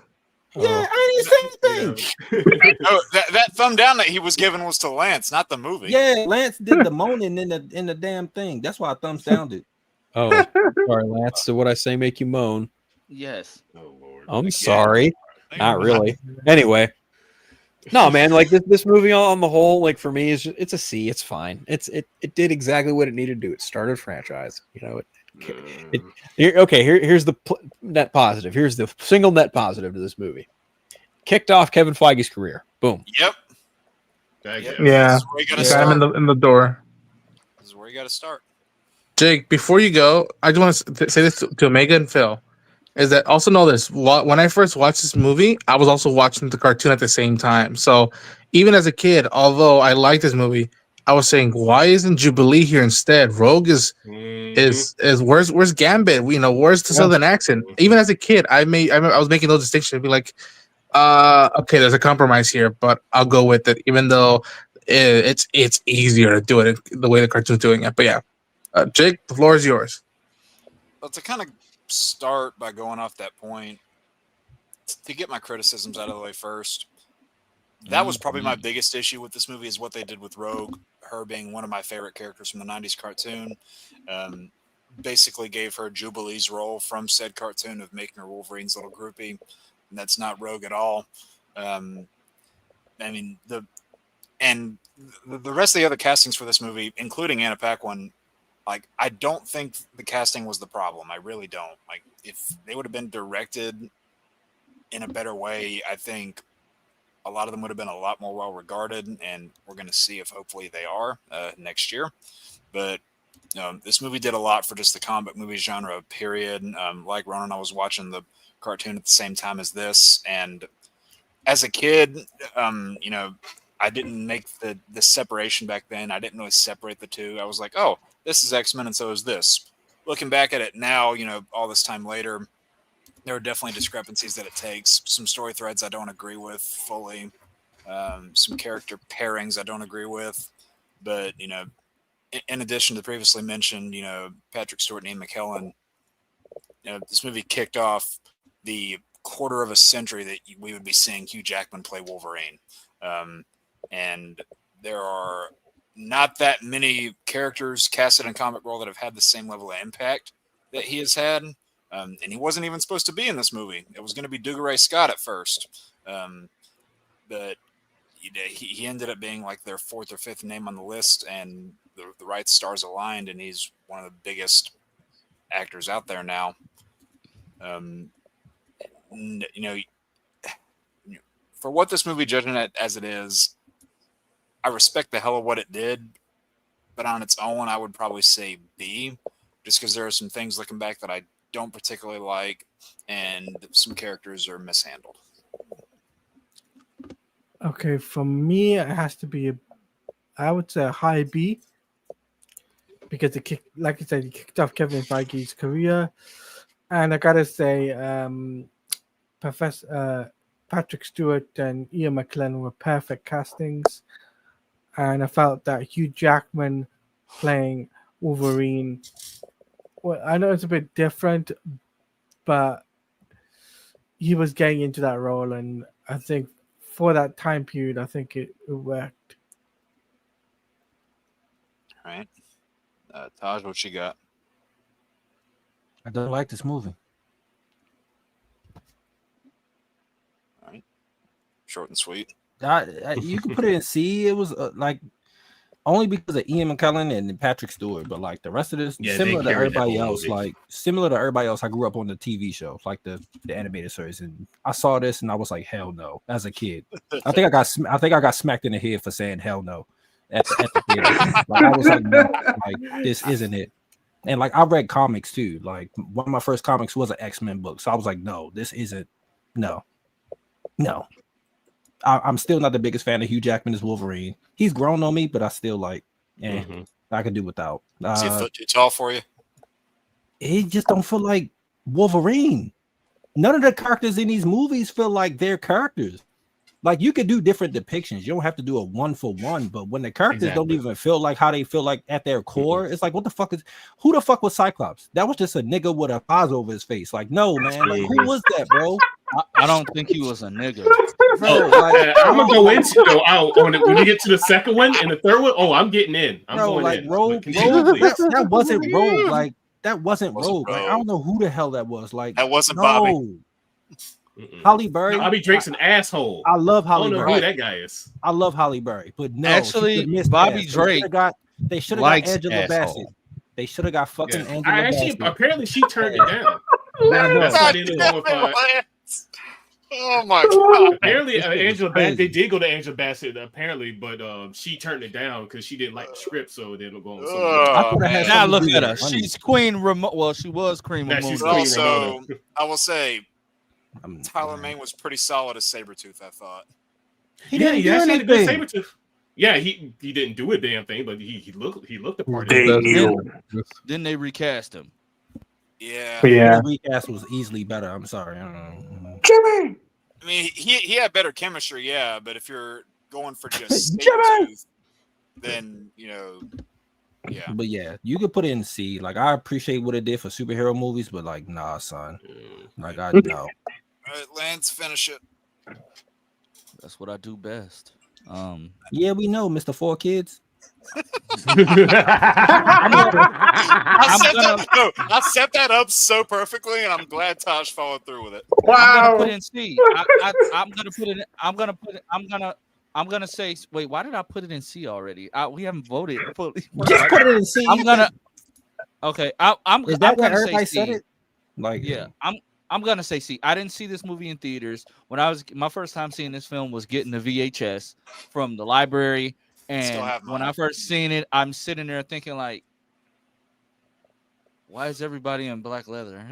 Yeah, I didn't say anything. No, that thumb down that he was given was to Lance, not the movie. Yeah, Lance did the moaning in the damn thing. That's why I thumbs down it. Oh, sorry, Lance. Did what I say make you moan? Yes. Oh Lord. I'm sorry. Not really. Anyway. No, man, like this movie on the whole, like for me, it's a C. It's fine. It did exactly what it needed to do. It started a franchise. You know, here's the net positive. Here's the single net positive to this movie. Kicked off Kevin Feige's career. Boom. Yep. Yeah. Got him in the door. This is where you got to start. Jake, before you go, I just want to say this to Omega and Phil. Is that also know this? When I first watched this movie, I was also watching the cartoon at the same time. So even as a kid, although I liked this movie, I was saying, why isn't Jubilee here instead? Rogue is where's Gambit? You know, where's the Southern accent? Even as a kid, I was making those distinctions. Be like, okay, there's a compromise here, but I'll go with it, even though it's easier to do it the way the cartoon's doing it. But yeah, Jake, the floor is yours. Well, to kind of start by going off that point, to get my criticisms out of the way first, that was probably my biggest issue with this movie is what they did with Rogue, her being one of my favorite characters from the 90s cartoon. Basically gave her Jubilee's role from said cartoon of making her Wolverine's little groupie. And that's not Rogue at all. I mean, the rest of the other castings for this movie, including Anna Paquin, like, I don't think the casting was the problem. I really don't. Like, if they would have been directed in a better way, I think a lot of them would have been a lot more well regarded, and we're going to see if hopefully they are next year. But this movie did a lot for just the comic movie genre, period. Like Ronan, I was watching the cartoon at the same time as this, and as a kid, I didn't make the separation back then. I didn't really separate the two. I was like, oh, this is X-Men and so is this. Looking back at it now, all this time later, there are definitely discrepancies that it takes. Some story threads I don't agree with fully. Some character pairings I don't agree with. But, in addition to the previously mentioned, Patrick Stewart and Ian McKellen, this movie kicked off the quarter of a century that we would be seeing Hugh Jackman play Wolverine. And there are not that many characters casted in comic world that have had the same level of impact that he has had. And he wasn't even supposed to be in this movie. It was going to be Dougray Scott at first. But he ended up being like their fourth or fifth name on the list, and the right stars aligned, and he's one of the biggest actors out there now. For what this movie, judging it as it is, I respect the hell of what it did, but on its own, I would probably say B, just because there are some things looking back that I don't particularly like, and some characters are mishandled. Okay, for me, it has to be I would say a high B, because like I said, it kicked off Kevin Feige's career, and I gotta say, Professor Patrick Stewart and Ian McKellen were perfect castings, and I felt that Hugh Jackman playing Wolverine, well, I know it's a bit different, but he was getting into that role, and I think for that time period, I think it worked. All right. Taj, what you got? I don't like this movie. All right. Short and sweet. You can put it in C. It was like only because of Ian McKellen and Patrick Stewart, but like the rest of this, similar to everybody else, I grew up on the TV shows, like the animated series, and I saw this and I was like, hell no, as a kid. I think I got smacked in the head for saying hell no at the theater. Like, I was like, no, like this isn't it. And like I read comics too. Like one of my first comics was an X-Men book, so I was like, no, this isn't. No. I'm still not the biggest fan of Hugh Jackman as Wolverine. He's grown on me, but I still like, I could do without. Is he a foot too tall for you? He just don't feel like Wolverine. None of the characters in these movies feel like they're characters. Like you could do different depictions. You don't have to do a 1-for-1, but when the characters don't even feel like how they feel like at their core, it's like, who the fuck was Cyclops? That was just a nigga with a vase over his face. Like, no, man. Like, who was that, bro? I don't think he was a nigga. Bro, I'm gonna go into when we get to the second one and the third one. Oh, I'm getting in. I'm going like in. Rogue, that wasn't Rogue. Like that wasn't Rogue. Like, I don't know who the hell that was. Like that wasn't Bobby. Holly Berry. No, Bobby Drake's an asshole. I love Holly Berry. I don't know who that guy is. I love Holly Berry, but no, actually, Bobby Drake. They should have got Angela Bassett. They should have got fucking Angela Bassett. Apparently, she turned it down. That's why I didn't know if oh my god! Apparently, Angela Bassett. They did go to Angela Bassett apparently, but she turned it down because she didn't like the script, so they don't go on. Now look at her. She's Queen Ramona. Well, she was Queen Ramona. She's Queen Ramona. I will say, Tyler Mane was pretty solid as Sabretooth, I thought. He actually had a good Sabretooth. Yeah, he didn't do a damn thing, but he looked the part. Then they recast him. Yeah. The recast was easily better. I'm sorry. I don't know. Jimmy. I mean, he had better chemistry, yeah, but if you're going for just Sabretooth, then yeah. But yeah, you could put it in C. Like I appreciate what it did for superhero movies, but like, nah, son. Like I know. All right, Lance, finish it. That's what I do best. Yeah, we know, Mr. Four Kids. I set that up so perfectly, and I'm glad Tosh followed through with it. Wow. I'm gonna put in C. I'm gonna put it. I'm gonna say. Wait, why did I put it in C already? We haven't voted fully. Just put it in C. Okay, I'm Is that why gonna say everybody said C. it? Like, Yeah, I'm gonna say C. I didn't see this movie in theaters. When I was my first time seeing this film was getting the VHS from the library, Still and have when mine. I first seen it, I'm sitting there thinking like, why is everybody in black leather?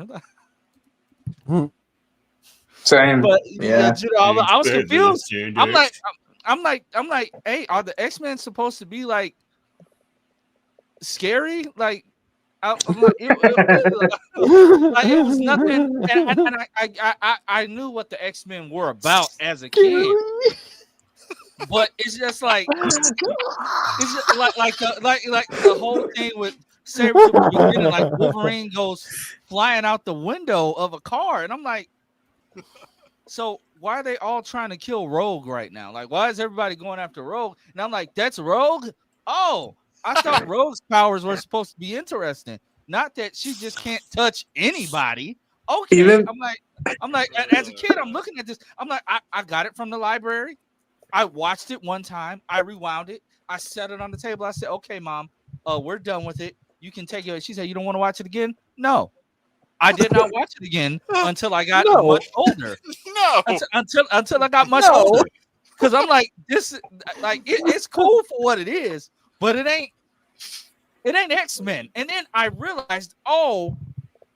Same. But Yeah. you know, I was confused. I'm Gender. like, hey, are the X-Men supposed to be like scary? Like, I'm like, like, it was nothing, and I knew what the X-Men were about as a kid, but it's just like it's just like the whole thing with Saber to the beginning, like Wolverine goes flying out the window of a car, and I'm like, so why are they all trying to kill Rogue right now? Like, why is everybody going after Rogue? And I'm like, that's Rogue? Oh, I thought Rogue's powers were supposed to be interesting. Not that she just can't touch anybody. Okay. Even I'm like, as a kid, I'm looking at this. I'm like, I got it from the library. I watched it one time. I rewound it. I set it on the table. I said, okay, Mom, we're done with it. You can take it. She said, you don't want to watch it again? No. I did not watch it again until I got much older. No. Until I got much older. Because I'm like, this like it's cool for what it is, but it ain't X-Men. And then I realized,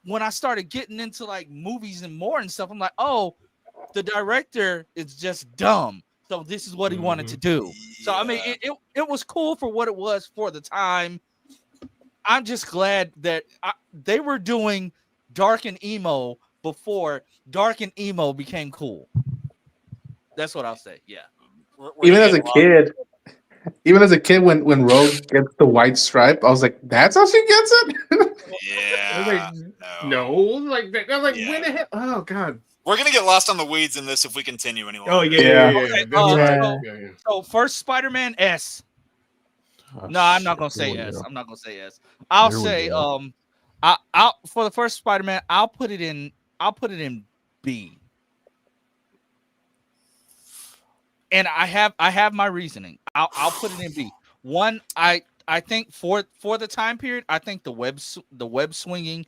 when I started getting into like movies and more and stuff, I'm like, the director is just dumb. So this is what he wanted to do. So I mean, it was cool for what it was for the time. I'm just glad that they were doing dark and emo before dark and emo became cool. That's what I'll say. Yeah. even as a kid, when Rogue gets the white stripe, I was like, that's how she gets it. Yeah. No, like that. Like Yeah. when the hell? Oh God. We're gonna get lost on the weeds in this if we continue any longer. Oh yeah. Okay, That's right. Yeah. So first Spider-Man S. No, I'm not gonna say S. I'm not gonna say S. I'll say I'll for the first Spider-Man, I'll put it in B. And I have my reasoning. I'll put it in B. One, I think for the time period, I think the web swinging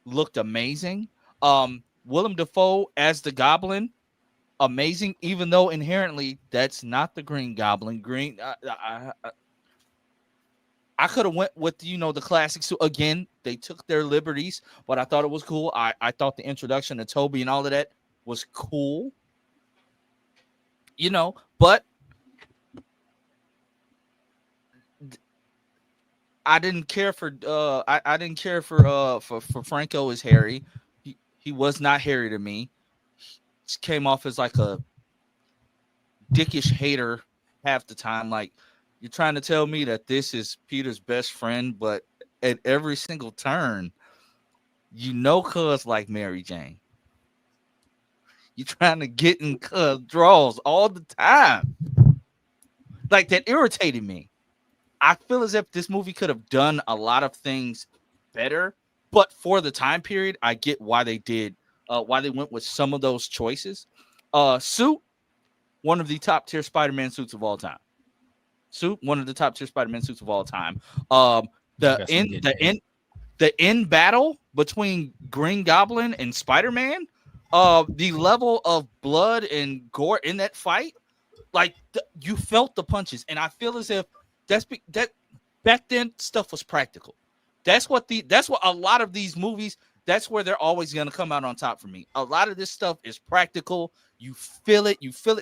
looked amazing. Willem Dafoe as the Goblin, amazing. Even though inherently that's not the Green Goblin. I could have went with the classics. So again, they took their liberties, but I thought it was cool. I thought the introduction to Toby and all of that was cool. But I didn't care for I didn't care for Franco as Harry. He was not Harry to me. He came off as like a dickish hater half the time. Like, you're trying to tell me that this is Peter's best friend, but at every single turn, cuz like Mary Jane. You're trying to get in cuz draws all the time. Like, that irritated me. I feel as if this movie could have done a lot of things better, but for the time period, I get why they did, why they went with some of those choices. Suit, one of the top tier Spider-Man suits of all time. Suit, one of the top tier Spider-Man suits of all time. The end battle between Green Goblin and Spider-Man, the level of blood and gore in that fight, like you felt the punches, and I feel as if that back then stuff was practical. That's what a lot of these movies. That's where they're always going to come out on top for me. A lot of this stuff is practical. You feel it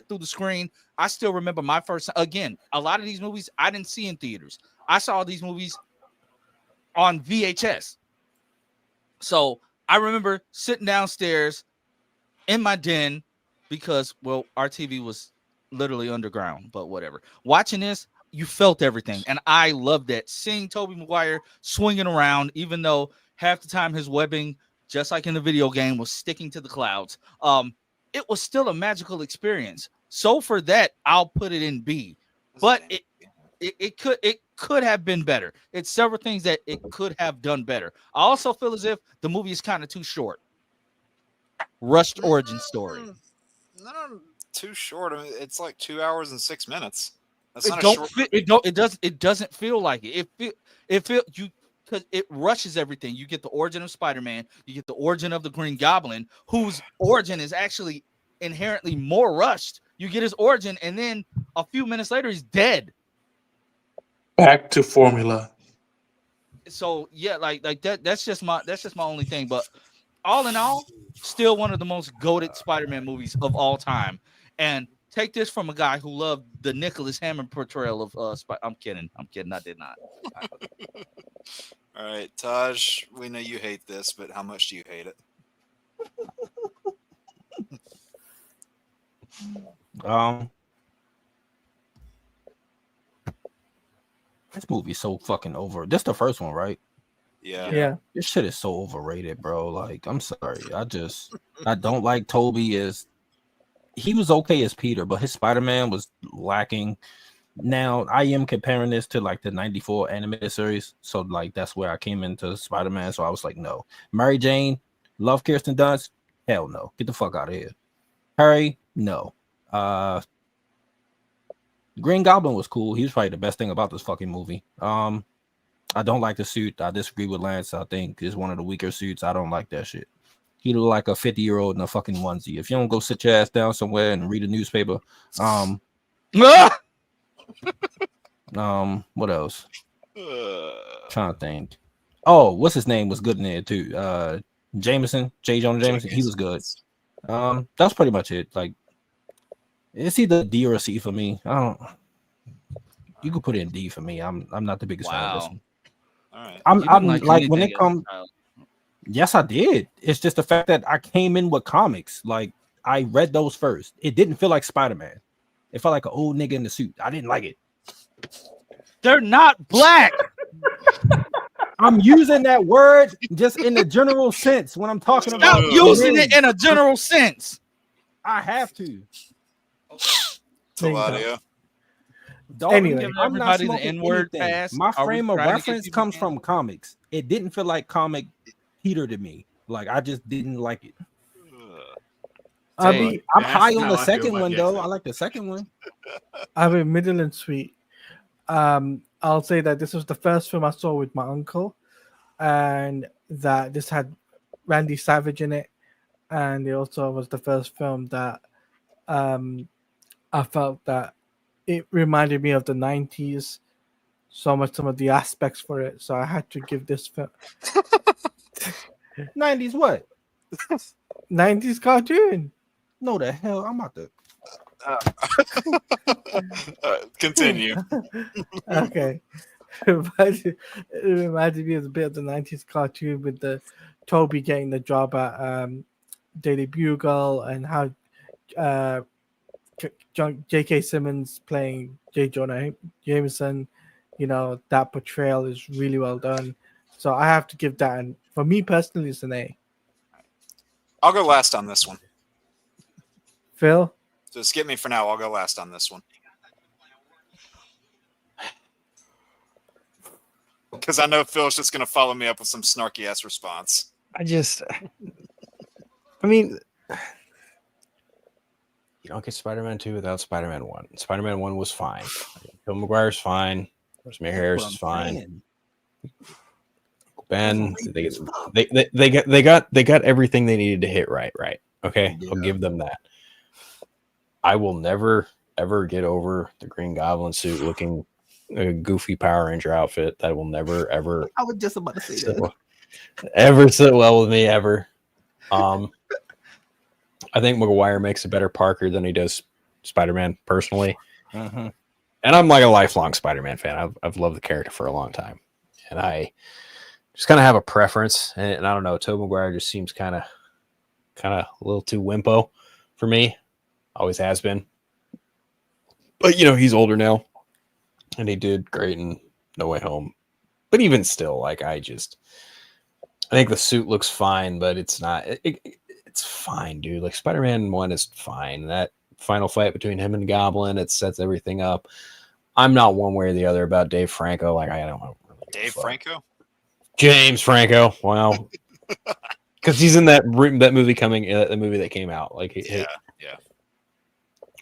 through the screen. I still remember my first. Again, a lot of these movies I didn't see in theaters. I saw these movies on VHS. So I remember sitting downstairs in my den because, well, our TV was literally underground, but whatever. Watching this, you felt everything, and I loved that. Seeing Tobey Maguire swinging around, even though half the time his webbing, just like in the video game, was sticking to the clouds. It was still a magical experience. So for that, I'll put it in B. But it could have been better. It's several things that it could have done better. I also feel as if the movie is kind of too short. Rushed origin story. Not too short. I mean, it's like 2 hours and 6 minutes. That's It doesn't feel like it. You because it rushes everything. You get the origin of Spider-Man, you get the origin of the Green Goblin, whose origin is actually inherently more rushed. You get his origin, and then a few minutes later, he's dead. Back to formula. So yeah, like that. That's just my only thing. But all in all, still one of the most goated Spider-Man movies of all time. And take this from a guy who loved the Nicholas Hammond portrayal of I'm kidding. I did not. All right, Taj, we know you hate this, but how much do you hate it? This movie's so fucking over. This the first one, right? Yeah. This shit is so overrated, bro. Like, I'm sorry. I don't like Toby as he was okay as Peter, but his Spider-Man was lacking. Now I am comparing this to like the 94 animated series. So like that's where I came into Spider-Man. So I was like, no. Mary Jane, love Kirsten Dunst. Hell no. Get the fuck out of here. Harry, no. Green Goblin was cool. He was probably the best thing about this fucking movie. I don't like the suit. I disagree with Lance. I think it's one of the weaker suits. I don't like that shit. He look like a 50-year-old in a fucking onesie. If you don't go sit your ass down somewhere and read a newspaper, what else? Trying to think. Oh, what's his name was good in there too. Jameson, J. Jonah Jameson. He was good. That's pretty much it. Like, it's either D or a C for me. I don't. You could put it in D for me. I'm not the biggest fan of this one. All right. I'm like when it comes. Yes, I did. It's just the fact that I came in with comics. Like, I read those first. It didn't feel like Spider-Man. It felt like an old nigga in the suit. I didn't like it. They're not black. I'm using that word just in the general sense when I'm talking about. Stop using it in a general sense. I have to. Claudia. Anyway, Giving I'm not everybody the smoking N-word anything. pass. My Are we frame of trying to get reference people comes from comics. It didn't feel like comic Peter to me. Like, I just didn't like it. I'm high on the second one though. I like the second one. I'm in middle and sweet. I'll say that this was the first film I saw with my uncle, and that this had Randy Savage in it, and it also was the first film that I felt that it reminded me of the 90s so much, some of the aspects for it. So I had to give this film 90s what? 90s cartoon. No, the hell, I'm about to Continue. Okay. It reminded me of a bit of the 90s cartoon with the Toby getting the job at Daily Bugle, and how J.K. Simmons playing J. Jonah Jameson. You know, that portrayal is really well done. So I have to give that, and for me personally, it's an A. I'll go last on this one. Phil? So skip me for now. I'll go last on this one. Because I know Phil's just going to follow me up with some snarky ass response. I mean, you don't get Spider-Man 2 without Spider-Man 1. Spider-Man 1 was fine. Phil McGuire's fine. Rosemary Harris is fine. Ben, they got everything they needed to hit right. Okay, yeah. I'll give them that. I will never ever get over the Green Goblin suit looking a goofy Power Ranger outfit. That will never ever. I was just about to say that. Ever sit well with me ever. I think McGuire makes a better Parker than he does Spider-Man personally. Mm-hmm. And I'm like a lifelong Spider-Man fan. I've loved the character for a long time, and I just kind of have a preference. And I don't know, Tobey Maguire just seems kind of a little too wimpo for me. Always has been. But you know, he's older now, and he did great in No Way Home. But even still, like I think the suit looks fine, but it's not. It's fine, dude. Like Spider-Man 1 is fine. That final fight between him and Goblin, it sets everything up. I'm not one way or the other about Dave Franco. Like I don't know. Dave Franco? James Franco. Wow. Because he's in that movie coming, the movie that came out. Like, yeah.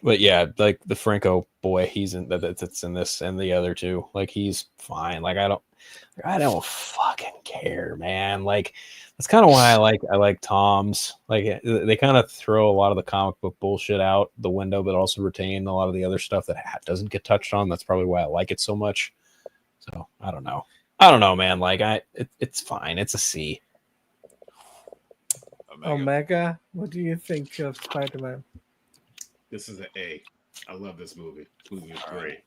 But yeah, like the Franco boy, he's in that's in this and the other two. Like he's fine. Like I don't fucking care, man. Like that's kind of why I like Tom's. Like they kind of throw a lot of the comic book bullshit out the window, but also retain a lot of the other stuff that doesn't get touched on. That's probably why I like it so much. So I don't know, man. Like it's fine. It's a C. Omega, what do you think of Spider-Man? This is an A. I love this movie. This movie is great.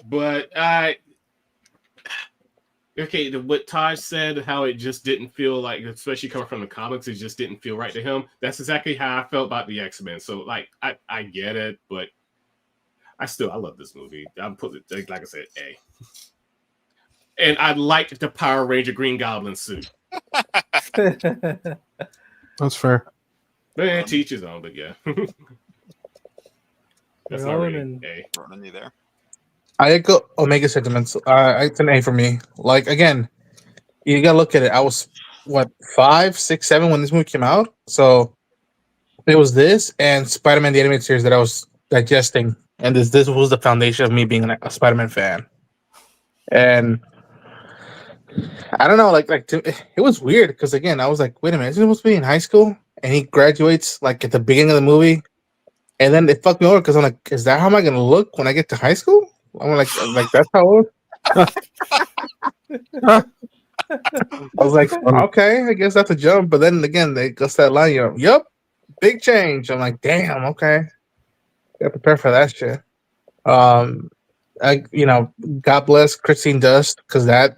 But what Taj said, how it just didn't feel like, especially coming from the comics, it just didn't feel right to him. That's exactly how I felt about the X-Men. So like I get it, but I love this movie. I'm putting it like I said, A. And I liked the Power Ranger Green Goblin suit. That's fair. Man, teach his own, but yeah. That's not Ronan. really A. Ronan, you there? I echo Omega sentiments. It's an A for me. Like again, you gotta look at it. I was 5, 6, 7 when this movie came out. So it was this and Spider-Man the Animated Series that I was digesting, and this was the foundation of me being a Spider-Man fan. And I don't know, it was weird because again, I was like, wait a minute, is he supposed to be in high school? And he graduates like at the beginning of the movie, and then it fucked me over because I'm like, is that how am I gonna look when I get to high school? I'm like that's how old. I was like, okay, I guess that's a jump. But then again, they goes that line, yep, big change. I'm like, damn, okay, got prepared for that shit. God bless Christine Dust because that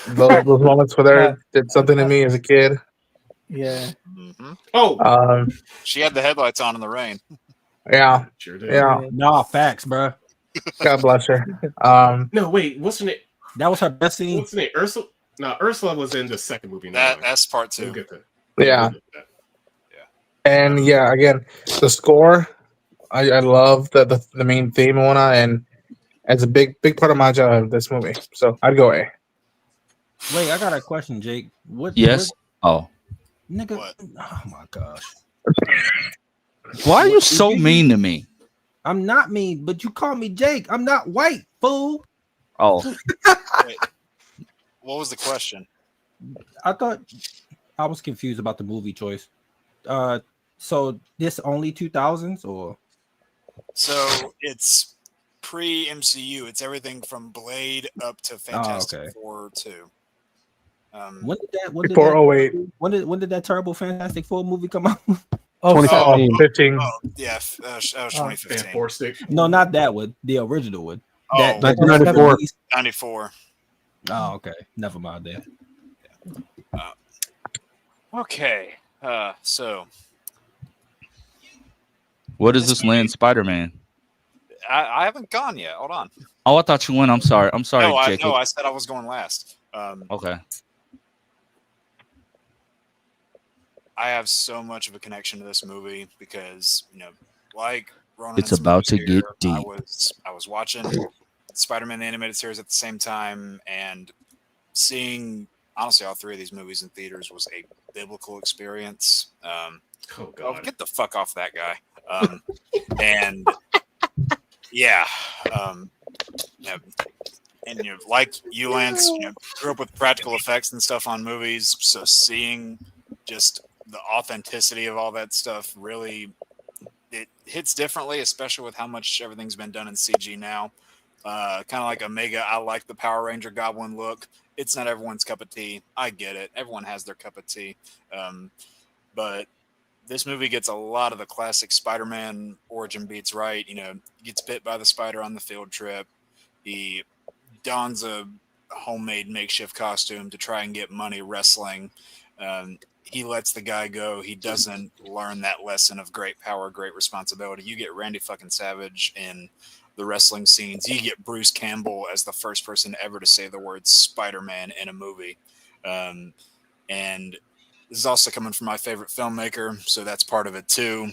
those moments with her did something to me as a kid. Yeah. Mm-hmm. Oh, she had the headlights on in the rain. Yeah, sure did. yeah. Nah, facts, bro. God bless her. No, wait, what's her name? That was her best scene. What's her name? Ursula. No, Ursula was in the second movie. That's part 2. We'll get that. Yeah. And yeah, again, the score, I love the main theme and whatnot, and it's a big part of my job of this movie. So I'd go A. Wait, I got a question, Jake. What? Yes. Oh, Nigga. What? Oh my gosh. why are you so mean to me? I'm not mean, but you call me Jake. I'm not white, fool. Oh, Wait, what was the question? I thought I was confused about the movie choice. So this only 2000s or? So it's pre MCU. It's everything from Blade up to Fantastic Four 2. When did that? Before 08. When did that terrible Fantastic Four movie come out? 2015. Yeah, that was 2015. Fantastic. No, not that one. The original one. Oh, That 1994. 94. Oh, okay. Never mind that. Okay. So what is this land Spider-Man? I haven't gone yet. Hold on. Oh, I thought you went. I'm sorry, Jacob. No, I said I was going last. Okay. I have so much of a connection to this movie because, like Ronan, It's about to get deep. I was watching Spider-Man the Animated Series at the same time, and seeing honestly all 3 of these movies in theaters was a biblical experience. Oh God! Get the fuck off that guy. And yeah, and like you, Lance, grew up with practical effects and stuff on movies, so seeing just the authenticity of all that stuff really it hits differently, especially with how much everything's been done in CG now. Kind of like Omega, I like the Power Ranger Goblin look. It's not everyone's cup of tea. I get it. Everyone has their cup of tea. But this movie gets a lot of the classic Spider-Man origin beats right. He gets bit by the spider on the field trip. He dons a homemade makeshift costume to try and get money wrestling. He lets the guy go. He doesn't learn that lesson of great power, great responsibility. You get Randy fucking Savage in the wrestling scenes. You get Bruce Campbell as the first person ever to say the word Spider-Man in a movie. And this is also coming from my favorite filmmaker, so that's part of it too.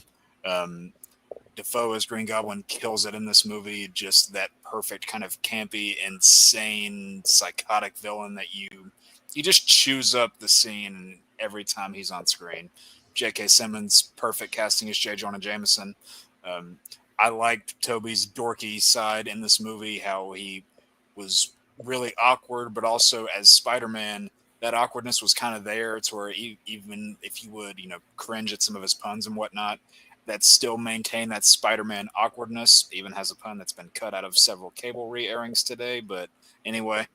Defoe as Green Goblin kills it in this movie. Just that perfect kind of campy, insane, psychotic villain that you just chews up the scene every time he's on screen. J.K. Simmons, perfect casting as J. Jonah Jameson. I liked Toby's dorky side in this movie, how he was really awkward, but also as Spider-Man, that awkwardness was kind of there to where even if you would, cringe at some of his puns and whatnot, that still maintained that Spider-Man awkwardness. Even has a pun that's been cut out of several cable re-airings today. But anyway,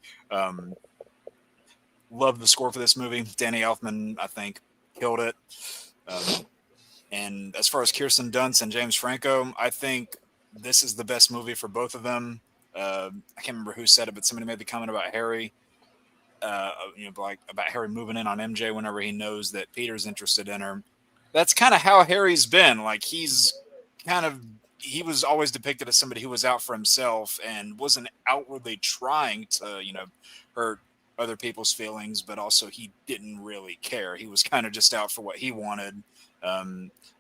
love the score for this movie. Danny Elfman, I think, killed it. And as far as Kirsten Dunst and James Franco, I think this is the best movie for both of them. I can't remember who said it, but somebody made the comment about Harry. About Harry moving in on MJ whenever he knows that Peter's interested in her. That's kind of how Harry's been. Like he was always depicted as somebody who was out for himself and wasn't outwardly trying to, hurt other people's feelings, but also he didn't really care. He was kind of just out for what he wanted.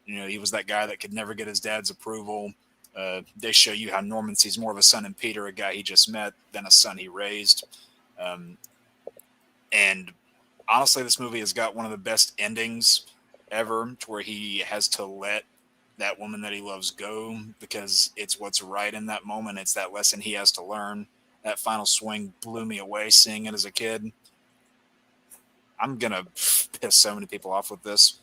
He was that guy that could never get his dad's approval. They show you how Norman sees more of a son in Peter, a guy he just met, than a son he raised. And honestly, this movie has got one of the best endings ever, to where he has to let that woman that he loves go because it's what's right in that moment. It's that lesson he has to learn. That final swing blew me away seeing it as a kid. I'm going to piss so many people off with this.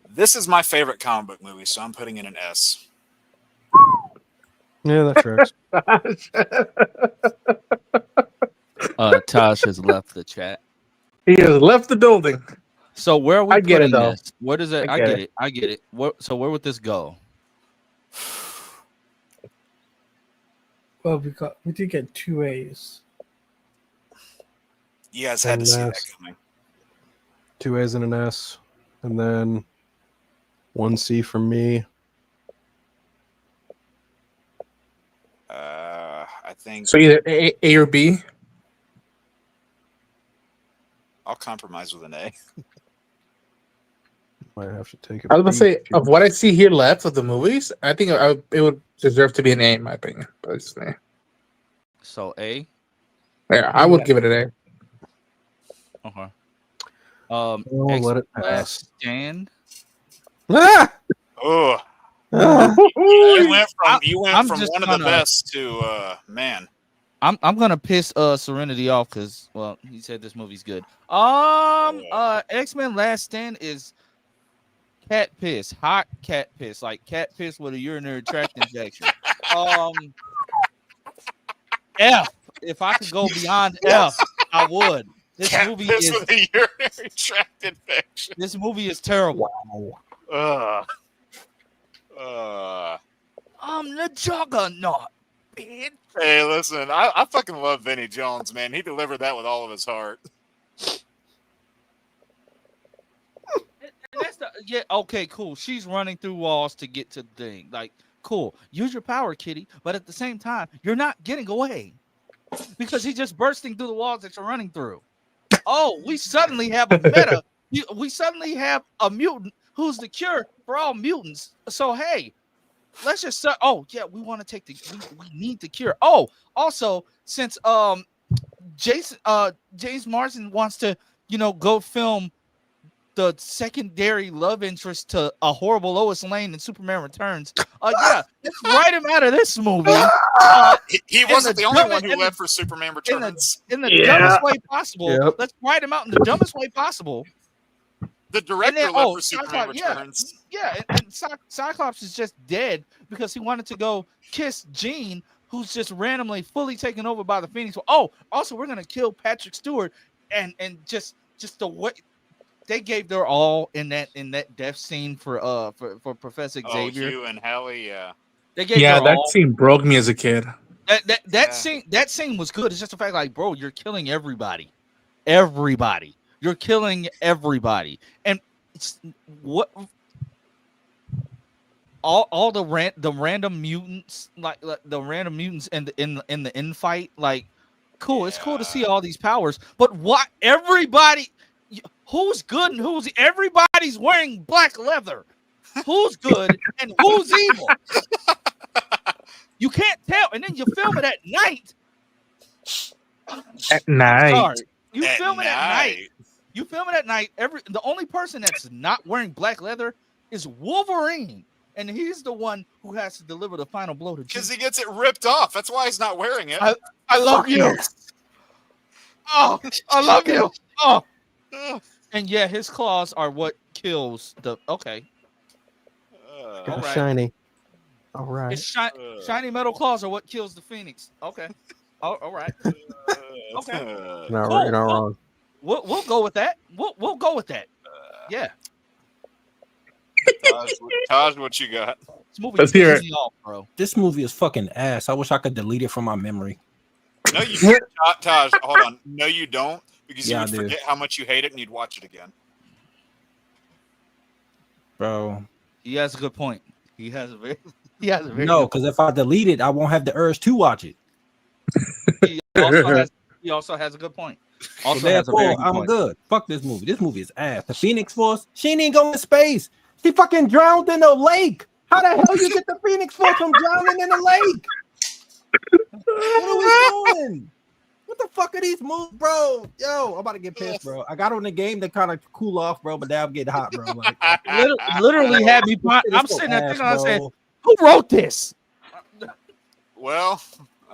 This is my favorite comic book movie, so I'm putting it an S. Yeah, that tracks. Tosh has left the chat. He has left the building. So where are we I get it, putting though. this? Where does it? I get it. I get it. So where would this go? Well, we did get 2 A's. You guys had to see that coming. 2 A's and an S, and then 1 C from me. I think So either A or B. I'll compromise with an A. Might have to take it. I was gonna say, of what I see here left of the movies, I think it would deserve to be an A in my opinion. But it's an A. So A. Yeah, I would give it an A. Okay. Let it pass. Last Stand. Ah! Oh, Ah! you went I'm from just one of the best to man. I'm gonna piss Serenity off because he said this movie's good. X-Men Last Stand is cat piss, hot cat piss, like cat piss with a urinary tract infection. F. If I could go beyond F, I would. This Cat movie piss is with a urinary tract infection. this movie is terrible. I'm the juggernaut, bitch. Hey, listen, I fucking love Vinnie Jones, man. He delivered that with all of his heart. And that's okay, cool. She's running through walls to get to the thing. Like, cool. Use your power, kitty. But at the same time, you're not getting away because he's just bursting through the walls that you're running through. Oh, we suddenly have a meta. We suddenly have a mutant who's the cure for all mutants. So hey, let's just we want to take we need the cure. Oh, also since James Marsden wants to go film the secondary love interest to a horrible Lois Lane in Superman Returns. Let's write him out of this movie. He wasn't the only one who left for Superman Returns. In the dumbest way possible. Yep. Let's write him out in the dumbest way possible. The director left for Superman Returns. And Cyclops is just dead because he wanted to go kiss Jean, who's just randomly fully taken over by the Phoenix. Oh, also we're gonna kill Patrick Stewart and just the way they gave their all in that death scene for Professor Xavier. Hugh and Hallie, yeah. They gave that scene broke me as a kid. That scene was good. It's just the fact, like, bro, you're killing everybody. You're killing everybody, and it's what all the random mutants, like the random mutants in the infight. Like, cool. It's cool to see all these powers, but what everybody. Who's good and who's everybody's wearing black leather? Who's good and who's evil? You can't tell, and then you film it at night. At night, sorry, you film it at night. You film it at night. The only person that's not wearing black leather is Wolverine, and he's the one who has to deliver the final blow to Because Jim. he gets it ripped off. That's why he's not wearing it. I love you. Oh, I love you. Oh, and yeah, his claws are what kills the. Okay, all right. Shiny. All right. His shiny metal claws are what kills the Phoenix. Okay, all right. Okay, No, cool. you're not wrong. We'll go with that. We'll go with that. Yeah. Taj, what you got? This movie Let's hear pisses it. me off, bro. This movie is fucking ass. I wish I could delete it from my memory. No, you don't. Taj, hold on. No, you don't, because Yeah, I you would do. forget how much you hate it and you'd watch it again. Bro. He has a good point. He has a very No, because if I delete it, I won't have the urge to watch it. He also has a good point. Also So has a very therefore, good I'm point. good. Fuck this movie. This movie is ass. The Phoenix Force, she ain't going to space. She fucking drowned in a lake. How the hell you get the Phoenix Force from drowning in a lake? What are we doing? What the fuck are these moves, bro? Yo, I'm about to get pissed, bro. I got on the game to kind of cool off, bro, but now I'm getting hot, bro. Like, Literally had me. I'm sitting there thinking, I said, "Who wrote this?" Well,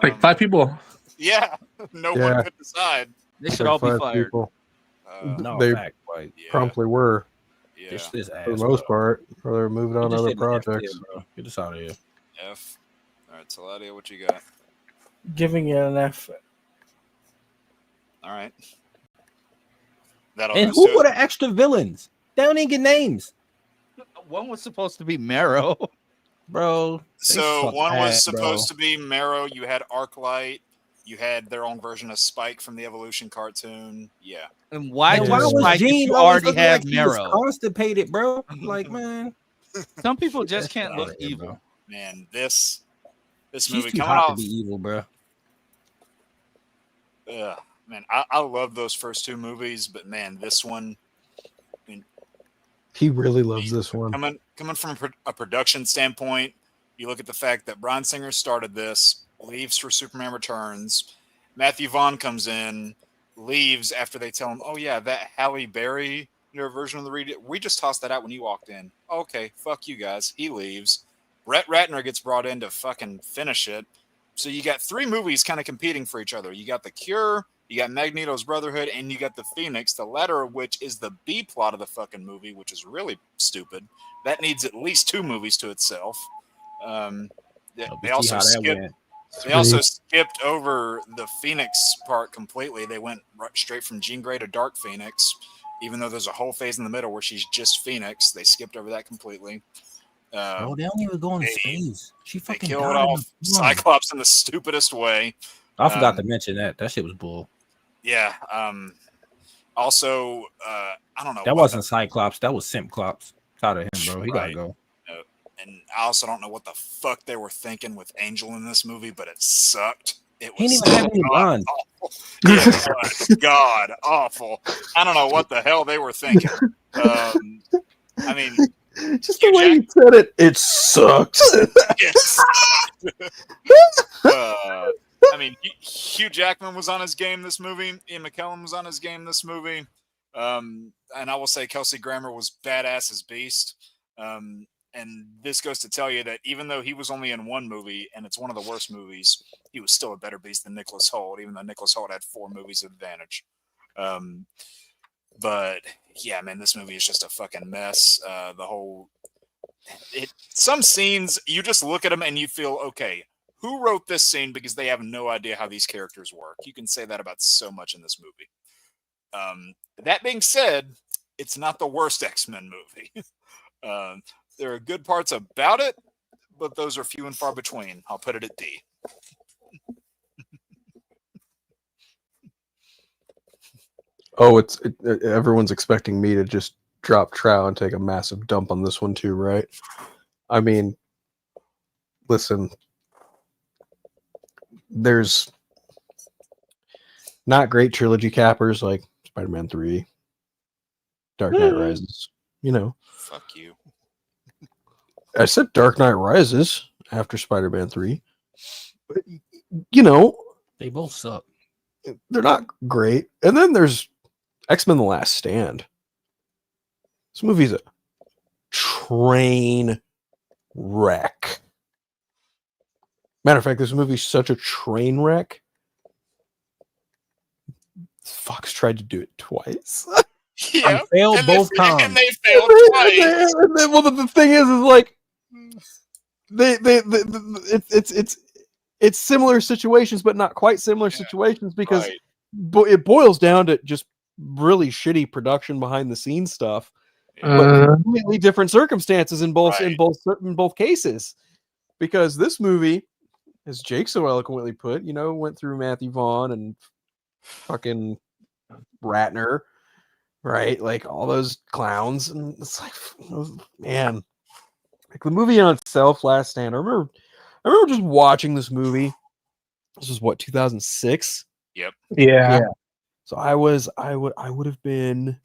Like 5 people. yeah, no Yeah. one could decide. They should all be 5 fired. people. no, They fact, like, Yeah, promptly were, yeah. this is ass. for the most part, or they're moving on to other bro. projects. Get this out of here. F. All right, Saladia, what you got? Giving it an F. All right. That'll And do who it. were the extra villains? They don't even get names, One was supposed to be Marrow. bro. So one was supposed to be Marrow. You had Arclight. You had their own version of Spike from the Evolution cartoon. Yeah. And why And do why was Spike if Gene you always already looking have like he was Marrow? constipated, bro? Like, man, Some people just can't Get look out of here, evil. bro. Man, this She's movie too coming hot to off. be evil, bro. Man, I love those first 2 movies, but man, this one, He really loves this one. coming from a production standpoint, you look at the fact that Bryan Singer started this, leaves for Superman Returns. Matthew Vaughn comes in, leaves after they tell him, "Oh yeah, that Halle Berry version of the read, we just tossed that out when you walked in." Okay, fuck you guys. He leaves. Brett Ratner gets brought in to fucking finish it. So you got 3 movies kind of competing for each other. You got The Cure, you got Magneto's Brotherhood, and you got The Phoenix, the latter of which is the B plot of the fucking movie, which is really stupid. That needs at least 2 movies to itself. They also skipped over the Phoenix part completely. They went straight from Jean Grey to Dark Phoenix, even though there's a whole phase in the middle where she's just Phoenix. They skipped over that completely. Oh, they don't even go in space. She They fucking killed died. off Cyclops in the stupidest way. I forgot to mention that. That shit was bull. Yeah. Also, I don't know. That wasn't Cyclops. That was Simpclops. Out of him, bro. He gotta Right. go. And I also don't know what the fuck they were thinking with Angel in this movie, but it sucked. It He was didn't even have any lines. awful. It was god awful. I don't know what the hell they were thinking. I mean, Just the way you said it, it sucks. yes. I mean, Hugh Jackman was on his game this movie. Ian McKellen was on his game this movie. And I will say Kelsey Grammer was badass as Beast. And this goes to tell you that even though he was only in 1 movie, and it's one of the worst movies, he was still a better Beast than Nicholas Hoult, even though Nicholas Hoult had 4 movies of advantage. But yeah, man, this movie is just a fucking mess. Some scenes, you just look at them and you feel, okay, who wrote this scene? Because they have no idea how these characters work. You can say that about so much in this movie. That being said, it's not the worst X-Men movie. There are good parts about it, but those are few and far between. I'll put it at D. Oh, everyone's expecting me to just drop trow and take a massive dump on this one too, right? I mean, listen, there's not great trilogy cappers like Spider-Man 3, Dark Knight Rises, you know. Fuck you. I said Dark Knight Rises after Spider-Man 3. But, you know, they both suck. They're not great. And then there's X-Men The Last Stand. This movie's a train wreck. Matter of fact, this movie's such a train wreck. Fox tried to do it twice. Yeah, failed both times. and they failed twice. Well, the thing is like it's similar situations, but not quite similar situations because it boils down to just really shitty production behind the scenes stuff, but completely different circumstances in both cases. Because this movie, as Jake so eloquently put, went through Matthew Vaughn and fucking Ratner, right? Like all those clowns, and it's like, man, like the movie on itself, Last Stand. I remember just watching this movie. This was what, 2006? Yep. Yeah. So I would have been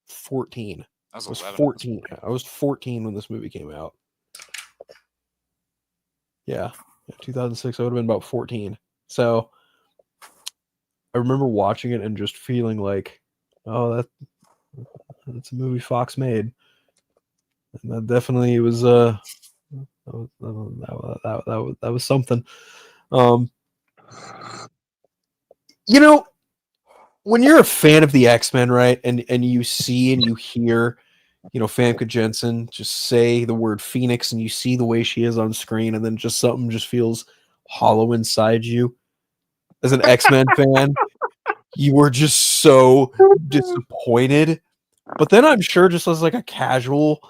14. I was 14. I was 14 when this movie came out. Yeah, 2006. I would have been about 14. So I remember watching it and just feeling like, oh, that's a movie Fox made. And that definitely was that was something. When you're a fan of the X-Men, right, and you see and you hear, Famke Janssen just say the word Phoenix, and you see the way she is on screen, and then just something just feels hollow inside you. As an X-Men fan, you were just so disappointed. But then I'm sure, just as like a casual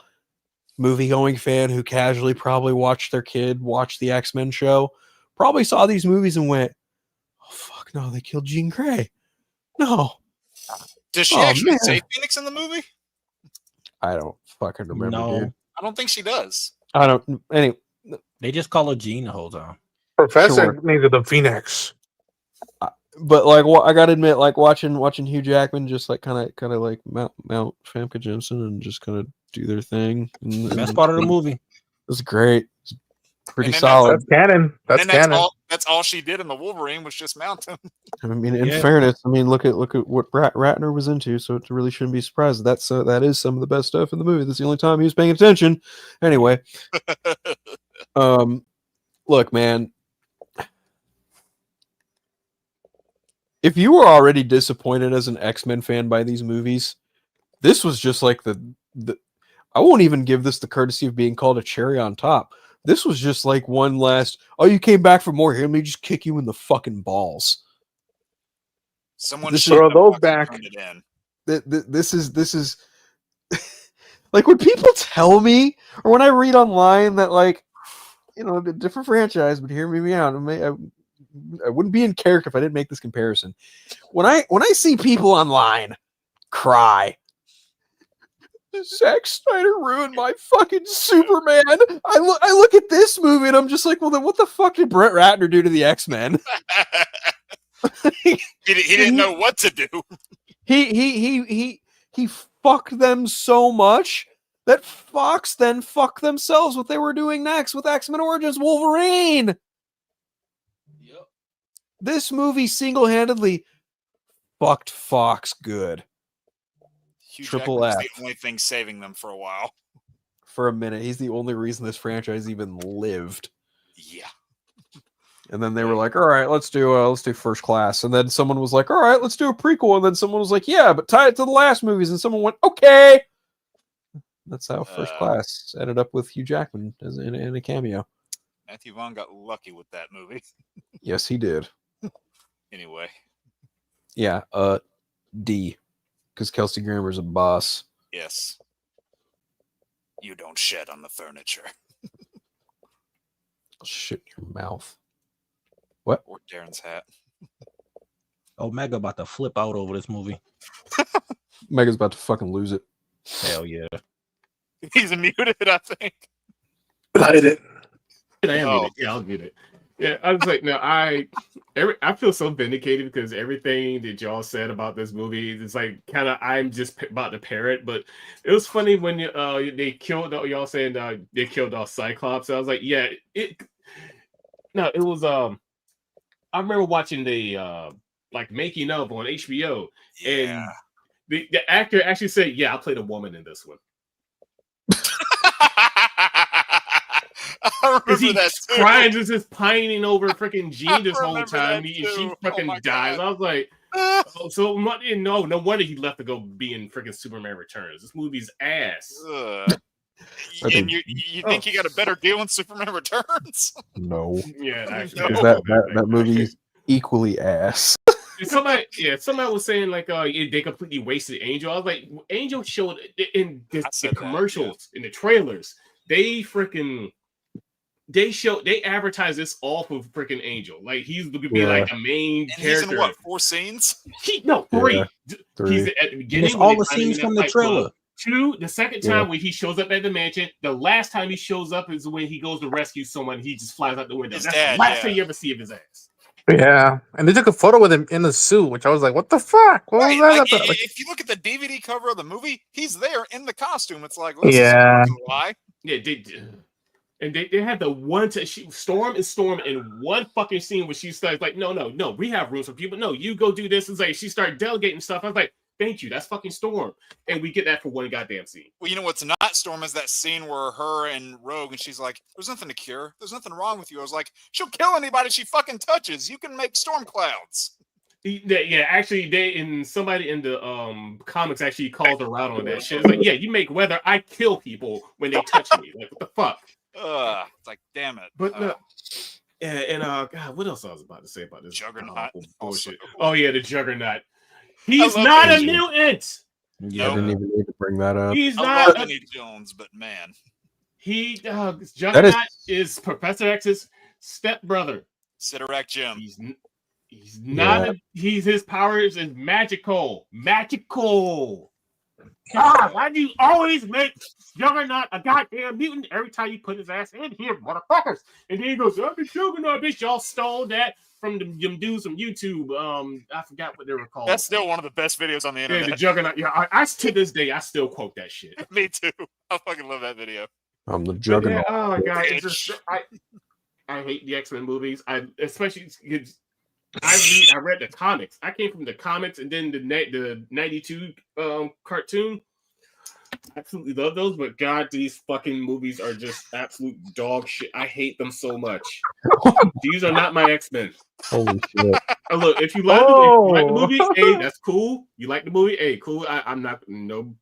movie-going fan who casually probably watched their kid watch the X-Men show, probably saw these movies and went, "Oh fuck no, they killed Jean Grey." No. Does she actually say Phoenix in the movie? I don't fucking remember, dude. I don't think she does. I don't. Anyway, they just call her Jean the whole time. Professor needed the Phoenix. But like, I gotta admit, like watching Hugh Jackman just like kind of like mount Famke Janssen and just kind of do their thing. Best part of the movie. It was great. Pretty solid. That's canon. That's canon. That's all she did in the Wolverine was just mount him. I mean, in fairness, look at what Ratner was into, so it really shouldn't be surprised. That is some of the best stuff in the movie. That's the only time he was paying attention. Anyway, look, man, if you were already disappointed as an X-Men fan by these movies, this was just like the I won't even give this the courtesy of being called a cherry on top. This was just like one last, oh, you came back for more? Here, let me just kick you in the fucking balls. Someone throw those back. This is like when people tell me, or when I read online that, like, a different franchise, but hear me out. I wouldn't be in character if I didn't make this comparison. When I see people online cry, Zack Snyder ruined my fucking Superman, I look at this movie and I'm just like, well, then what the fuck did Brett Ratner do to the X-Men? he didn't know what to do. He fucked them so much that Fox then fucked themselves what they were doing next with X-Men Origins Wolverine. Yep. This movie single-handedly fucked Fox good. Triple F. The only thing saving them for a while. For a minute. He's the only reason this franchise even lived. Yeah. And then they were like, all right, let's do First Class. And then someone was like, all right, let's do a prequel. And then someone was like, yeah, but tie it to the last movies. And someone went, okay. That's how First Class ended up with Hugh Jackman in a cameo. Matthew Vaughn got lucky with that movie. Yes, he did. Anyway. Yeah, D. Because Kelsey Grammer's a boss. Yes. You don't shed on the furniture. Shit in your mouth. What? Or Darren's hat. Omega about to flip out over this movie. Mega's about to fucking lose it. Hell yeah. He's muted, I think. I did. I am muted. Yeah, I'll mute it. Yeah, I was like, no, I feel so vindicated because everything that y'all said about this movie is like kind of I'm just about to parrot. But it was funny when they killed y'all saying they killed off Cyclops. I was like, yeah, it was I remember watching the like making of on HBO, and the actor actually said, yeah, I played a woman in this one. I Because remember that he's too. crying, just pining over freaking Jean this whole remember time, that and she too. fucking Oh my dies. God. I was like, oh, so no wonder he left to go be in freaking Superman Returns. This movie's ass. And you think he got a better deal in Superman Returns? No. Yeah, actually, No. That movie's equally ass. Somebody was saying like, they completely wasted Angel. I was like, Angel showed in the commercials, in the trailers, they advertise this off of freaking Angel. Like he's going to be like a main character. He's in what, 4 scenes? Three. Three. He's at the beginning. It's all the scenes from the trailer. 2, the second time when he shows up at the mansion. The last time he shows up is when he goes to rescue someone. He just flies out the window. That's the last time you ever see of his ass. Yeah, and they took a photo with him in the suit, which I was like, "What the fuck?" What was that? If you look at the DVD cover of the movie, he's there in the costume. It's like, yeah, why? Yeah, and they had the one Storm in one fucking scene where she starts like, no, we have rooms for people. No, you go do this. It's like she started delegating stuff. I was like, thank you, that's fucking Storm, and we get that for one goddamn scene. Well, you know what's not Storm is that scene where her and Rogue, and she's like, "There's nothing to cure. There's nothing wrong with you." I was like, "She'll kill anybody she fucking touches. You can make storm clouds." Yeah, actually, somebody in the comics actually calls her out on that shit. It's like, yeah, you make weather. I kill people when they touch me. Like, what the fuck? It's like, damn it. But God, what else I was about to say about this Juggernaut bullshit? Oh yeah, the Juggernaut. He's not a mutant. Yeah, I didn't even need to bring that up. He's not Anthony Jones, but man, Juggernaut is Professor X's stepbrother. Sidorak Jim. He's not. His powers is magical. Magical. God, why do you always make Juggernaut a goddamn mutant every time you put his ass in here, motherfuckers? And then he goes, "I'm the Juggernaut, bitch." Y'all stole that from them dudes from YouTube. I forgot what they were called. That's still one of the best videos on the internet. Yeah, the Juggernaut. Yeah, I to this day I still quote that shit. Me too. I fucking love that video. I'm the Juggernaut. Yeah, oh my god, it's just I hate the X-Men movies. I read the comics. I came from the comics and then the 92 cartoon. Absolutely love those, but God, these fucking movies are just absolute dog shit. I hate them so much. These are not my X-Men. Holy shit. Look, if you like the movie, hey, that's cool. You like the movie, hey, cool. I'm not no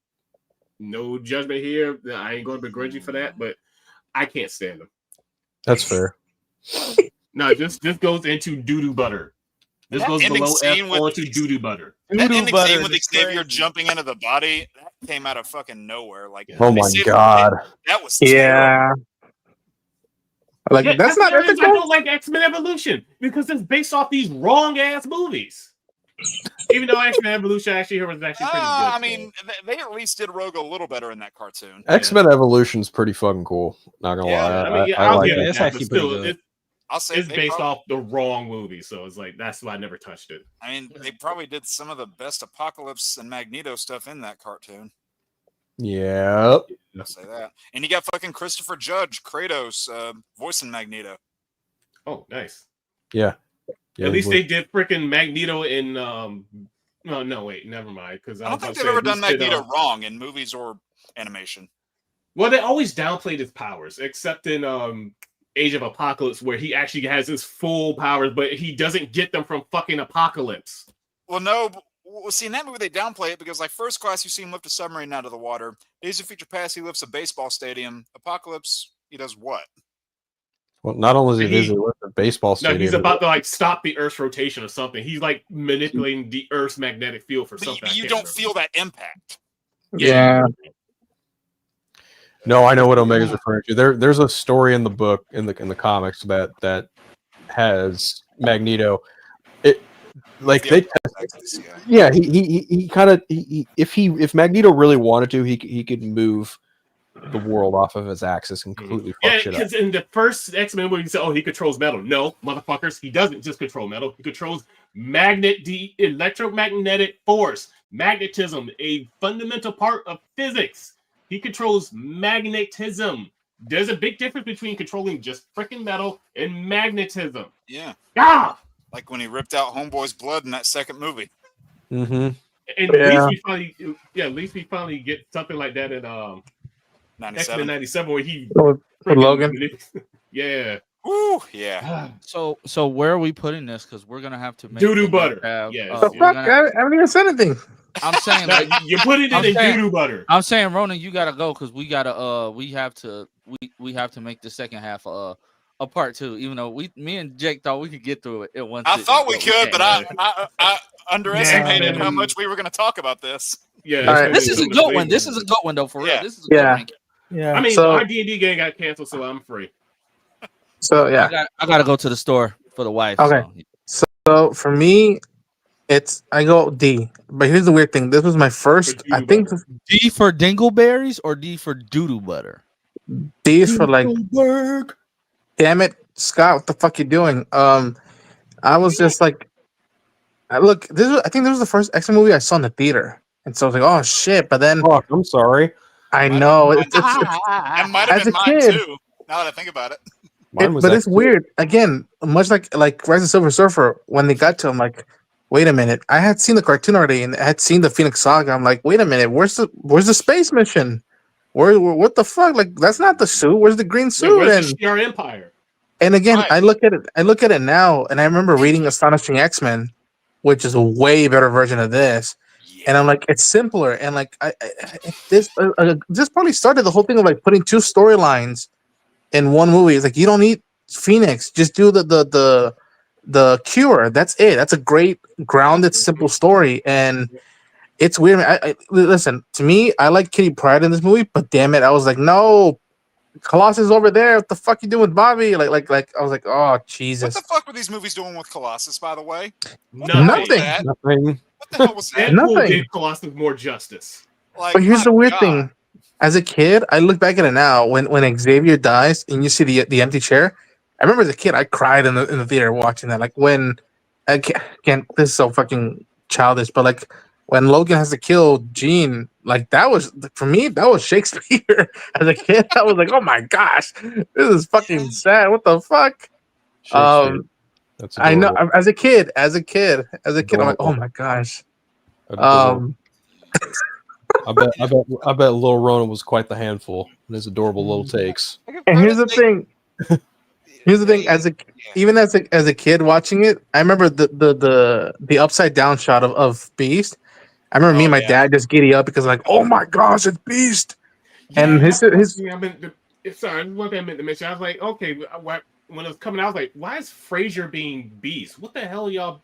judgment here. I ain't going to begrudge you for that, but I can't stand them. That's fair. No, this goes into doo-doo butter. This goes below F onto doo-doo butter. That ending scene with Xavier jumping into the body, that came out of fucking nowhere. Like, oh my god, that was terrible. Like that's not ethical. I don't like X-Men Evolution because it's based off these wrong ass movies. Even though X-Men Evolution was actually pretty good. I mean, they at least did Rogue a little better in that cartoon. X-Men Evolution's pretty fucking cool. Not gonna lie. I like give it. It's actually pretty good. I'll say it's based off the wrong movie, so it's like that's why I never touched it. I mean, they probably did some of the best Apocalypse and Magneto stuff in that cartoon. Yep. I'll say that. And you got fucking Christopher Judge, Kratos, voicing Magneto. Oh, nice. Yeah. At least they did freaking Magneto in. No, wait, never mind. Because I don't think they've ever done Magneto wrong in movies or animation. Well, they always downplayed his powers, except in Age of Apocalypse, where he actually has his full powers, but he doesn't get them from fucking Apocalypse. Well, no. Well, see, in that movie, they downplay it because, like, First Class, you see him lift a submarine out of the water. Days of Future Past, he lifts a baseball stadium. Apocalypse, he does what? Well, not only does he lift a baseball stadium. No, he's about to, like, stop the Earth's rotation or something. He's, like, manipulating the Earth's magnetic field for something. But you don't feel that impact. Yeah. No, I know what Omega's referring to. There's a story in the book in the comics that has Magneto. He kind of if Magneto really wanted to, he could move the world off of his axis and completely fuck shit up. Because in the first X-Men movie, you said, "Oh, he controls metal." No, motherfuckers, he doesn't just control metal. He controls the electromagnetic force, magnetism, a fundamental part of physics. He controls magnetism. There's a big difference between controlling just freaking metal and magnetism. Yeah. Ah! Like when he ripped out Homeboy's blood in that second movie. Mm-hmm. And at least we finally get something like that in 97. X-Men 97 where he Logan. Yeah. Ooh, yeah. So where are we putting this? Because we're gonna have to make Doo-doo the butter. Have, Yes. The we're fuck? gonna. I haven't even said anything. I'm saying Now, like you put it I'm in saying- doo-doo butter. I'm saying, Ronan, you gotta go because we gotta we have to make the second half a part 2. Even though me and Jake thought we could get through it at once. I thought we could, but can't. I underestimated Yeah. how much we were going to talk about this. Yeah. All right. This is a good one. This is a good one though, for real. Yeah. This is a good Yeah. ranking. Yeah. I mean, So- our D&D game got canceled, so I'm free. So yeah. I gotta go to the store for the wife. Okay. So for me, I go D. But here's the weird thing. This was my first. I think D for dingleberries or D for doodoo butter. D is for like. Damn it, Scott! What the fuck you doing? I was just like, I think this was the first X-Men movie I saw in the theater, and so I was like, oh shit! But then, Fuck, I'm sorry. I know it's That might have as been a mine kid. too. Now that I think about it. Mine was but it's actually- weird. Again, much like Rise of Silver Surfer, when they got to him, like, wait a minute, I had seen the cartoon already, and I had seen the Phoenix Saga. I'm like, wait a minute, where's the space mission? What the fuck? Like, that's not the suit. Where's the green Yeah, suit? where's the Shi'ar Empire? And again, Right. I look at it now, and I remember reading Astonishing X-Men, which is a way better version of this. And I'm like, it's simpler, and like this probably started the whole thing of like putting 2 storylines in one movie. It's like, you don't need Phoenix, just do the Cure. That's it. That's a great grounded, simple story. And it's weird. I listen, to me, I like Kitty Pryde in this movie, but damn it, I was like, no. Colossus over there. What the fuck you doing with Bobby? Like I was like, oh Jesus. What the fuck were these movies doing with Colossus, by the way? Nothing. What the hell was that? Deadpool Nothing. did Colossus more justice. Like, But here's my the weird God. thing. As a kid, I look back at it now. When Xavier dies and you see the empty chair, I remember as a kid I cried in the theater watching that. Like when again, this is so fucking childish, but like when Logan has to kill Jean, like that was for me, that was Shakespeare. As a kid, I was like, oh my gosh, this is fucking sad. What the fuck? Shakespeare. That's I know. adorable. As a kid, I'm like, oh Adorable. my gosh. Adorable. I bet Lil Ronan was quite the handful in his adorable little takes. And here's the thing. Here's the thing. Even as a kid watching it, I remember the upside down shot of Beast. I remember me and my dad just giddy up because like, oh my gosh, it's Beast. And his Sorry, one thing I meant to mention. I was like, okay, when it was coming out, I was like, why is Frasier being Beast? What the hell is y'all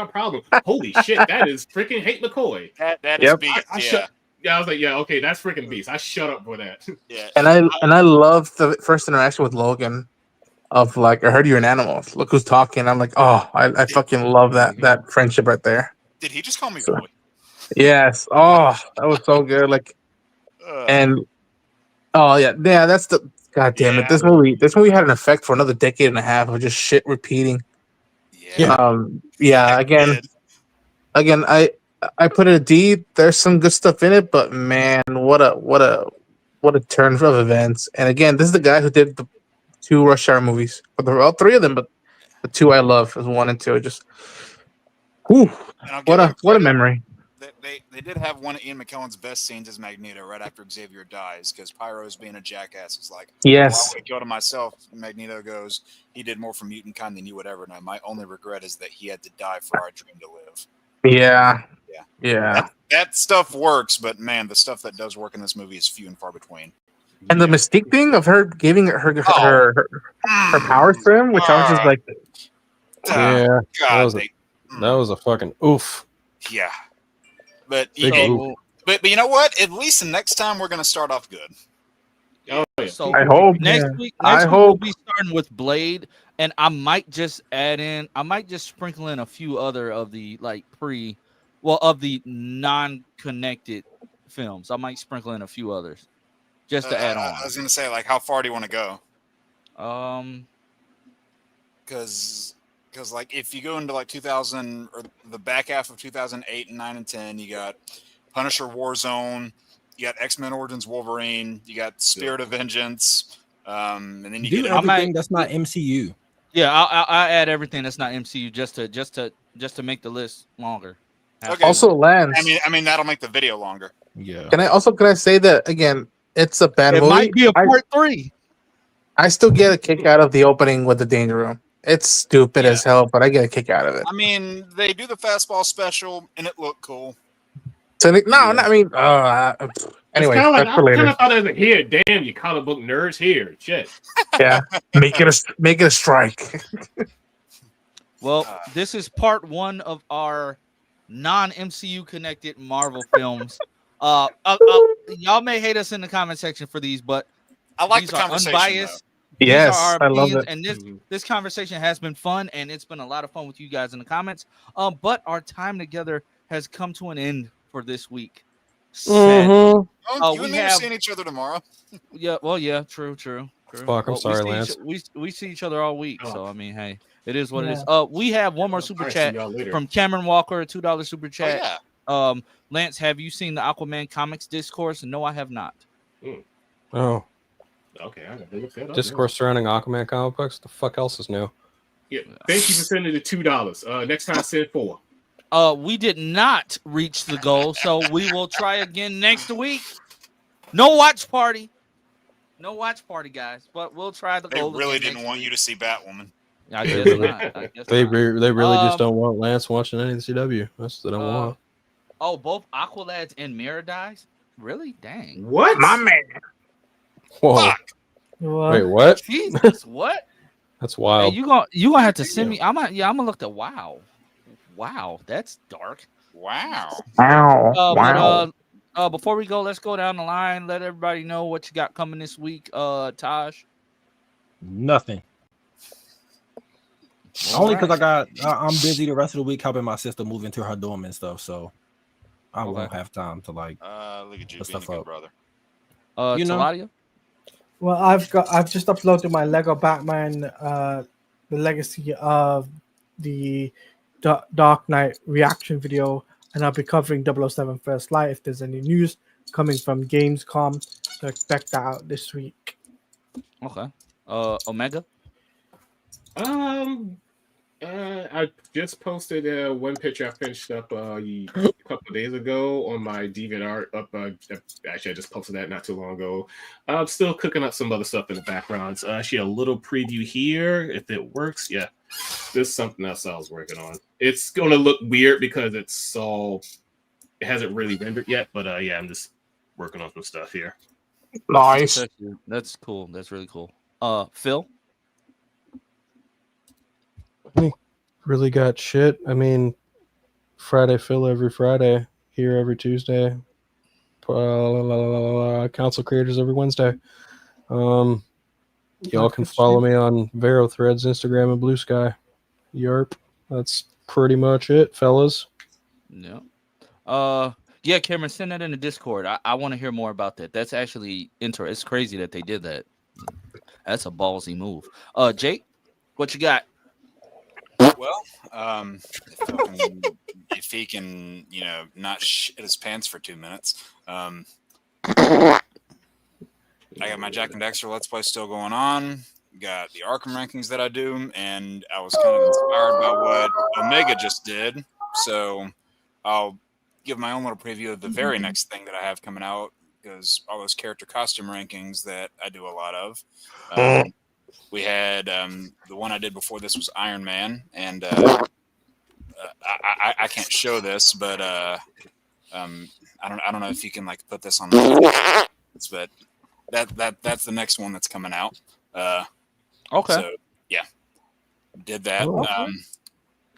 problem? Holy shit, that is freaking Hate McCoy. That is Beast. I was like, yeah, okay, that's freaking Beast. I shut up for that. Yeah. And I love the first interaction with Logan of like, I heard you're an animal. Look who's talking. I'm like, oh, I fucking love that friendship right there. Did he just call me So- boy? Yes. Oh, that was so good. Like, and oh yeah, that's the god damn it. This movie had an effect for another decade and a half of just shit repeating. Yeah. Again, I put it a D. There's some good stuff in it, but man, what a turn of events. And again, this is the guy who did the 2 Rush Hour movies. Well, 3 of them, but the 2 I love is 1 and 2. Just, whew, what a memory. They did have one of Ian McKellen's best scenes as Magneto right after Xavier dies because Pyro's being a jackass. It's like, Yes. well, I would kill to myself. Magneto goes, he did more for mutant kind than you would ever know. My only regret is that he had to die for our dream to live. Yeah. That stuff works, but man, the stuff that does work in this movie is few and far between. And the Mystique thing of her giving her powers to him, which I was just like, Yeah, God, that was a fucking oof. yeah. But Big oof. but you know what? At least the next time we're gonna start off good. Oh, yeah. So I hope. next week we'll be starting with Blade, and I might just sprinkle in a few other of the of the non-connected films. I might sprinkle in a few others just to add on. I was gonna say, like, how far do you want to go? Because like if you go into like 2000 or the back half of 2008 and 9 and 10, you got Punisher Warzone, you got X-Men Origins Wolverine, you got Spirit of Vengeance, and then you Do get everything that's not MCU. Yeah, I'll add everything that's not MCU just to make the list longer. Okay. Also, Lance. I mean that'll make the video longer. Yeah. Can I say that again? It's a bad movie. It might be a part 3. I still get a kick out of the opening with the Danger Room. It's stupid as hell, but I get a kick out of it. I mean, they do the fastball special, and it looked cool. So I mean, anyway, it's that's I for kind later. of thought it was here. Damn, you comic book nerds here. Shit. Yeah, make it a strike. Well, this is part 1 of our non-MCU connected Marvel films. Y'all may hate us in the comment section for these, but I like these the are conversation. unbiased. Though. These Yes, are our I love opinions, it. and this conversation has been fun, and it's been a lot of fun with you guys in the comments. But our time together has come to an end for this week. Sad. Oh, you We and me are have seeing each other tomorrow. True. Fuck, I'm sorry, Lance. We see each other all week, so I mean, hey, it is what it is. Yeah. We have one more super All right, chat see y'all later. from Cameron Walker, a $2 super Oh, chat. yeah. Lance, have you seen the Aquaman comics discourse? No, I have not. Oh, Okay, I gotta look that up. discourse surrounding Aquaman comic books. The fuck else is new? Yeah, thank you for sending the $2. Next time, send 4. We did not reach the goal, so we will try again next week. No watch party, guys. But we'll try the They goal. really again didn't next want week. you to see Batwoman. I guess not. They really just don't want Lance watching any of the CW. That's what they don't want. Oh, both Aqualads and Mirror Dies? Really? Dang. What? My man. Whoa! Fuck. Wait, what? Jesus, what? That's Hey, wild. you gonna have to send me. I'm gonna look at Wow, that's dark. Wow. But before we go, let's go down the line. Let everybody know what you got coming this week. Taj. Nothing. Only because I'm busy the rest of the week helping my sister move into her dorm and stuff, so I won't have time to Look at you put being a stuff good up. brother. Taladia? Well, I've just uploaded my Lego Batman, the legacy of the Dark Knight reaction video, and I'll be covering 007 First Light if there's any news coming from Gamescom. So expect that out this week. Okay. Omega. I just posted one picture I finished up a couple of days ago on my DeviantArt. Actually, I just posted that not too long ago. I'm still cooking up some other stuff in the background. So actually, a little preview here, if it works. Yeah, this is something else I was working on. It's going to look weird because it hasn't really rendered yet. But yeah, I'm just working on some stuff here. Nice. That's cool. That's really cool. Phil. Really got shit. I mean, Friday Phil every Friday, here every Tuesday. Council creators every Wednesday. Y'all can follow me on Vero Threads, Instagram, and Blue Sky. Yerp. That's pretty much it, fellas. Yeah. Yeah, Cameron, send that in the Discord. I want to hear more about that. That's actually interesting. It's crazy that they did that. That's a ballsy move. Jake, what you got? Well, if he can, not shit his pants for 2 minutes. I got my Jack and Dexter Let's Play still going on. Got the Arkham rankings that I do, and I was kind of inspired by what Omega just did. So I'll give my own little preview of the very next thing that I have coming out, because all those character costume rankings that I do a lot of. We had the one I did before this was Iron Man, and I can't show this, but I don't know if you can put this on the but that's the next one that's coming out. Okay. So yeah, did that. Okay.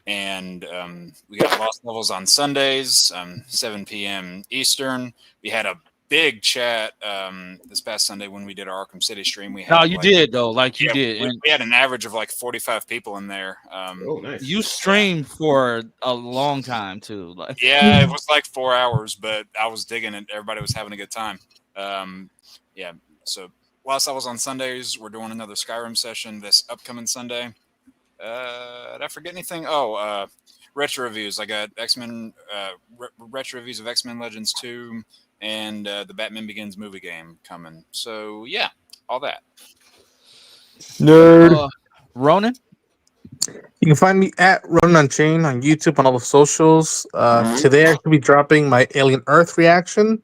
And we got Lost Levels on Sundays, 7 p.m. Eastern. We had a big chat this past Sunday when we did our Arkham City stream. We had you did though, you did. We had an average of 45 people in there. Nice. You streamed for a long time too. Yeah, it was 4 hours, but I was digging it. Everybody was having a good time. Yeah. So whilst I was on Sundays, we're doing another Skyrim session this upcoming Sunday. Did I forget anything? Retro reviews. I got X-Men retro reviews of X-Men Legends 2 and the Batman Begins movie game coming. So yeah, all that. Nerd. Ronan. You can find me at Ronan Unchained on YouTube on all the socials. Today I should be dropping my Alien Earth reaction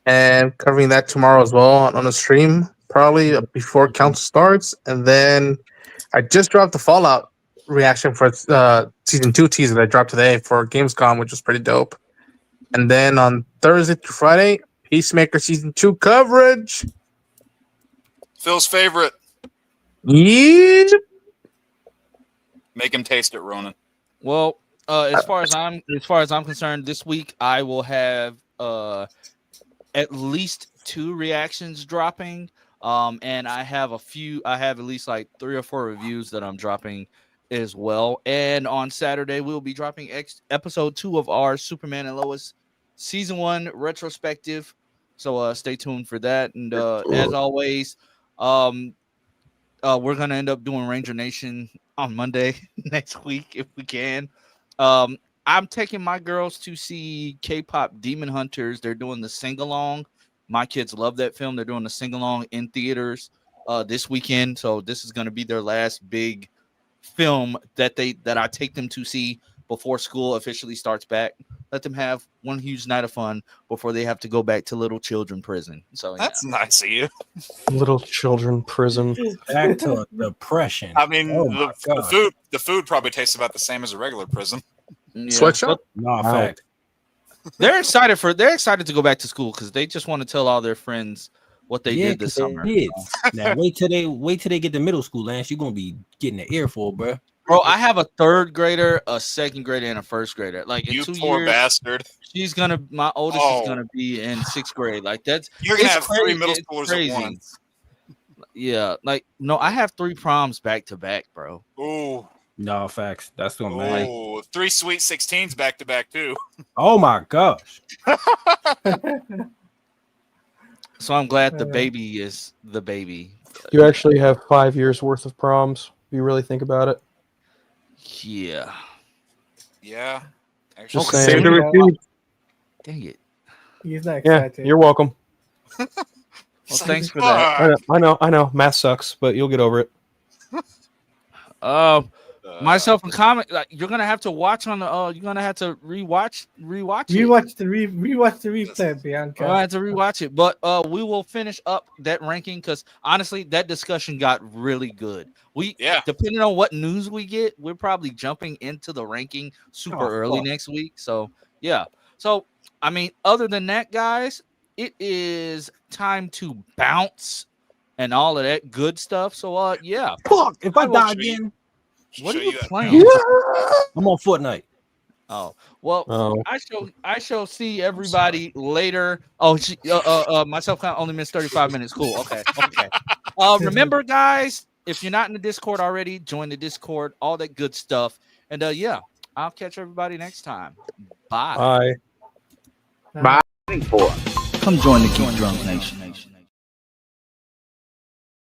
and covering that tomorrow as well on a stream. probably before council starts, and then I just dropped the Fallout reaction for season 2 teaser that dropped today for Gamescom, which was pretty dope. And then on Thursday through Friday, Peacemaker season 2 coverage. Phil's favorite. Yeah. Make him taste it, Ronan. Well, as far as I'm concerned, this week I will have at least 2 reactions dropping. And I have at least like 3 or 4 reviews that I'm dropping as well. And on Saturday, we'll be dropping episode 2 of our Superman and Lois season 1 retrospective. So stay tuned for that. And as always, we're gonna end up doing Ranger Nation on Monday next week if we can. I'm taking my girls to see K-pop Demon Hunters. They're doing the sing-along. My kids love that film. They're doing the sing-along in theaters this weekend. So this is going to be their last big film that I take them to see before school officially starts back. Let them have one huge night of fun before they have to go back to little children prison. So that's nice of you. Little children prison. Back to depression. I mean, Oh the food probably tastes about the same as a regular prison. Yeah. Sweatshop? No, fact. They're excited to go back to school because they just want to tell all their friends what they did this summer. Now wait till they get to middle school, Lance. You're gonna be getting an earful, bro. Bro, I have a 3rd grader, a 2nd grader, and a 1st grader. Like in You 2 poor years, bastard. my oldest is gonna be in 6th grade. Like You're gonna have crazy. 3 middle schoolers at once. Yeah, like no, I have 3 proms back to back, bro. Ooh. No, facts. That's what man. Oh, 3 Sweet 16s back to back too. Oh my gosh. So I'm glad the baby is the baby. You actually have 5 years worth of proms. If you really think about it. Yeah. Yeah. Just Okay. saying. Dang it. He's not Yeah, excited. you're welcome. Well, thanks for that. I know. Math sucks, but you'll get over it. Myself and comment, like, you're gonna have to watch on the. You're gonna have to rewatch it. Rewatch the replay, Bianca. I have to rewatch it, but we will finish up that ranking because honestly, that discussion got really good. Depending on what news we get, we're probably jumping into the ranking super early next week. So yeah. So I mean, other than that, guys, it is time to bounce and all of that good stuff. So yeah. Fuck! If I die again. What are you playing? I'm on Fortnite. Oh well, I shall see everybody later. Oh, myself only missed 35 minutes. Cool. Okay. Remember, guys, if you're not in the Discord already, join the Discord. All that good stuff. And yeah, I'll catch everybody next time. Bye. Bye. Bye. Come join the Geek Drunk Nation.